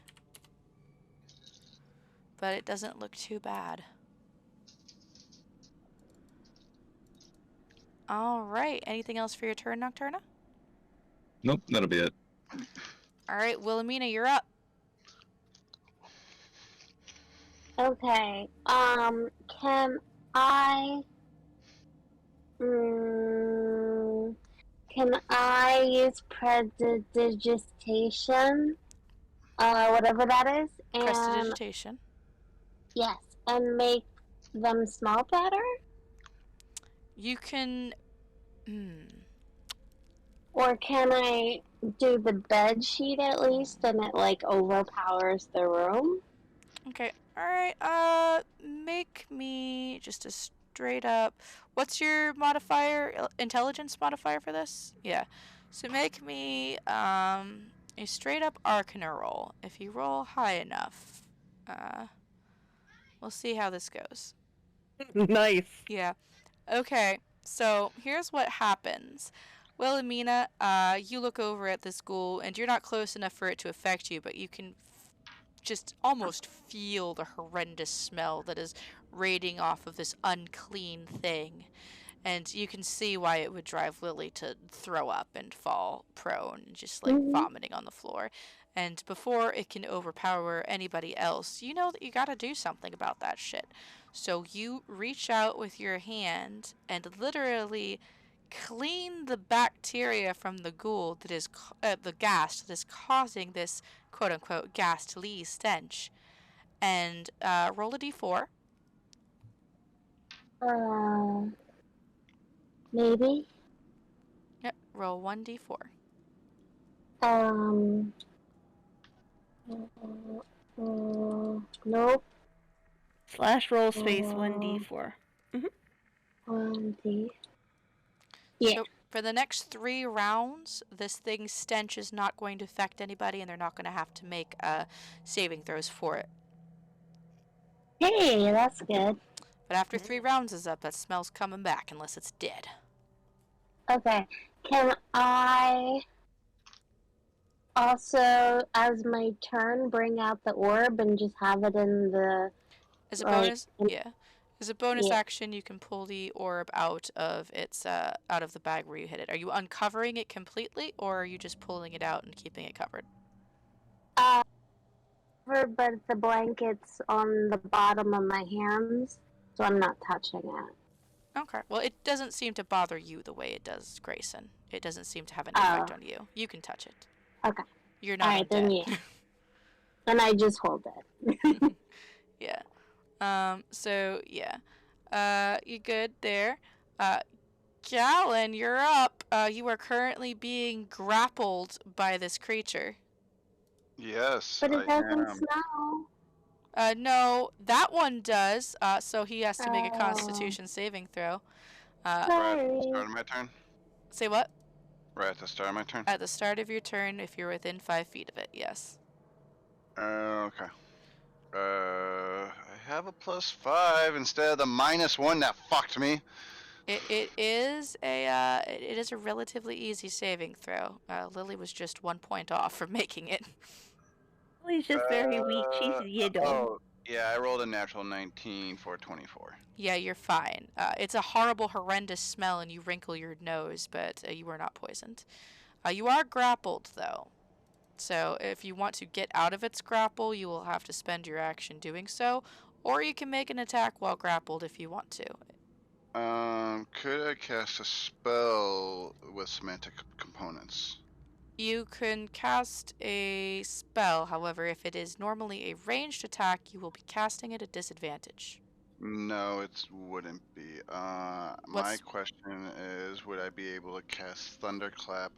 A: but it doesn't look too bad. All right. Anything else for your turn, Nocturna?
H: Nope, that'll be it.
A: All right, Wilhelmina, you're up.
E: Okay. Can I? Can I use prestidigitation? Whatever that is, and
A: Prestidigitation.
E: yes, and make them smell better?
A: You can.
E: Or can I do the bed sheet at least and it like overpowers the room?
A: Okay. All right. Make me just a straight up. What's your modifier? Intelligence modifier for this? Yeah. So make me a straight up Arcana roll. If you roll high enough, we'll see how this goes.
B: Nice.
A: Yeah. Okay. So here's what happens. Wilhelmina, you look over at this ghoul, and you're not close enough for it to affect you, but you can just almost feel the horrendous smell that is radiating off of this unclean thing. And you can see why it would drive Lily to throw up and fall prone, just like vomiting on the floor. And before it can overpower anybody else, you know that you gotta do something about that shit. So you reach out with your hand and literally clean the bacteria from the ghoul that is the gas that is causing this quote unquote ghastly stench. And roll a d4.
E: Maybe.
A: Yep, roll 1d4.
E: Nope.
B: Slash roll space 1d4.
E: 1d. Yeah.
A: So for the next 3 rounds, this thing's stench is not going to affect anybody, and they're not going to have to make saving throws for it.
E: Hey, that's good.
A: But after 3 rounds is up, that smell's coming back unless it's dead.
E: Okay. Can I also, as my turn, bring out the orb and just have it in the
A: As a
E: like,
A: bonus, yeah. As a bonus
E: yeah.
A: action, you can pull the orb out of its out of the bag where you hid it. Are you uncovering it completely, or are you just pulling it out and keeping it covered?
E: But the blanket's on the bottom of my hands, so I'm not touching it.
A: Okay. Well, it doesn't seem to bother you the way it does Grayson. It doesn't seem to have any effect on you. You can touch it.
E: Okay.
A: You're not
E: Alright, then
A: undead.
E: yeah. Then I just hold it.
A: Yeah. So yeah. You good there? Galen, you're up. You are currently being grappled by this creature.
G: Yes,
E: But it
G: I
E: doesn't
G: am.
E: smell.
A: No, that one does. So he has to make a Constitution saving throw.
G: Right at the start of my turn?
A: Say what?
G: Right at the start of my turn?
A: At the start of your turn, if you're within 5 feet of it, yes.
G: Okay. I have a +5 instead of the -1 that fucked me.
A: It is a relatively easy saving throw. Lily was just 1 point off from making it.
B: Lily's just very weak. She's little.
G: Oh, yeah, I rolled a natural 19 for 24.
A: Yeah, you're fine. It's a horrible, horrendous smell, and you wrinkle your nose, but you are not poisoned. You are grappled, though. So if you want to get out of its grapple, you will have to spend your action doing so, or you can make an attack while grappled if you want to.
G: Could I cast a spell with semantic components?
A: You can cast a spell, however, if it is normally a ranged attack, you will be casting at a disadvantage.
G: No, it wouldn't be. My question is, would I be able to cast Thunderclap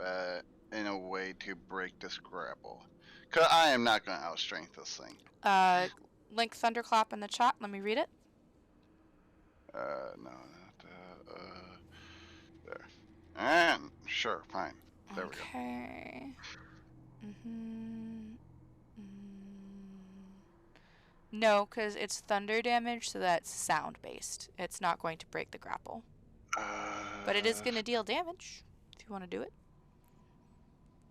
G: in a way to break this grapple? Cause I am not gonna outstrength this thing.
A: Link Thunderclap in the chat. Let me read it.
G: No, not there. And sure, fine. There we go.
A: Okay. No, because it's thunder damage, so that's sound based. It's not going to break the grapple. But it is going to deal damage if you want to do it.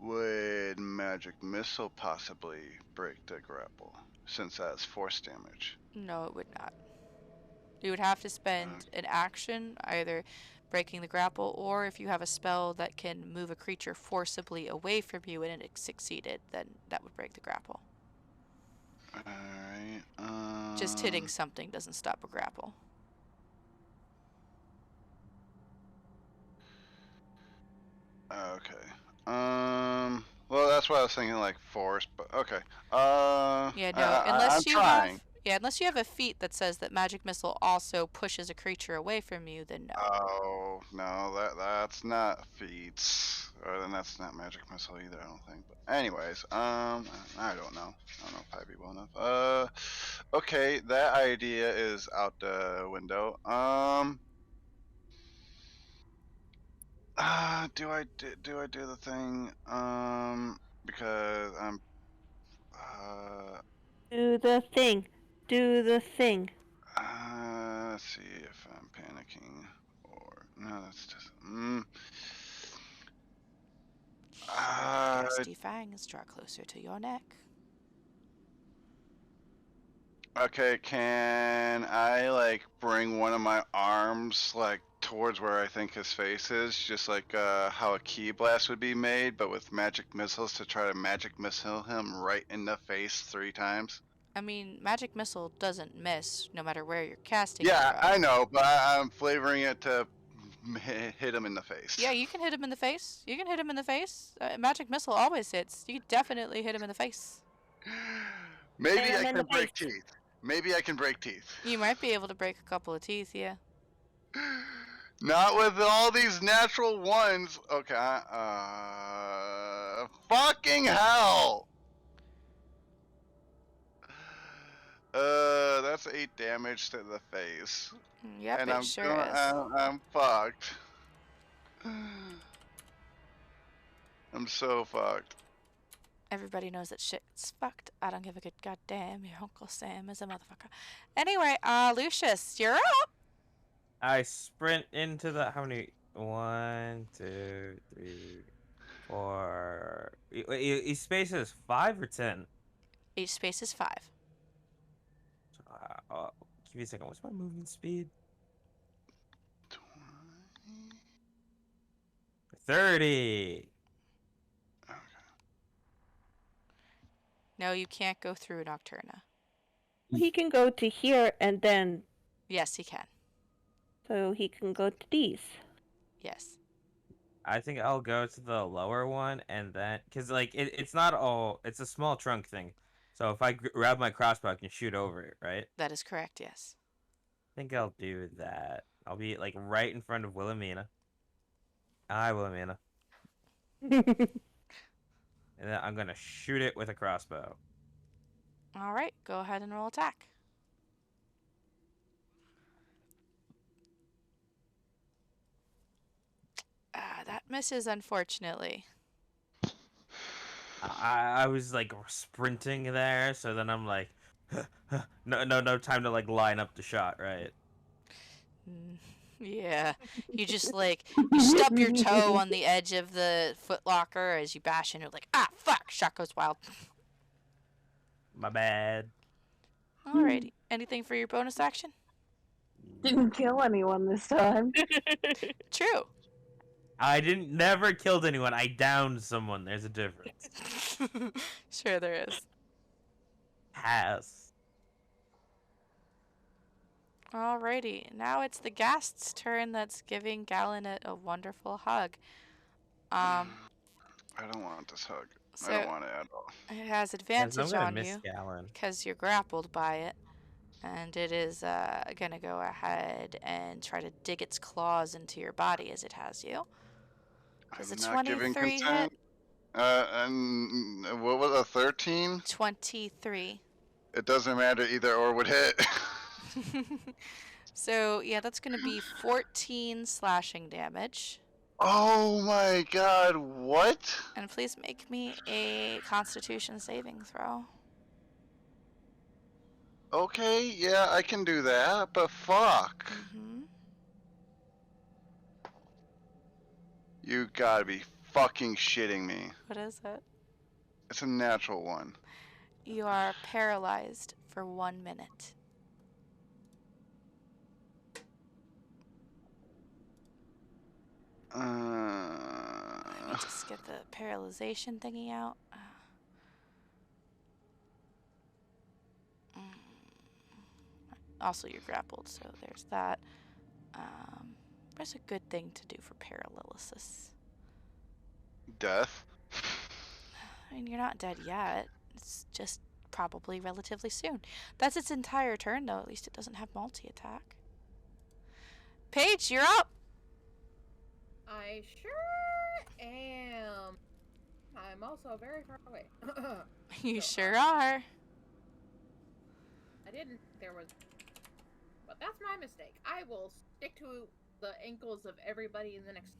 G: Would Magic Missile possibly break the grapple, since that's force damage?
A: No, it would not. You would have to spend an action either breaking the grapple, or if you have a spell that can move a creature forcibly away from you and it succeeded, then that would break the grapple.
G: Alright,
A: Just hitting something doesn't stop a grapple.
G: Okay. Well, that's what I was thinking, like force, but okay.
A: Yeah, no. Unless
G: I'm
A: you
G: trying.
A: have, Yeah, unless you have a feat that says that magic missile also pushes a creature away from you, then no.
G: Oh no, that's not feats, or then that's not magic missile either. I don't think. But anyways, I don't know. I don't know if I'd be well enough. Okay, that idea is out the window. Do I do the thing? Because I'm.
B: Do the thing. Do the thing.
G: Let's see if I'm panicking or no. That's just.
A: Ghastly fangs draw closer to your neck.
G: Okay, can I like bring one of my arms like towards where I think his face is, just like how a key blast would be made, but with magic missiles to try to magic missile him right in the face 3 times?
A: I mean, magic missile doesn't miss no matter where you're casting it
G: Yeah,
A: from.
G: I know, but I'm flavoring it to hit him in the face.
A: Yeah, you can hit him in the face. You can hit him in the face. Magic missile always hits. You can definitely hit him in the face.
G: Maybe
B: Hit him
G: I
B: in
G: can
B: the
G: break
B: face.
G: teeth. Maybe I can break teeth.
A: You might be able to break a couple of teeth, yeah.
G: Not with all these natural ones. Okay, fucking hell. That's 8 damage to the face.
A: Yep,
G: And
A: it sure is.
G: I'm fucked. I'm so fucked.
A: Everybody knows that shit's fucked. I don't give a good goddamn. Your Uncle Sam is a motherfucker. Anyway, Lucius, you're up.
C: I sprint into the how many? 1, 2, 3, 4. Each space is 5 or 10.
A: Each space is 5.
C: Give me a second. What's my movement speed? 30.
A: No, you can't go through Nocturna.
B: He can go to here and then.
A: Yes, he can.
B: So he can go to these.
A: Yes.
C: I think I'll go to the lower one and then, cause like it's not all. It's a small trunk thing. So if I grab my crossbow, I can shoot over it, right?
A: That is correct, yes.
C: I think I'll do that. I'll be like right in front of Wilhelmina. Hi, Wilhelmina. And then I'm gonna shoot it with a crossbow.
A: All right, go ahead and roll attack. That misses, unfortunately.
C: I was like sprinting there, so then I'm like, no time to like line up the shot, right?
A: Yeah, you just like you stub your toe on the edge of the footlocker as you bash into it, like fuck, shot goes wild.
C: My bad.
A: Alrighty, anything for your bonus action?
E: Didn't kill anyone this time.
A: True.
C: I never killed anyone. I downed someone. There's a difference.
A: Sure there is.
C: Pass.
A: Alrighty, now it's the Ghast's turn that's giving Gallon a wonderful hug.
G: I don't want this hug.
A: So
G: I don't want it at all.
A: it has
C: Yes, I'm
A: advantage
C: gonna
A: on
C: miss
A: you
C: Gallon.
A: because you're grappled by it. And it is gonna go ahead and try to dig its claws into your body as it has you. Does a
G: I'm not giving
A: 23 hit?
G: consent. And what was a 13?
A: 23.
G: It doesn't matter, either or would hit.
A: So, yeah, that's going to be 14 slashing damage.
G: Oh my god, what?
A: And please make me a Constitution saving throw.
G: Okay, yeah, I can do that, but fuck.
A: Mm-hmm.
G: You gotta be fucking shitting me.
A: What is it?
G: It's a natural one.
A: You are paralyzed for 1 minute. Let me just get the paralyzation thingy out. Also, you're grappled, so there's that. What's a good thing to do for paralysis?
G: Death?
A: I mean, you're not dead yet. It's just probably relatively soon. That's its entire turn, though. At least it doesn't have multi-attack. Paige, you're up!
F: I sure am. I'm also very far away.
A: You
F: So,
A: sure are.
F: I didn't. There was. But that's my mistake. I will stick to the ankles of everybody in the next.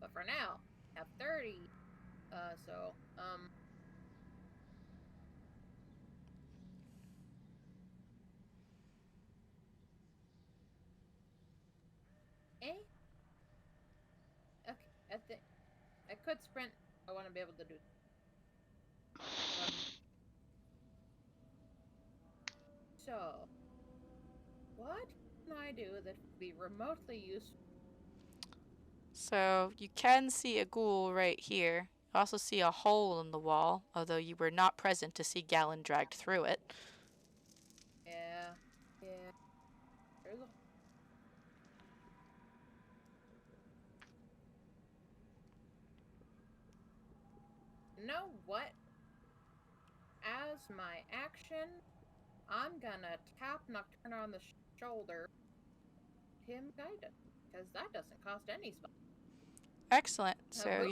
F: But for now, I have 30. So. Eh? Okay. I could sprint. I want to be able to do. So. What can I do that would be remotely useful?
A: So you can see a ghoul right here. You also see a hole in the wall, although you were not present to see Gallon dragged through it.
F: Yeah. There's a. You know what? As my action, I'm gonna tap Nocturna on the shoulder. Him guidance, because that doesn't cost any spell.
A: Excellent. So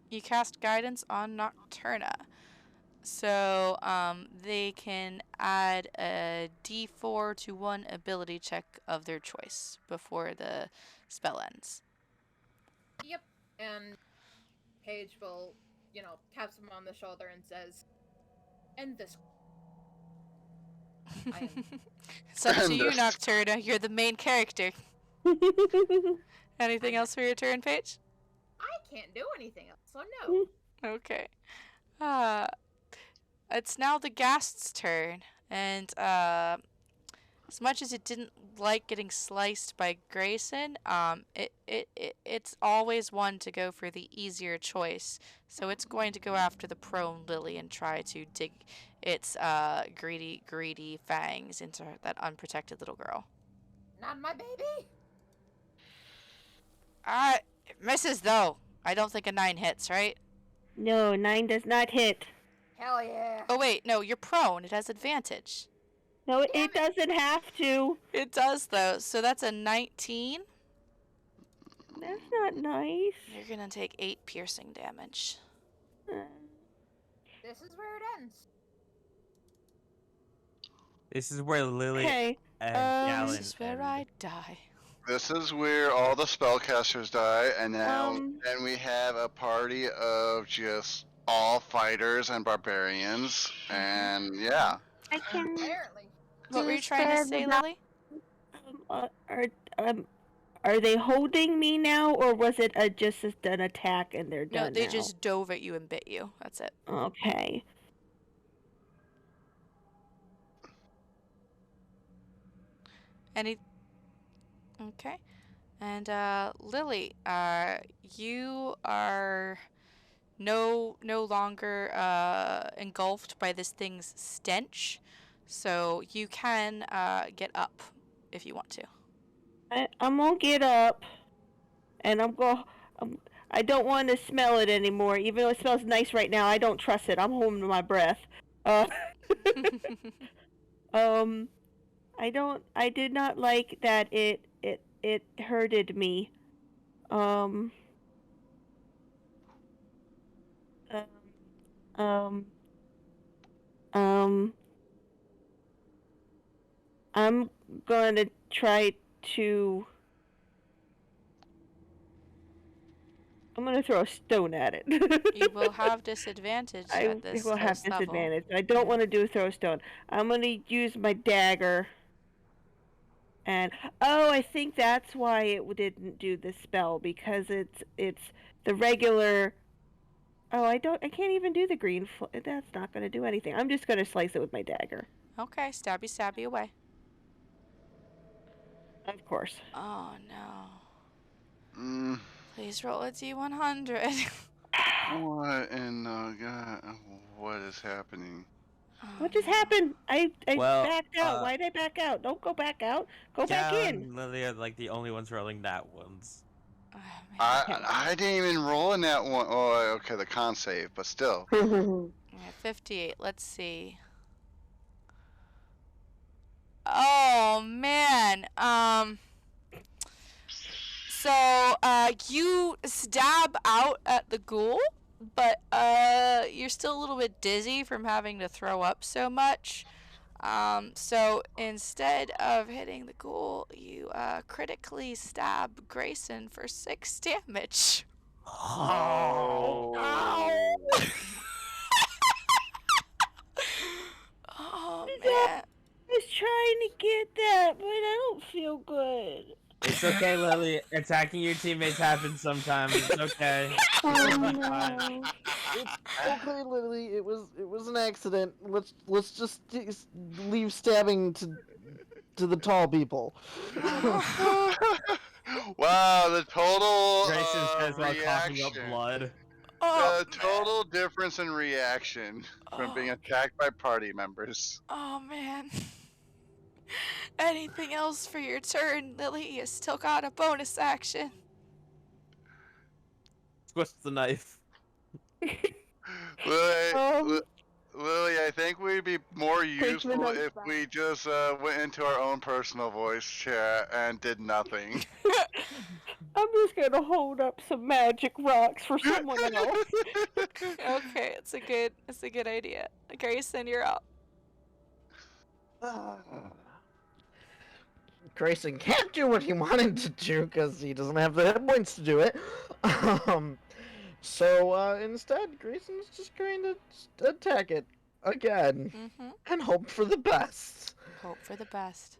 A: you cast guidance on Nocturna. So they can add a D4 to one ability check of their choice before the spell ends.
F: Yep. And Paige will, taps him on the shoulder and says, "End this."
A: It's up to
G: And
A: you,
G: this-
A: Nocturna. You're the main character. Anything else for your turn, Paige?
F: I can't do anything else, so no.
A: Okay. It's now the Ghast's turn, and as much as it didn't like getting sliced by Grayson, it's always one to go for the easier choice. So it's going to go after the prone Lily and try to dig its greedy fangs into that unprotected little girl.
F: Not my baby.
A: It misses though. I don't think a 9 hits, right?
B: No, 9 does not hit.
F: Hell yeah.
A: Oh wait, no, you're prone. It has advantage.
B: No, it doesn't have to.
A: It does though. So that's a 19.
B: That's not nice.
A: You're gonna take 8 piercing damage.
F: This is where it ends.
C: This is where Lily
B: Okay.
C: and Gallon
A: This is where
C: end.
A: I die.
G: This is where all the spellcasters die, and now
B: Um.
G: then we have a party of just all fighters and barbarians, and yeah.
E: I can.
F: Apparently.
A: What were you trying to say, Lily?
B: Are they holding me now, or was it just an attack and they're
A: No,
B: done
A: they
B: now?
A: just dove at you and bit you. That's it.
B: Okay.
A: Okay. And Lily, you are no longer engulfed by this thing's stench, so you can get up if you want to.
B: I'm gonna get up, and I don't want to smell it anymore, even though it smells nice right now. I don't trust it. I'm holding my breath. I did not like that it hurted me. I'm gonna try to. I'm gonna throw a stone at it.
A: You will have disadvantage at this
B: will have
A: level.
B: disadvantage. I don't want to do a throw stone. I'm gonna use my dagger. And I think that's why it didn't do the spell, because it's the regular. Oh, I can't even do the green. That's not gonna do anything. I'm just gonna slice it with my dagger.
A: Okay, stabby away.
B: Of course.
A: Oh no. Please roll a D100.
G: What in the god? What is happening?
B: What just happened? I
C: Well,
B: backed out. Why did I back out? Don't go back out. Go back
C: Gallon
B: in.
C: and Lily are like the only ones rolling that ones.
A: Oh, man.
G: I didn't even roll in that one. Oh, okay, the con save, but still.
A: Yeah, 58. Let's see. Oh man. So you stab out at the ghoul, but you're still a little bit dizzy from having to throw up so much. So instead of hitting the ghoul, you critically stab Grayson for 6 damage.
G: Oh.
A: Oh man.
B: I was trying to get that, but I don't feel good.
C: It's okay, Lily. Attacking your teammates happens sometimes. It's okay.
E: Oh no.
D: It's okay, Lily. It was an accident. Let's just leave stabbing to the tall people.
G: Wow, the total
C: Grayson says while coughing
G: reaction.
C: up blood.
A: Oh,
G: The total difference in reaction from being
A: Oh.
G: attacked by party members.
A: Oh man. Anything else for your turn, Lily? You still got a bonus action.
C: Twist the knife.
G: Lily, Lily, I think we'd be more
E: Take the
G: useful
E: knife
G: if
E: back.
G: we just went into our own personal voice chat and did nothing.
B: I'm just gonna hold up some magic rocks for someone else.
A: Okay, it's a good idea. Grayson, you're up.
D: Grayson can't do what he wanted to do because he doesn't have the hit points to do it. So instead, Grayson's just going to attack it again
A: Mm-hmm.
D: and hope for the best.
A: Hope for the best.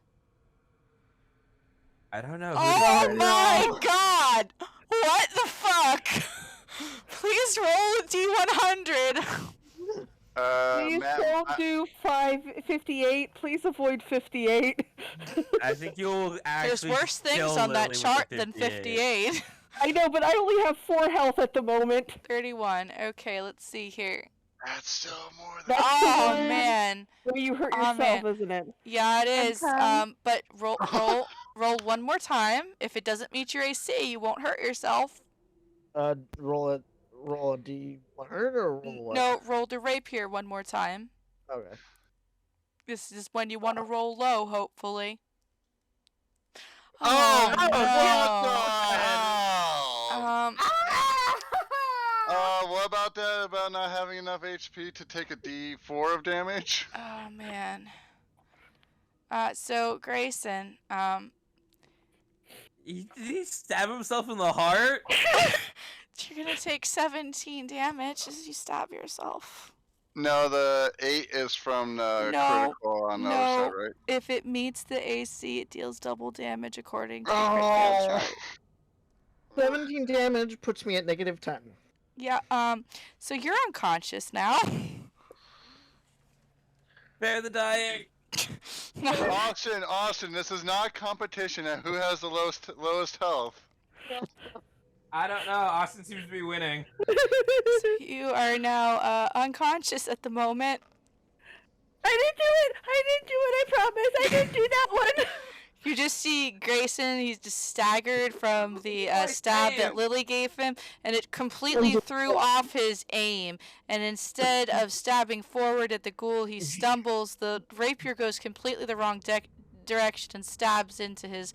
C: I don't know. Who
A: Oh
C: to
A: my
D: no.
A: god! What the fuck? Please roll a D100.
B: Please
G: Matt,
B: don't do 558. Please avoid 58.
C: I think you'll actually
A: There's worse things
C: kill
A: on that
C: Lily with
A: chart
C: the
A: than 58.
B: I know, but I only have 4 health at the moment.
A: 31. Okay, let's see here.
G: that's still more than.
B: That's the
A: Oh
B: one
A: man.
B: where you hurt
A: Oh,
B: yourself,
A: man.
B: isn't it?
A: Yeah, it is.
E: Okay.
A: But roll one more time. If it doesn't meet your AC, you won't hurt yourself.
D: Roll a D100 or roll what?
A: No, roll the rapier one more time.
D: Okay.
A: This is when you want to roll low, hopefully.
G: Oh,
A: no.
G: what the hell? What about that? About not having enough HP to take a D4 of damage?
A: Oh man. So Grayson,
C: Did he stab himself in the heart?
A: you're gonna take 17 damage as you stab yourself.
G: No, the 8 is from the
A: No,
G: critical on the
A: no.
G: other side, right?
A: If it meets the AC, it deals double damage according to the
G: Oh.
A: crit fail chart.
D: 17 damage puts me at -10.
A: Yeah. So you're unconscious now.
C: Spare the dying.
G: Austin, this is not competition at who has the lowest health.
C: I don't know. Austin seems to be winning.
A: So you are now unconscious at the moment.
B: I didn't do it! I promise! I didn't do that one!
A: You just see Grayson, he's just staggered from the stab that Lily gave him, and it completely threw off his aim. And instead of stabbing forward at the ghoul, he stumbles. The rapier goes completely the wrong direction and stabs into his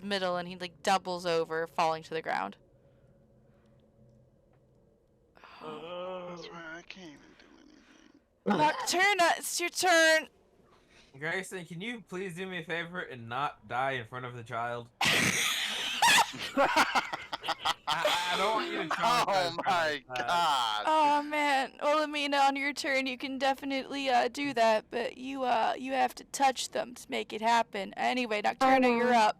A: middle, and he like doubles over, falling to the ground.
G: That's right, I can't even do anything.
A: Nocturna, it's your turn.
C: Grayson, can you please do me a favor and not die in front of the child? I don't want you to try.
G: Oh my god.
A: Oh man, well, Amina, on your turn, you can definitely do that, but you have to touch them to make it happen. Anyway, Nocturna, you're up.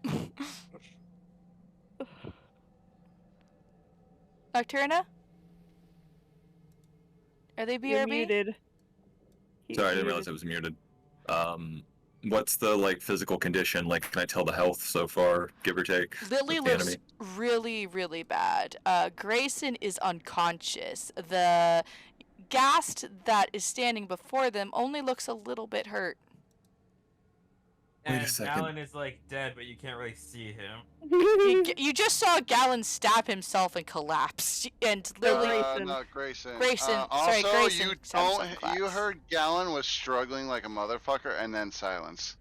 A: Nocturna? Are they
B: You're
A: BRB?
B: muted. He's
H: Sorry, I didn't
B: muted.
H: realize I was muted. What's the like physical condition? Like, can I tell the health so far, give or take?
A: Lily
H: with the
A: looks
H: enemy?
A: really, really bad. Grayson is unconscious. The ghast that is standing before them only looks a little bit hurt.
H: Wait a
C: And
H: second.
C: Alan is like dead, but you can't really see him.
A: You just saw Gallon stab himself and collapse, and Lily.
B: Grayson.
G: No, Grayson.
A: Grayson,
G: Also,
A: sorry, Grayson
G: you
A: stabbed
G: don't.
A: himself and
G: You
A: collapsed.
G: heard Gallon was struggling like a motherfucker, and then silence.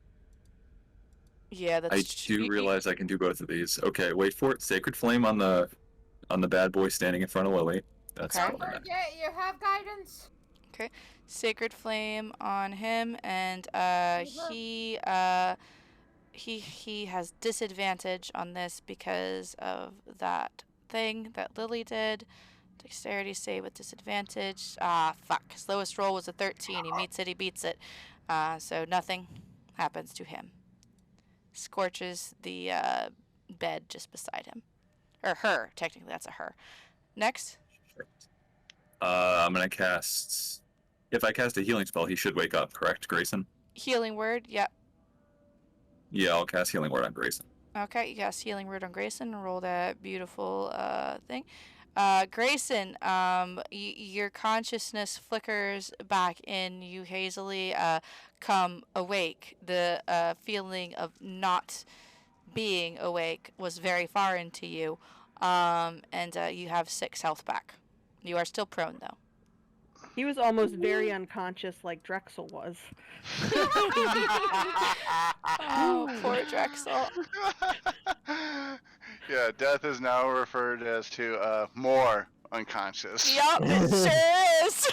A: Yeah,
H: I
A: that's
H: do realize I can do both of these. Okay, wait for it. Sacred Flame on the bad boy standing in front of Lily. That's
A: Okay.
F: Don't forget you have guidance.
A: Okay. Sacred Flame on him, and he has disadvantage on this because of that thing that Lily did. Dexterity save with disadvantage. Ah, fuck. His lowest roll was a 13. He meets it, he beats it. So nothing happens to him. Scorches the bed just beside him. Or her. Technically, that's a her. Next.
H: I'm gonna cast. If I cast a healing spell, he should wake up, correct, Grayson?
A: Healing word. Yep.
H: Yeah, I'll cast Healing Word on Grayson.
A: Okay, you cast healing word on Grayson. Roll that beautiful thing. Grayson, your consciousness flickers back in. You hazily come awake. The feeling of not being awake was very foreign to you, and you have 6 health back. You are still prone, though.
B: He was almost very unconscious, like Drexel was.
A: Oh, poor Drexel.
G: Yeah, death is now referred as to more unconscious.
A: Yup, it sure is.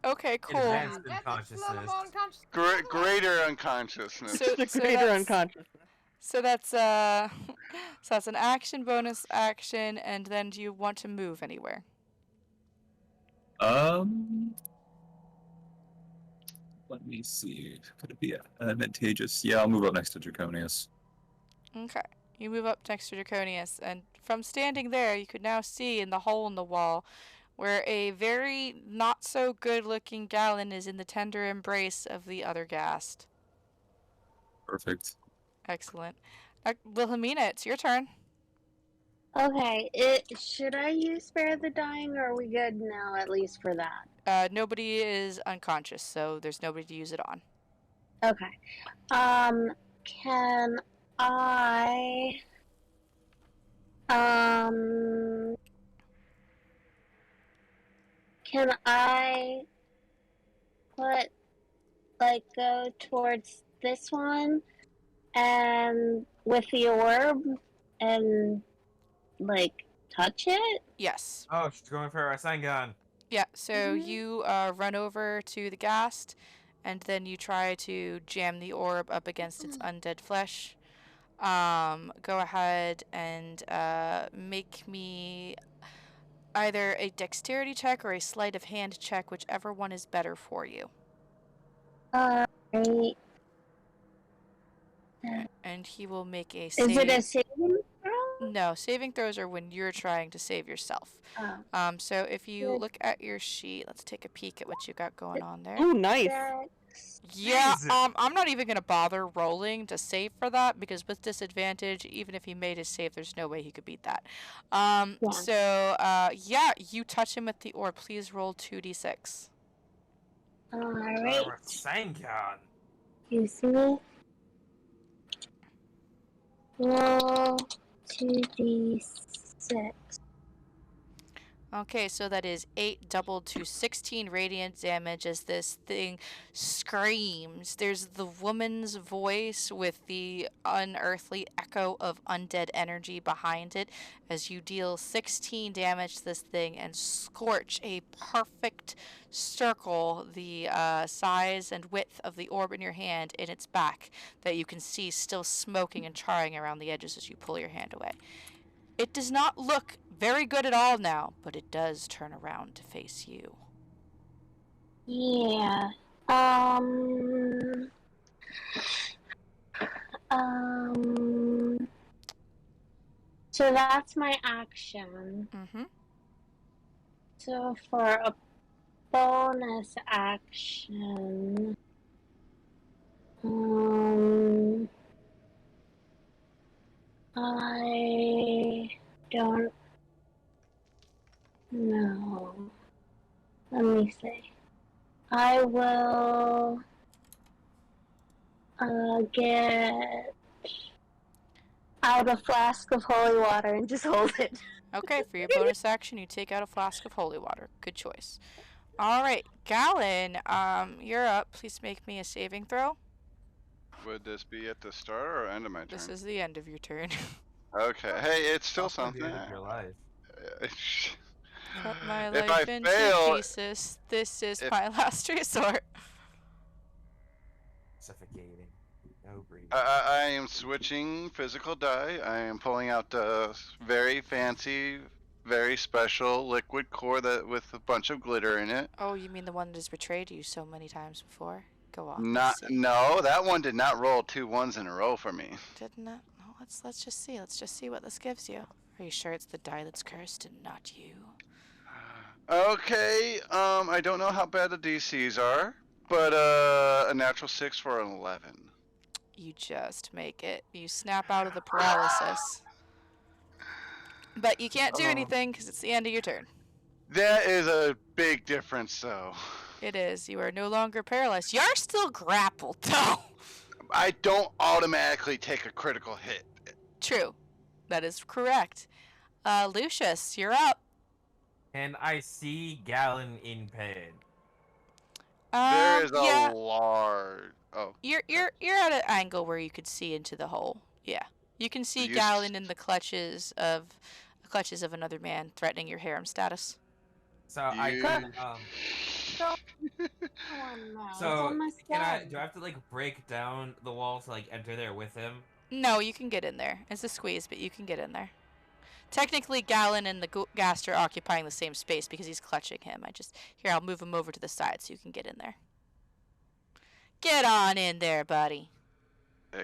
A: Okay, cool.
C: Advanced
F: Death is
C: unconsciousness.
F: unconscious.
G: Greater unconsciousness.
A: So,
B: The
A: so
B: greater
A: that's
B: unconsciousness.
A: so that's so that's an action, bonus action, and then do you want to move anywhere?
H: Let me see. Could it be advantageous? Yeah, I'll move up next to Draconius.
A: Okay. You move up next to Draconius, and from standing there, you could now see in the hole in the wall where a very not so good looking Gallon is in the tender embrace of the other Ghast.
H: Perfect.
A: Excellent. Wilhelmina, it's your turn.
E: Okay, should I use Spare the Dying, or are we good now, at least for that?
A: Nobody is unconscious, so there's nobody to use it on.
E: Okay. Can I... Can I go towards this one, and with the orb, and, touch it?
A: Yes.
C: Oh, she's going for a Rasengan.
A: Yeah, so you run over to the Ghast, and then you try to jam the orb up against its undead flesh. Go ahead and make me either a dexterity check or a sleight of hand check, whichever one is better for you.
E: Right.
A: And he will make a
E: Is
A: save.
E: it a saving throw?
A: No, saving throws are when you're trying to save yourself.
E: Oh.
A: So if you
E: Good.
A: look at your sheet, let's take a peek at what you got going on there.
B: Ooh, nice.
E: Dex.
A: Yeah,
C: Jesus.
A: I'm not even gonna bother rolling to save for that because with disadvantage, even if he made his save, there's no way he could beat that.
E: Yeah.
A: So yeah, you touch him with the orb. Please roll 2d6.
E: Alright.
C: Rasengan.
E: Excuse me. Roll 2d6.
A: Okay, so that is 8 doubled to 16 radiant damage as this thing screams. There's the woman's voice with the unearthly echo of undead energy behind it as you deal 16 damage to this thing and scorch a perfect circle the size and width of the orb in your hand in its back that you can see still smoking and charring around the edges as you pull your hand away. It does not look very good at all now, but it does turn around to face you.
E: Yeah. So that's my action.
A: Mm-hmm.
E: So for a bonus action, I don't know. Let me see. I will get out a flask of holy water and just hold it.
A: Okay, for your bonus action, you take out a flask of holy water. Good choice. All right, Gallon, you're up. Please make me a saving throw.
G: Would this be at the start or end of my
A: This
G: turn?
A: is the end of your turn.
G: Okay. Hey, it's still
C: Also the
G: something.
C: end of your life.
A: Cut my
G: If
A: life
G: I
A: into
G: fail,
A: pieces. This is
G: if
A: my last resort.
C: Suffocating. No breathing.
G: I am switching physical die. I am pulling out the very fancy, very special liquid core that with a bunch of glitter in it.
A: Oh, you mean the one that has betrayed you so many times before? Go on.
G: Not,
A: Let's see.
G: no, that one did not roll 2 1s in a row for me.
A: Didn't it? No, let's just see. Let's just see what this gives you. Are you sure it's the die that's cursed and not you?
G: Okay, I don't know how bad the DCs are, but a natural 6 for an 11.
A: You just make it. You snap out of the paralysis. But you can't do anything because it's the end of your turn.
G: That is a big difference, though.
A: It is. You are no longer paralyzed. You're still grappled, though.
G: I don't automatically take a critical hit.
A: True. That is correct. Lucius, you're up.
C: And I see Gallon in pain.
G: There is a
A: Yeah.
G: large. Oh.
A: You're at an angle where you could see into the hole. Yeah. You can see
G: You
A: Gallon in the clutches of another man threatening your harem status.
C: So I
G: You-
C: can
E: Oh no, it's
C: so
E: almost
C: can I
E: done.
C: do I have to like break down the wall to like enter there with him?
A: No, you can get in there. It's a squeeze, but you can get in there. Technically, Gallon and the Gast are occupying the same space because he's clutching him. I'll move him over to the side so you can get in there. Get on in there, buddy.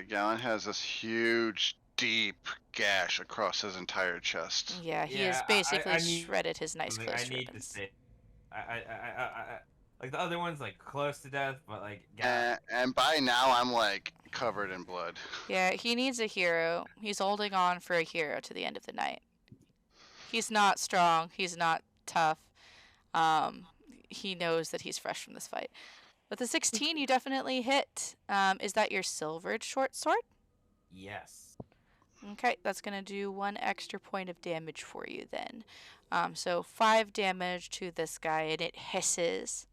G: Gallon has this huge, deep gash across his entire chest.
A: Yeah, he
C: Yeah,
A: has basically
C: I need
A: shredded his nice
C: something.
A: close
C: I need to
A: ribbons.
C: say, I like the other one's like close to death, but like Gallon.
G: And by now, I'm like covered in blood.
A: Yeah, he needs a hero. He's holding on for a hero to the end of the night. He's not strong. He's not tough. He knows that he's fresh from this fight. With the 16, you definitely hit. Is that your silvered short sword?
C: Yes.
A: Okay, that's going to do 1 extra point of damage for you then. So 5 damage to this guy, and it hisses.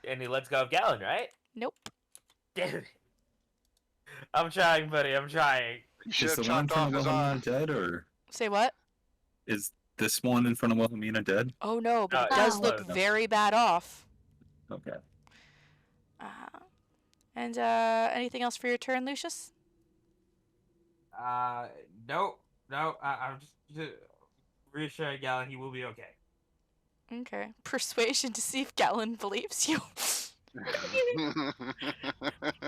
C: And he lets go of Gallon, right?
A: Nope.
C: Damn it. I'm trying, buddy. I'm trying.
G: You should
H: Is
G: have
H: the one in
G: chopped
H: front
G: off
H: of
G: his
H: Wilhelmina
G: arm.
H: dead, or
A: Say what?
H: is this one in front of Wilhelmina dead?
A: Oh no, but
C: No,
A: it
C: it's
A: does look
C: close.
A: very bad off.
H: Okay.
A: And anything else for your turn, Lucius?
C: Nope. No, I'm just reassuring Gallon he will be okay.
A: Okay. Persuasion to see if Gallon believes you.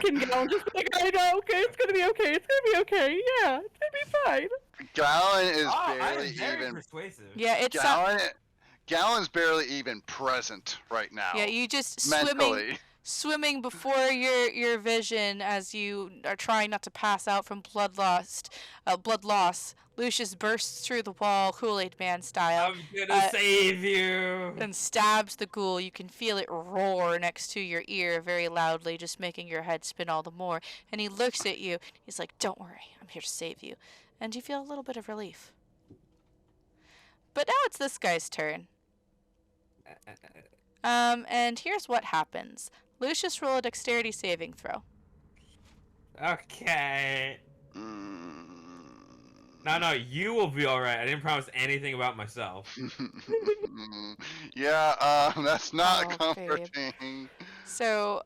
B: Can Gallon just be like, I know, okay, it's gonna be okay, it's gonna be okay, yeah, it's gonna be fine.
G: Gallon is
C: I
G: barely
C: am very
G: even.
C: persuasive.
A: Yeah, it's
G: Gallon's barely even present right now.
A: yeah, you just
G: mentally.
A: swimming before your vision as you are trying not to pass out from blood loss. Lucius bursts through the wall, Kool-Aid Man style,
C: I'm gonna save you.
A: and stabs the ghoul. You can feel it roar next to your ear very loudly, just making your head spin all the more. And he looks at you. He's like, "Don't worry, I'm here to save you." And you feel a little bit of relief. But now it's this guy's turn. And here's what happens. Lucius, roll a dexterity saving throw.
C: Okay.
G: Mm.
C: No, you will be alright. I didn't promise anything about myself.
G: Yeah, that's not
A: Oh, babe.
G: comforting.
A: So,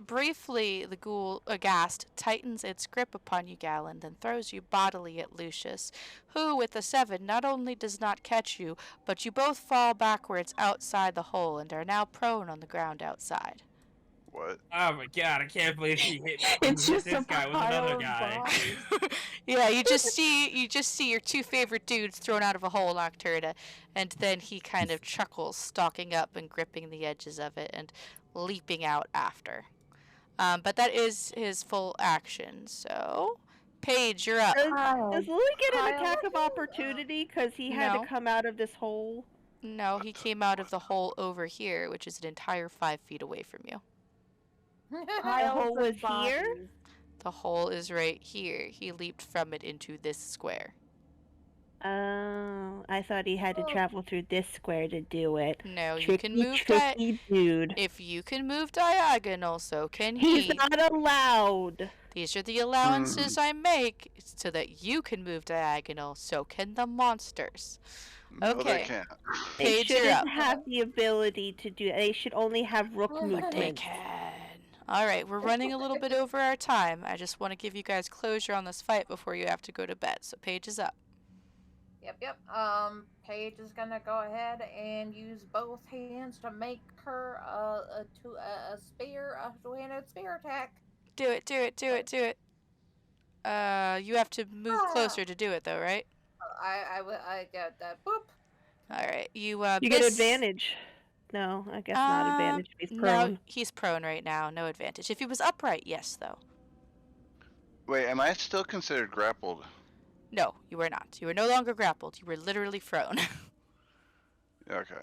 A: briefly, the ghoul, aghast, tightens its grip upon you, Gallon, then throws you bodily at Lucius, who, with a 7, not only does not catch you, but you both fall backwards outside the hole and are now prone on the ground outside.
G: What?
C: Oh my god, I can't believe he hit,
E: It's
C: hit
E: just
C: this
E: a
C: guy with
E: pile
C: another
E: of
C: guy.
E: bodies.
A: Yeah, you just see your 2 favorite dudes thrown out of a hole, Nocturna, and then he kind of chuckles, stalking up and gripping the edges of it and leaping out after. But that is his full action. So, Paige, you're up.
B: Does Lily get an
E: Kyle,
B: attack of opportunity because he had
A: No.
B: to come out of this hole?
A: No, he came out of the hole over here, which is an entire 5 feet away from you.
E: Piles
B: hole was
E: of
B: here?
E: bodies.
A: The hole is right here. He leaped from it into this square.
B: Oh, I thought he had to travel through this square to do it.
A: No, you can
B: Tricky,
A: move
B: tricky dude.
A: If you can move diagonal, so can
B: He's
A: he.
B: not allowed.
A: These are the allowances I make so that you can move diagonal, so can the monsters.
G: No, they
A: Okay.
G: can't.
B: They
A: Paige, you're
B: shouldn't
A: up.
B: have the ability to do it. They should only have rook
A: They
B: movement.
A: can. Alright, we're running a little bit over our time. I just want to give you guys closure on this fight before you have to go to bed. So Paige is up.
F: Yep. Paige is gonna go ahead and use both hands to make her a two-handed spear attack.
A: Do it. You have to move closer to do it though, right?
F: I got that. Boop.
A: Alright, you
B: You get advantage. No, I guess not advantage. He's prone.
A: No, he's prone right now. No advantage. If he was upright, yes, though.
G: Wait, am I still considered grappled?
A: No, you were not. You were no longer grappled. You were literally prone.
G: Okay.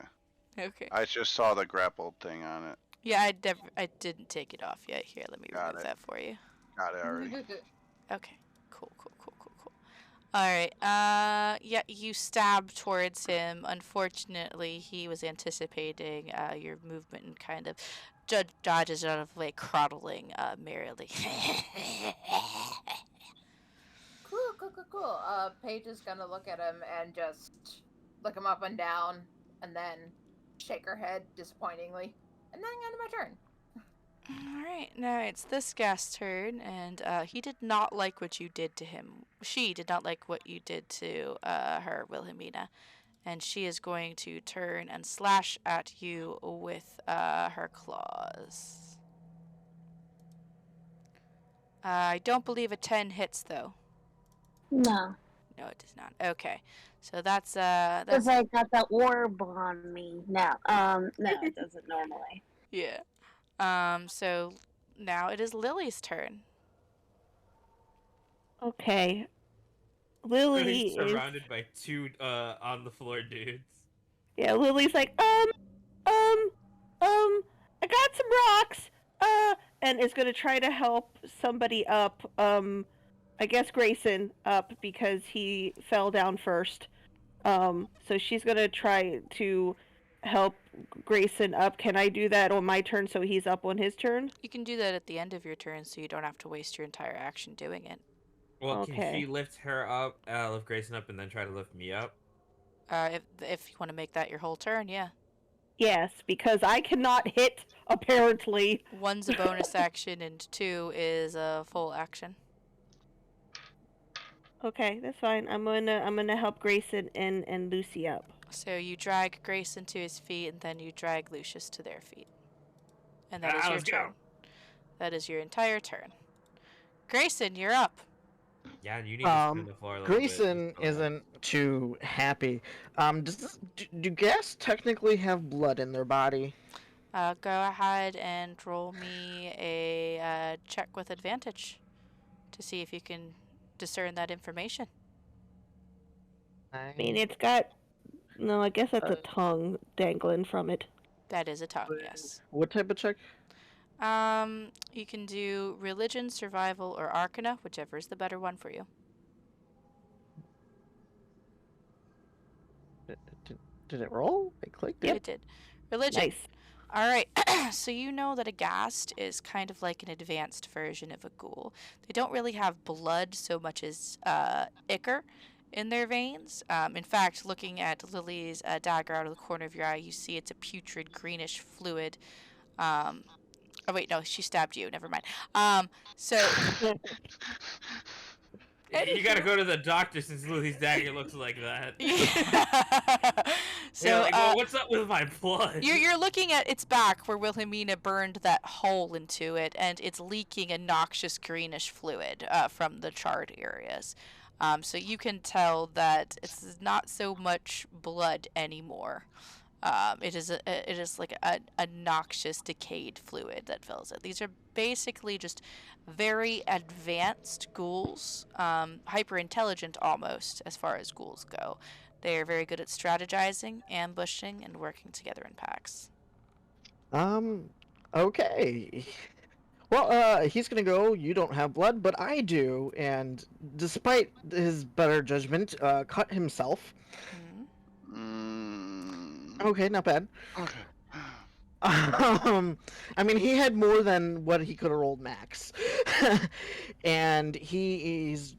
A: Okay.
G: I just saw the grappled thing on it.
A: Yeah, I didn't take it off yet. Here, let me remove that for you.
G: Got it already.
A: Okay. Cool. Alright, yeah, you stab towards him. Unfortunately, he was anticipating your movement and kind of dodges out of the way, crawling merrily.
F: Cool. Paige is gonna look at him and just look him up and down, and then shake her head disappointingly, and then end my turn.
A: Alright, now it's this guy's turn, and he did not like what you did to him. She did not like what you did to her, Wilhelmina, and she is going to turn and slash at you with her claws. I don't believe a 10 hits, though.
E: No.
A: No, it does not. Okay, so that's
E: Because I got the orb on me. No, it doesn't normally.
A: Yeah. So now it is Lily's turn.
B: Okay. Lily
C: He's
B: is
C: surrounded by two on the floor dudes.
B: Yeah, Lily's like, I got some rocks, and is gonna try to help somebody up, I guess Grayson up because he fell down first. So she's gonna try to help Grayson up. Can I do that on my turn so he's up on his turn?
A: You can do that at the end of your turn, so you don't have to waste your entire action doing it.
C: Well,
B: Okay.
C: can she lift her up, lift Grayson up, and then try to lift me up?
A: If you want to make that your whole turn, yeah.
B: Yes, because I cannot hit, apparently.
A: 1's a bonus action, and 2 is a full action.
B: Okay, that's fine. I'm gonna help Grayson and Lucy up.
A: So you drag Grayson to his feet, and then you drag Lucius to their feet. And that is your
C: let's
A: turn.
C: go.
A: That is your entire turn. Grayson, you're up.
C: Yeah, you need to spin the floor a little
D: Grayson
C: bit.
D: isn't too happy. Do ghast technically have blood in their body?
A: Go ahead and roll me a check with advantage to see if you can discern that information.
B: I mean, it's got... No, I guess that's a tongue dangling from it.
A: That is a tongue, yes.
D: What type of check?
A: You can do religion, survival, or arcana, whichever is the better one for you.
D: Did it roll? I clicked it.
A: It did. Religion.
B: Nice.
A: All right. So you know that a ghast is kind of like an advanced version of a ghoul. They don't really have blood so much as ichor in their veins. In fact, looking at Lily's dagger out of the corner of your eye, you see it's a putrid greenish fluid. Oh wait, no, she stabbed you. Never mind. So
C: You gotta go to the doctor since Lily's dagger looks like that.
A: so
C: You're like, well, what's up with my blood?
A: you're looking at its back where Wilhelmina burned that hole into it, and it's leaking a noxious greenish fluid from the charred areas. So you can tell that it's not so much blood anymore. It is like a noxious decayed fluid that fills it. These are basically just very advanced ghouls, hyper intelligent almost as far as ghouls go. They are very good at strategizing, ambushing, and working together in packs.
D: Okay. Well, he's gonna go. You don't have blood, but I do, and despite his better judgment, cut himself. Okay, not bad.
G: Okay.
D: I mean, he had more than what he could have rolled max, and he is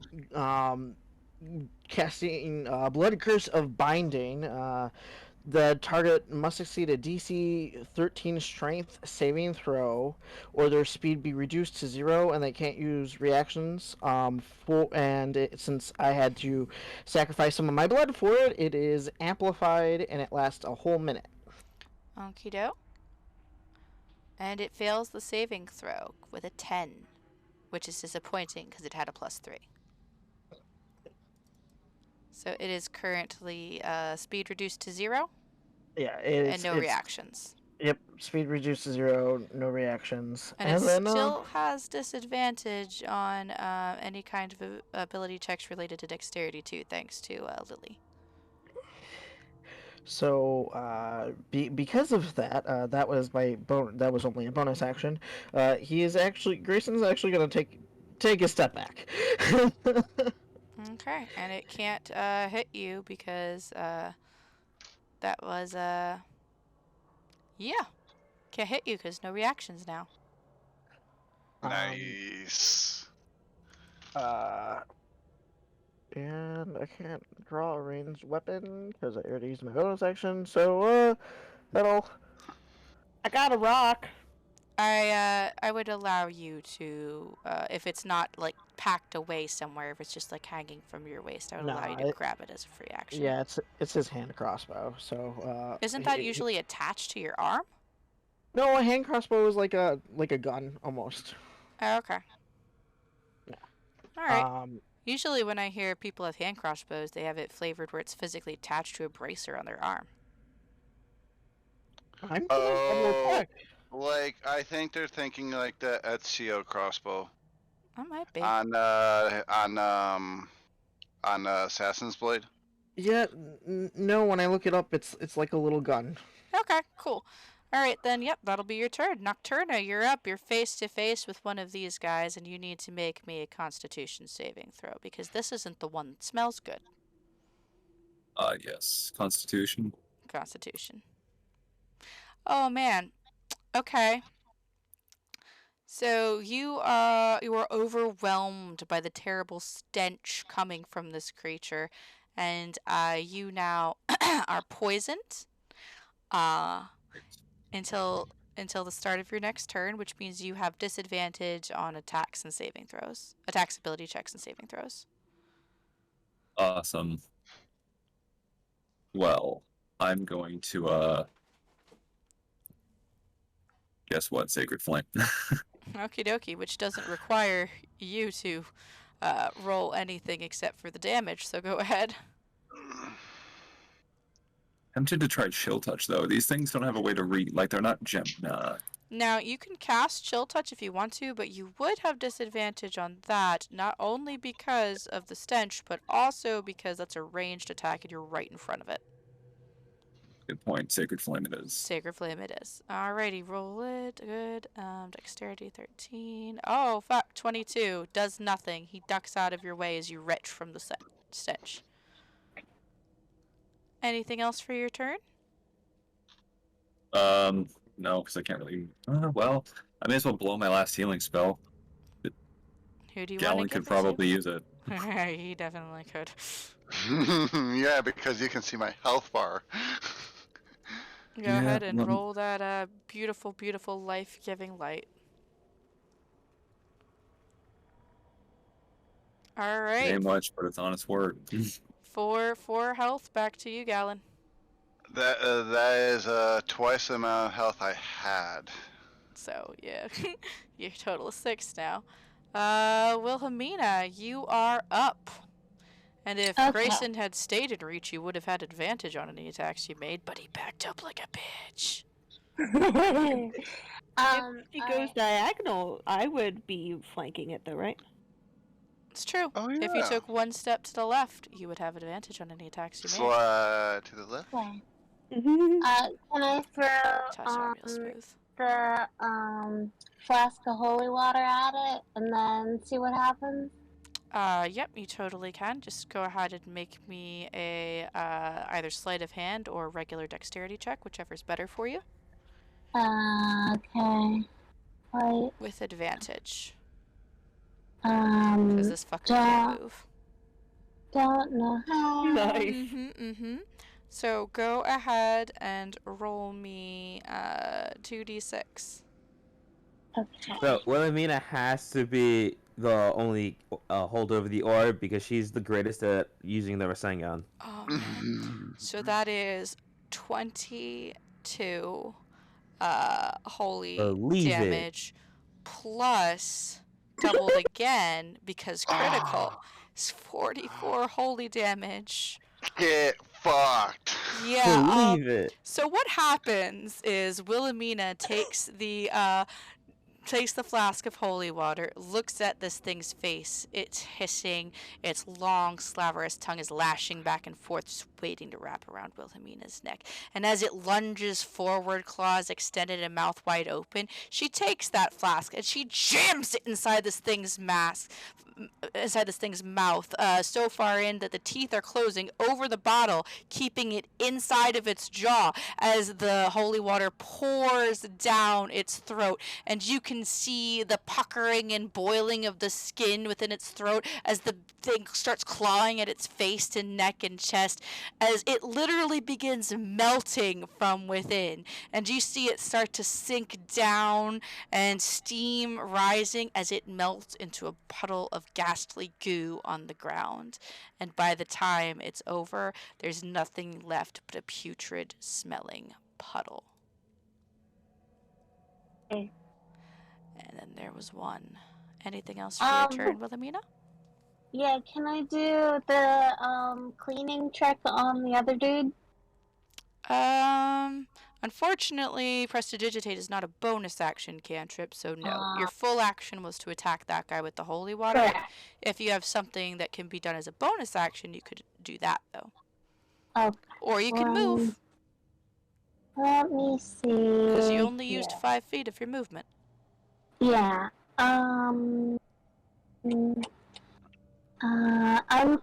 D: casting Blood Curse of Binding. The target must succeed a DC 13 Strength saving throw, or their speed be reduced to 0, and they can't use reactions. Since I had to sacrifice some of my blood for it, it is amplified, and it lasts a whole minute.
A: Okie doke. And it fails the saving throw with a 10, which is disappointing because it had a +3. So it is currently speed reduced to 0
D: Yeah,
A: and no reactions.
D: Yep, speed reduced to 0, no reactions.
A: And it still has disadvantage on any kind of ability checks related to dexterity too, thanks to Lily.
D: So, because of that, that was that was only a bonus action. Grayson's actually gonna take a step back.
A: Okay, and it can't hit you because that was yeah, can't hit you because no reactions now.
G: Nice.
D: And I can't draw a ranged weapon because I already used my bonus action. So, I got a rock.
A: I would allow you to if it's not like packed away somewhere, if it's just like hanging from your waist, I would allow you to grab it as a free action.
D: Yeah, it's his hand crossbow. So,
A: isn't that usually attached to your arm?
D: No, a hand crossbow is like a gun almost.
A: Oh, okay.
D: Yeah.
A: All right. Usually when I hear people have hand crossbows, they have it flavored where it's physically attached to a bracer on their arm.
G: Like I think they're thinking like the Ezio crossbow.
A: That might be.
G: On Assassin's Blade.
D: Yeah, no. When I look it up, it's like a little gun.
A: Okay, cool. All right, then, yep, that'll be your turn. Nocturna, you're up. You're face to face with one of these guys, and you need to make me a Constitution saving throw because this isn't the one that smells good.
H: Yes. Constitution.
A: Constitution. Oh man. Okay. So you are overwhelmed by the terrible stench coming from this creature, and you now are poisoned. Until the start of your next turn, which means you have disadvantage on attacks and saving throws. Attacks, ability checks, and saving throws.
H: Awesome. Well, I'm going to guess what? Sacred Flame.
A: Okie dokie, which doesn't require you to roll anything except for the damage, so go ahead.
H: I'm tempted to try Chill Touch, though. These things don't have a way to read. Like, they're not gem.
A: Now, you can cast Chill Touch if you want to, but you would have disadvantage on that, not only because of the stench, but also because that's a ranged attack and you're right in front of it.
H: Good point. Sacred Flame it is.
A: Sacred Flame it is. Alrighty, roll it. Good. Dexterity 13. Oh, fuck. 22. Does nothing. He ducks out of your way as you retch from the stench. Anything else for your turn?
H: No, because I can't really. Well, I may as well blow my last healing spell.
A: Who do you
H: Gallon
A: want to
H: could probably use it.
A: He definitely could.
G: Yeah, because you can see my health bar.
A: Go ahead and roll that beautiful, beautiful life-giving light. All right.
H: Ain't much, but it's honest work.
A: 4 health. Back to you, Gallon.
G: That is twice the amount of health I had.
A: So yeah, your total is 6 now. Wilhelmina, you are up. And if Grayson had stayed in reach, you would have had advantage on any attacks you made, but he backed up like a bitch.
B: If he goes diagonal, I would be flanking it though, right?
A: It's true.
G: Oh, yeah.
A: If you took 1 step to the left, you would have advantage on any attacks you made.
G: Slide to the left.
E: Can I throw
A: Touch arm real smooth.
E: the flask of holy water at it and then see what happens?
A: Yep, you totally can. Just go ahead and make me a either sleight of hand or regular dexterity check, whichever's better for you,
E: Okay. Right.
A: with advantage. Because this fucker can't move.
E: Don't know how.
B: Nice.
A: Mm-hmm. So go ahead and roll me 2d6.
E: Okay.
C: So Wilhelmina has to be the only holder of the orb because she's the greatest at using the Rasengan.
A: Oh man. So that is 22 holy
C: Believe it.
A: damage plus doubled again because critical is 44 holy damage.
G: Get fucked.
A: Yeah.
C: Believe it.
A: So what happens is Wilhelmina takes the flask of holy water, looks at this thing's face. It's hissing. Its long, slaverous tongue is lashing back and forth, just waiting to wrap around Wilhelmina's neck. And as it lunges forward, claws extended and mouth wide open, she takes that flask and she jams it inside this thing's mouth, so far in that the teeth are closing over the bottle, keeping it inside of its jaw as the holy water pours down its throat. And you can see the puckering and boiling of the skin within its throat as the thing starts clawing at its face and neck and chest, as it literally begins melting from within. And you see it start to sink down and steam rising as it melts into a puddle of ghastly goo on the ground. And by the time it's over, there's nothing left but a putrid smelling puddle.
E: Okay.
A: And then there was one. Anything else for your turn, Wilhelmina?
E: Yeah, can I do the cleaning check on the other dude?
A: Unfortunately, Prestidigitate is not a bonus action cantrip, so no. Your full action was to attack that guy with the holy water.
E: Correct.
A: If you have something that can be done as a bonus action, you could do that, though.
E: Okay.
A: Or you can move,
E: Let me see.
A: because you only used
E: here.
A: 5 feet of your movement.
E: Yeah. I'm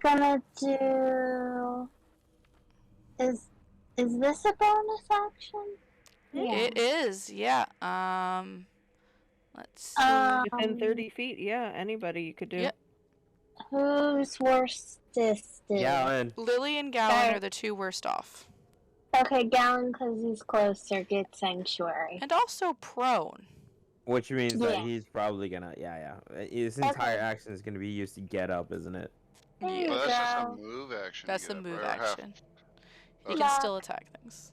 E: gonna do. Is this a bonus action? Yeah.
A: It is, yeah. Let's see.
B: Within 30 feet, yeah, anybody you could do.
A: Yep.
E: Who's worst is?
C: Gallon.
A: Lily and Gallon
E: Sorry.
A: are the two worst off.
E: Okay, Gallon, because he's closer, gets Sanctuary.
A: And also prone.
C: Which means that
E: Yeah.
C: he's probably gonna, his entire action is gonna be used to get up, isn't it?
E: There
A: Yeah.
E: you
G: Well, that's just a
E: go.
G: move action.
A: That's
G: to
A: the
G: get up,
A: move
G: or half-
A: action. You
G: Okay.
A: can still attack things.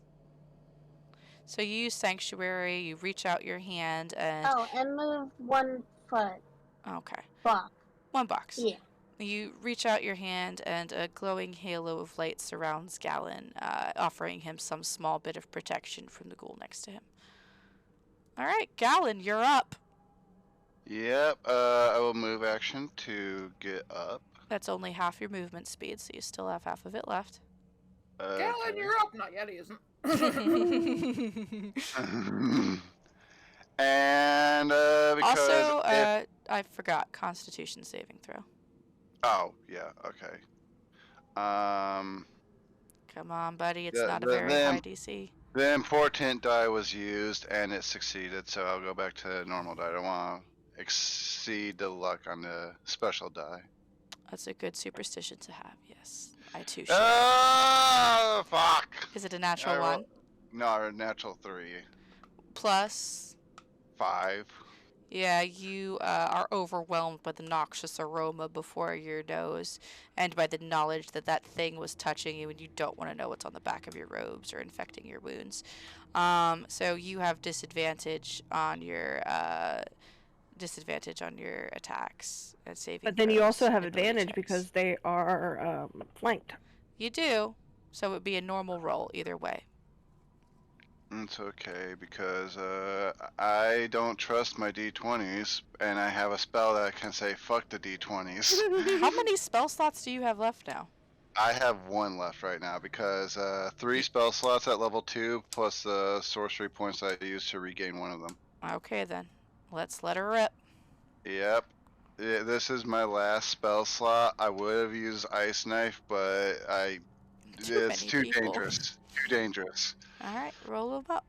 A: So you use Sanctuary, you reach out your hand, and...
E: Oh, and move 1 foot.
A: Okay.
E: Block.
A: 1 box.
E: Yeah.
A: You reach out your hand, and a glowing halo of light surrounds Gallon, offering him some small bit of protection from the ghoul next to him. Alright, Gallon, you're up.
G: Yep. I will move action to get up.
A: That's only half your movement speed, so you still have half of it left.
F: Gallon,
G: Okay.
F: you're up. Not yet, he isn't.
G: And because
A: Also,
G: if...
A: I forgot, Constitution saving throw.
G: Oh yeah. Okay.
A: Come on, buddy, it's
G: The-
A: not a
G: the-
A: very
G: them-
A: high DC.
G: The important die was used and it succeeded, so I'll go back to normal die. I don't want to exceed the luck on the special die.
A: That's a good superstition to have, yes. I too share.
G: Oh, fuck!
A: Is it a natural
G: I
A: one?
G: roll- No, a natural 3.
A: Plus,
G: 5.
A: yeah, you are overwhelmed by the noxious aroma before your nose and by the knowledge that that thing was touching you and you don't want to know what's on the back of your robes or infecting your wounds. So you have disadvantage on your attacks and saving
B: But then you also
A: throws
B: have
A: and ability
B: advantage
A: checks.
B: because they are flanked.
A: You do, so it would be a normal roll either way.
G: It's okay because I don't trust my D20s, and I have a spell that can say fuck the D20s.
A: How many spell slots do you have left now?
G: I have one left right now because 3 spell slots at level 2 plus the sorcery points I use to regain one of them.
A: Okay then, let's let her rip.
G: Yep. Yeah, this is my last spell slot. I would have used Ice Knife, but it's
A: many
G: too
A: people.
G: dangerous. Too dangerous.
A: All right, roll them up.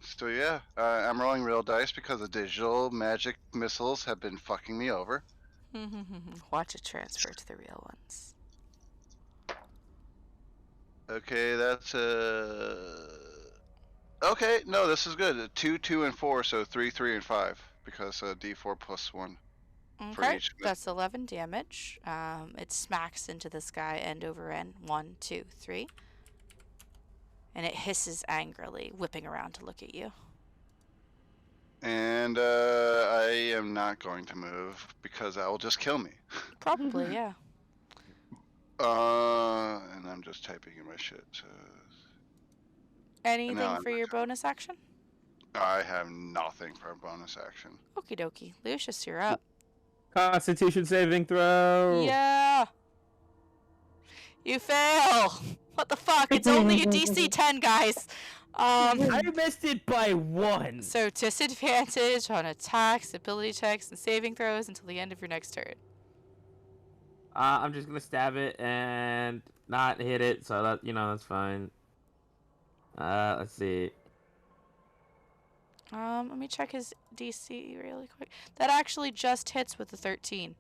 G: So yeah, I'm rolling real dice because the digital magic missiles have been fucking me over.
A: Watch it transfer to the real ones.
G: Okay, that's okay, no, this is good. 2, 2, and 4, so 3, 3, and 5 because D4 plus 1 for
A: Okay,
G: each.
A: that's 11 damage. It smacks into this guy end over end. 1, 2, 3. And it hisses angrily, whipping around to look at you.
G: And I am not going to move because that will just kill me.
A: Probably, yeah.
G: And I'm just typing in my shit. So
A: Anything for your bonus action?
G: I have nothing for a bonus action.
A: Okie dokie. Lucius, you're up.
C: Constitution saving throw.
A: Yeah! You fail! What the fuck? It's only a DC 10, guys!
C: I missed it by 1.
A: So disadvantage on attacks, ability checks, and saving throws until the end of your next turn.
C: I'm just gonna stab it and not hit it, so that that's fine. Let's see.
A: Let me check his DC really quick. That actually just hits with the 13.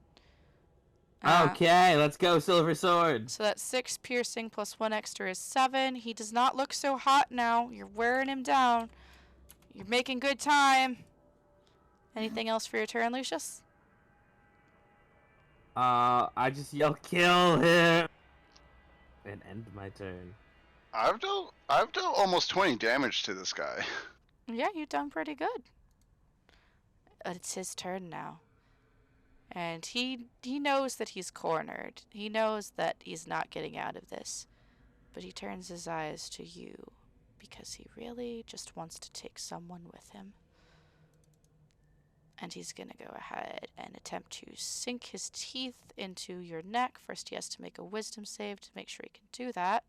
C: Okay, let's go, Silver Sword.
A: So that's 6 piercing plus 1 extra is 7. He does not look so hot now. You're wearing him down. You're making good time. Anything else for your turn, Lucius?
C: I just yell, kill him, and end my turn.
G: I've dealt almost 20 damage to this guy.
A: Yeah, you've done pretty good. It's his turn now. And he knows that he's cornered. He knows that he's not getting out of this. But he turns his eyes to you because he really just wants to take someone with him. And he's going to go ahead and attempt to sink his teeth into your neck. First, he has to make a wisdom save to make sure he can do that.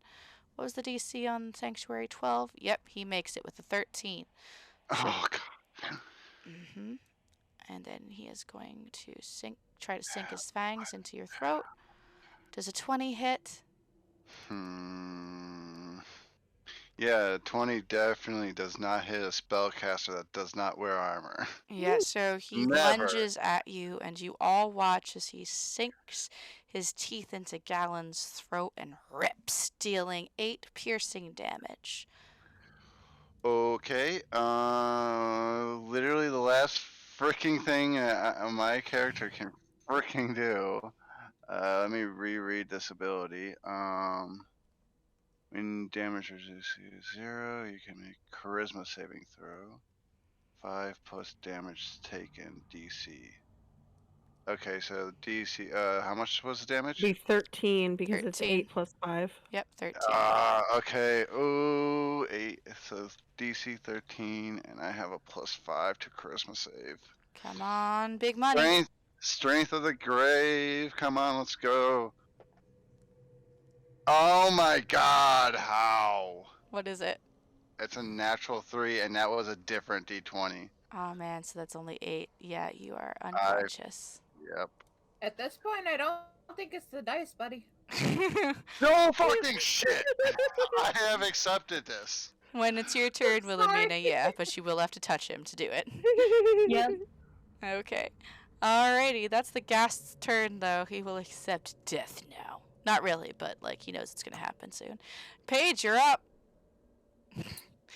A: What was the DC on Sanctuary? 12? Yep, he makes it with a 13.
G: Oh, God.
A: Mm-hmm. And then he is going to try to sink his fangs into your throat. Does a 20 hit?
G: Yeah, 20 definitely does not hit a spellcaster that does not wear armor.
A: Yeah, so he lunges at you, and you all watch as he sinks his teeth into Galen's throat and rips, dealing 8 piercing damage.
G: Okay, literally the last freaking thing my character can freaking do. Let me reread this ability. When damage reduces to 0, you can make charisma saving throw. 5 plus damage taken DC. Okay, so DC, how much was the damage?
B: Be 13 because
A: 13.
B: it's 8 plus 5.
A: Yep, 13.
G: Okay. Ooh, 8. So DC 13, and I have a +5 to charisma save.
A: Come on, big money.
G: Strength of the grave. Come on, let's go. Oh my God, how?
A: What is it?
G: It's a natural 3, and that was a different D20.
A: Oh man, so that's only 8. Yeah, you are unconscious.
G: Yep.
F: At this point, I don't think it's the dice, buddy.
G: No fucking shit! I have accepted this.
A: When it's your turn, Wilhelmina, yeah, but you will have to touch him to do it.
B: Yep.
A: Okay. Alrighty, that's the ghast's turn, though. He will accept death now. Not really, but, like, he knows it's gonna happen soon. Paige, you're up.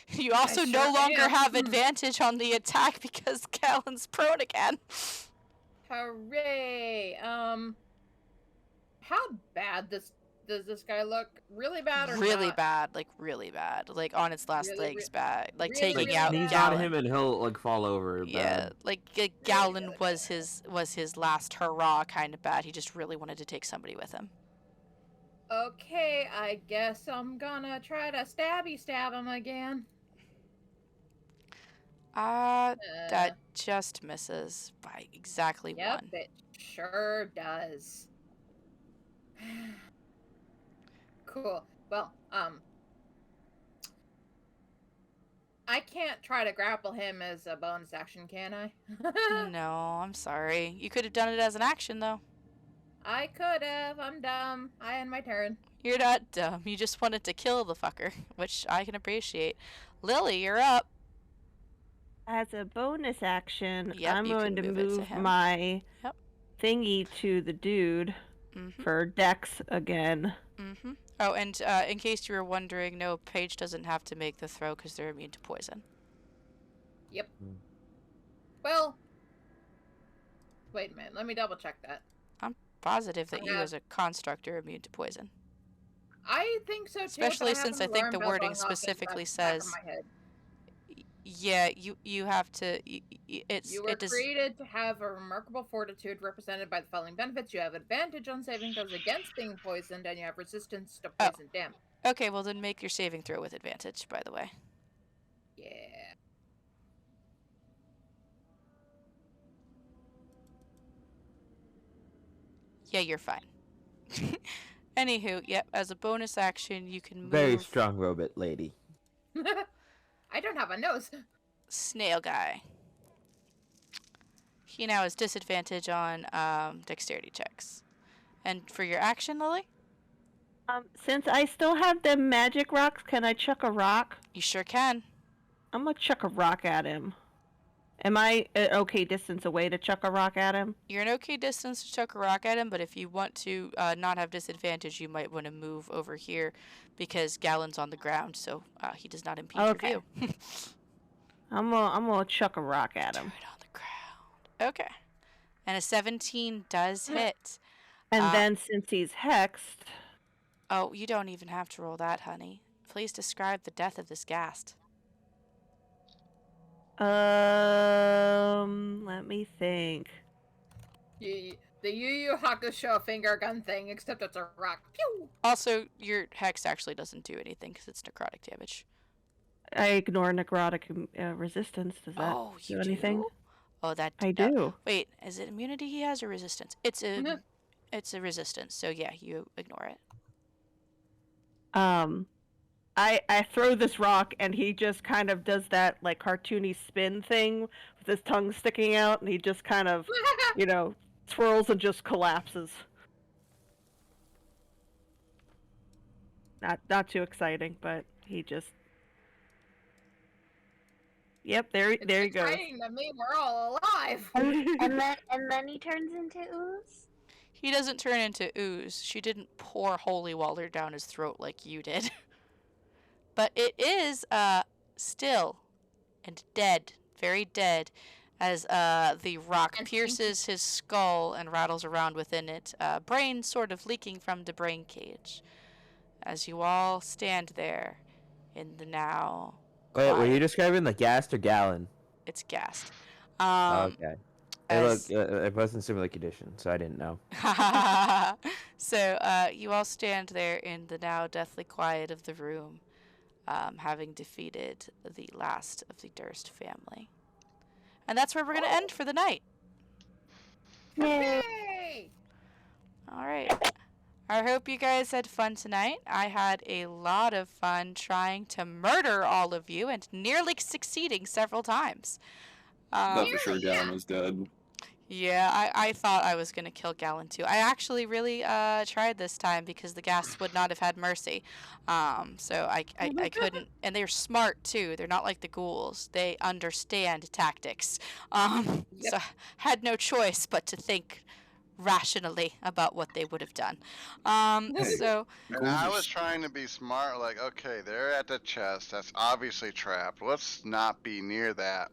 A: You also no longer have advantage on the attack because Galen's prone again.
F: Hooray! How bad does this guy look? Really bad or
A: really
F: not?
A: bad, like really bad, like on its last legs bad, like
F: really,
A: taking
F: really
A: out
F: bad.
C: Sneeze
A: Galen.
C: on him and he'll like fall over.
A: Yeah,
C: Bad.
A: like Galen was his last hurrah kind of bad. He just really wanted to take somebody with him.
F: Okay, I guess I'm gonna try to stab him again.
A: That just misses by exactly
F: Yep,
A: 1.
F: it sure does. Cool. Well, I can't try to grapple him as a bonus action, can I?
A: No, I'm sorry. You could have done it as an action, though.
F: I could have. I'm dumb. I end my turn.
A: You're not dumb. You just wanted to kill the fucker, which I can appreciate. Lily, you're up.
B: As a bonus action,
A: Yep,
B: I'm
A: you
B: going
A: can
B: to
A: move it to
B: move
A: him.
B: my
A: Yep.
B: thingy to the dude
A: Mm-hmm.
B: for Dex again.
A: Mm-hmm. Oh, and in case you were wondering, no, Paige doesn't have to make the throw because they're immune to poison.
F: Yep. Well, wait a minute. Let me double check that.
A: I'm positive that you,
F: have-
A: as a construct, are immune to poison.
F: I think so too.
A: Especially
F: but I have
A: since I
F: an
A: think
F: alarm
A: the
F: bell
A: wording
F: going off in the
A: specifically
F: back of
A: says.
F: my head.
A: Yeah, you have to.
F: You were created to have a remarkable fortitude represented by the following benefits. You have advantage on saving throws against being poisoned, and you have resistance to poison damage.
A: Okay, well then make your saving throw with advantage, by the way.
F: Yeah.
A: Yeah, you're fine. Anywho, yep, as a bonus action, you can move...
J: Very strong robot lady.
F: I don't have a nose.
A: Snail guy. He now has disadvantage on dexterity checks. And for your action, Lily?
B: Since I still have them magic rocks, can I chuck a rock?
A: You sure can.
B: I'm gonna chuck a rock at him. Am I an okay distance away to chuck a rock at him?
A: You're an okay distance to chuck a rock at him, but if you want to not have disadvantage, you might want to move over here because Gallon's on the ground, so he does not impede your view.
B: I'm gonna chuck a rock at him.
A: Right on the ground. Okay. And a 17 does hit.
B: And then since he's hexed...
A: Oh, you don't even have to roll that, honey. Please describe the death of this ghast.
B: Let me think.
F: The Yu Yu Hakusho finger gun thing, except it's a rock. Pew!
A: Also, your hex actually doesn't do anything because it's necrotic damage.
B: I ignore necrotic resistance. Does that do anything?
A: Oh, that
B: I do.
A: Wait, is it immunity he has or resistance? It's a resistance. So yeah, you ignore it.
B: I throw this rock and he just kind of does that like cartoony spin thing with his tongue sticking out, and he just kind of, twirls and just collapses. Not too exciting, but he just. Yep, there he goes.
F: Exciting to me, we're all alive.
E: and then he turns into ooze.
A: He doesn't turn into ooze. She didn't pour holy water down his throat like you did. But it is still and dead, very dead, as the rock pierces his skull and rattles around within it, brain sort of leaking from the brain cage. As you all stand there in the now.
J: Wait, were you describing the ghast or Gallon?
A: It's ghast.
J: Okay. It wasn't similar condition, so I didn't know.
A: So you all stand there in the now deathly quiet of the room, having defeated the last of the Durst family. And that's where we're going to end for the night.
F: Yay!
A: All right. I hope you guys had fun tonight. I had a lot of fun trying to murder all of you and nearly succeeding several times.
H: Thought for sure Gallon was dead.
A: Yeah, I thought I was going to kill Gallon too. I actually really tried this time because the ghasts would not have had mercy. So I couldn't. And they're smart too. They're not like the ghouls. They understand tactics. So I had no choice but to think rationally about what they would have done. So
G: And I was trying to be smart, like, okay, they're at the chest. That's obviously trapped. Let's not be near that.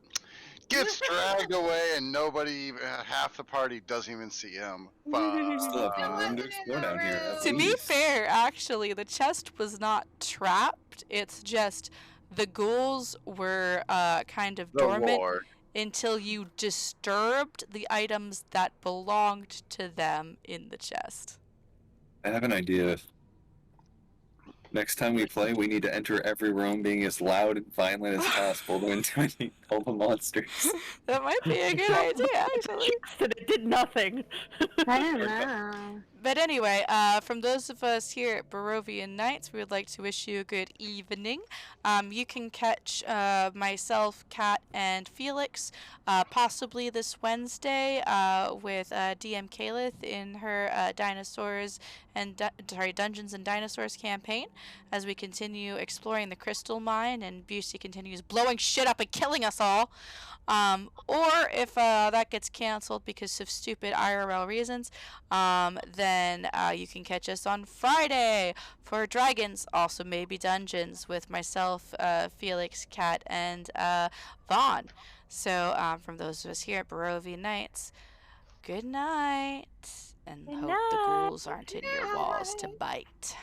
G: Gets dragged away, and nobody, half the party doesn't even see him.
H: Still have room to explore down here.
A: to be fair, actually, the chest was not trapped. It's just the ghouls were kind of dormant until you disturbed the items that belonged to them in the chest.
H: I have an idea. Next time we play, we need to enter every room being as loud and violent as possible to intimidate all the monsters.
A: That might be a good idea, actually.
B: And it did nothing.
E: I don't know.
A: But anyway, from those of us here at Barovian Nights, we would like to wish you a good evening. You can catch myself, Kat, and Felix possibly this Wednesday with DM Kalith in her Dinosaurs and Dungeons and Dinosaurs campaign as we continue exploring the crystal mine and Busey continues blowing shit up and killing us all. Or if that gets canceled because of stupid IRL reasons, then you can catch us on Friday for Dragons, also maybe Dungeons, with myself, Felix, Kat, and Vaughn. So from those of us here at Barovian Nights, good night, and
B: Good
A: hope the
B: night.
A: ghouls aren't in your walls to bite.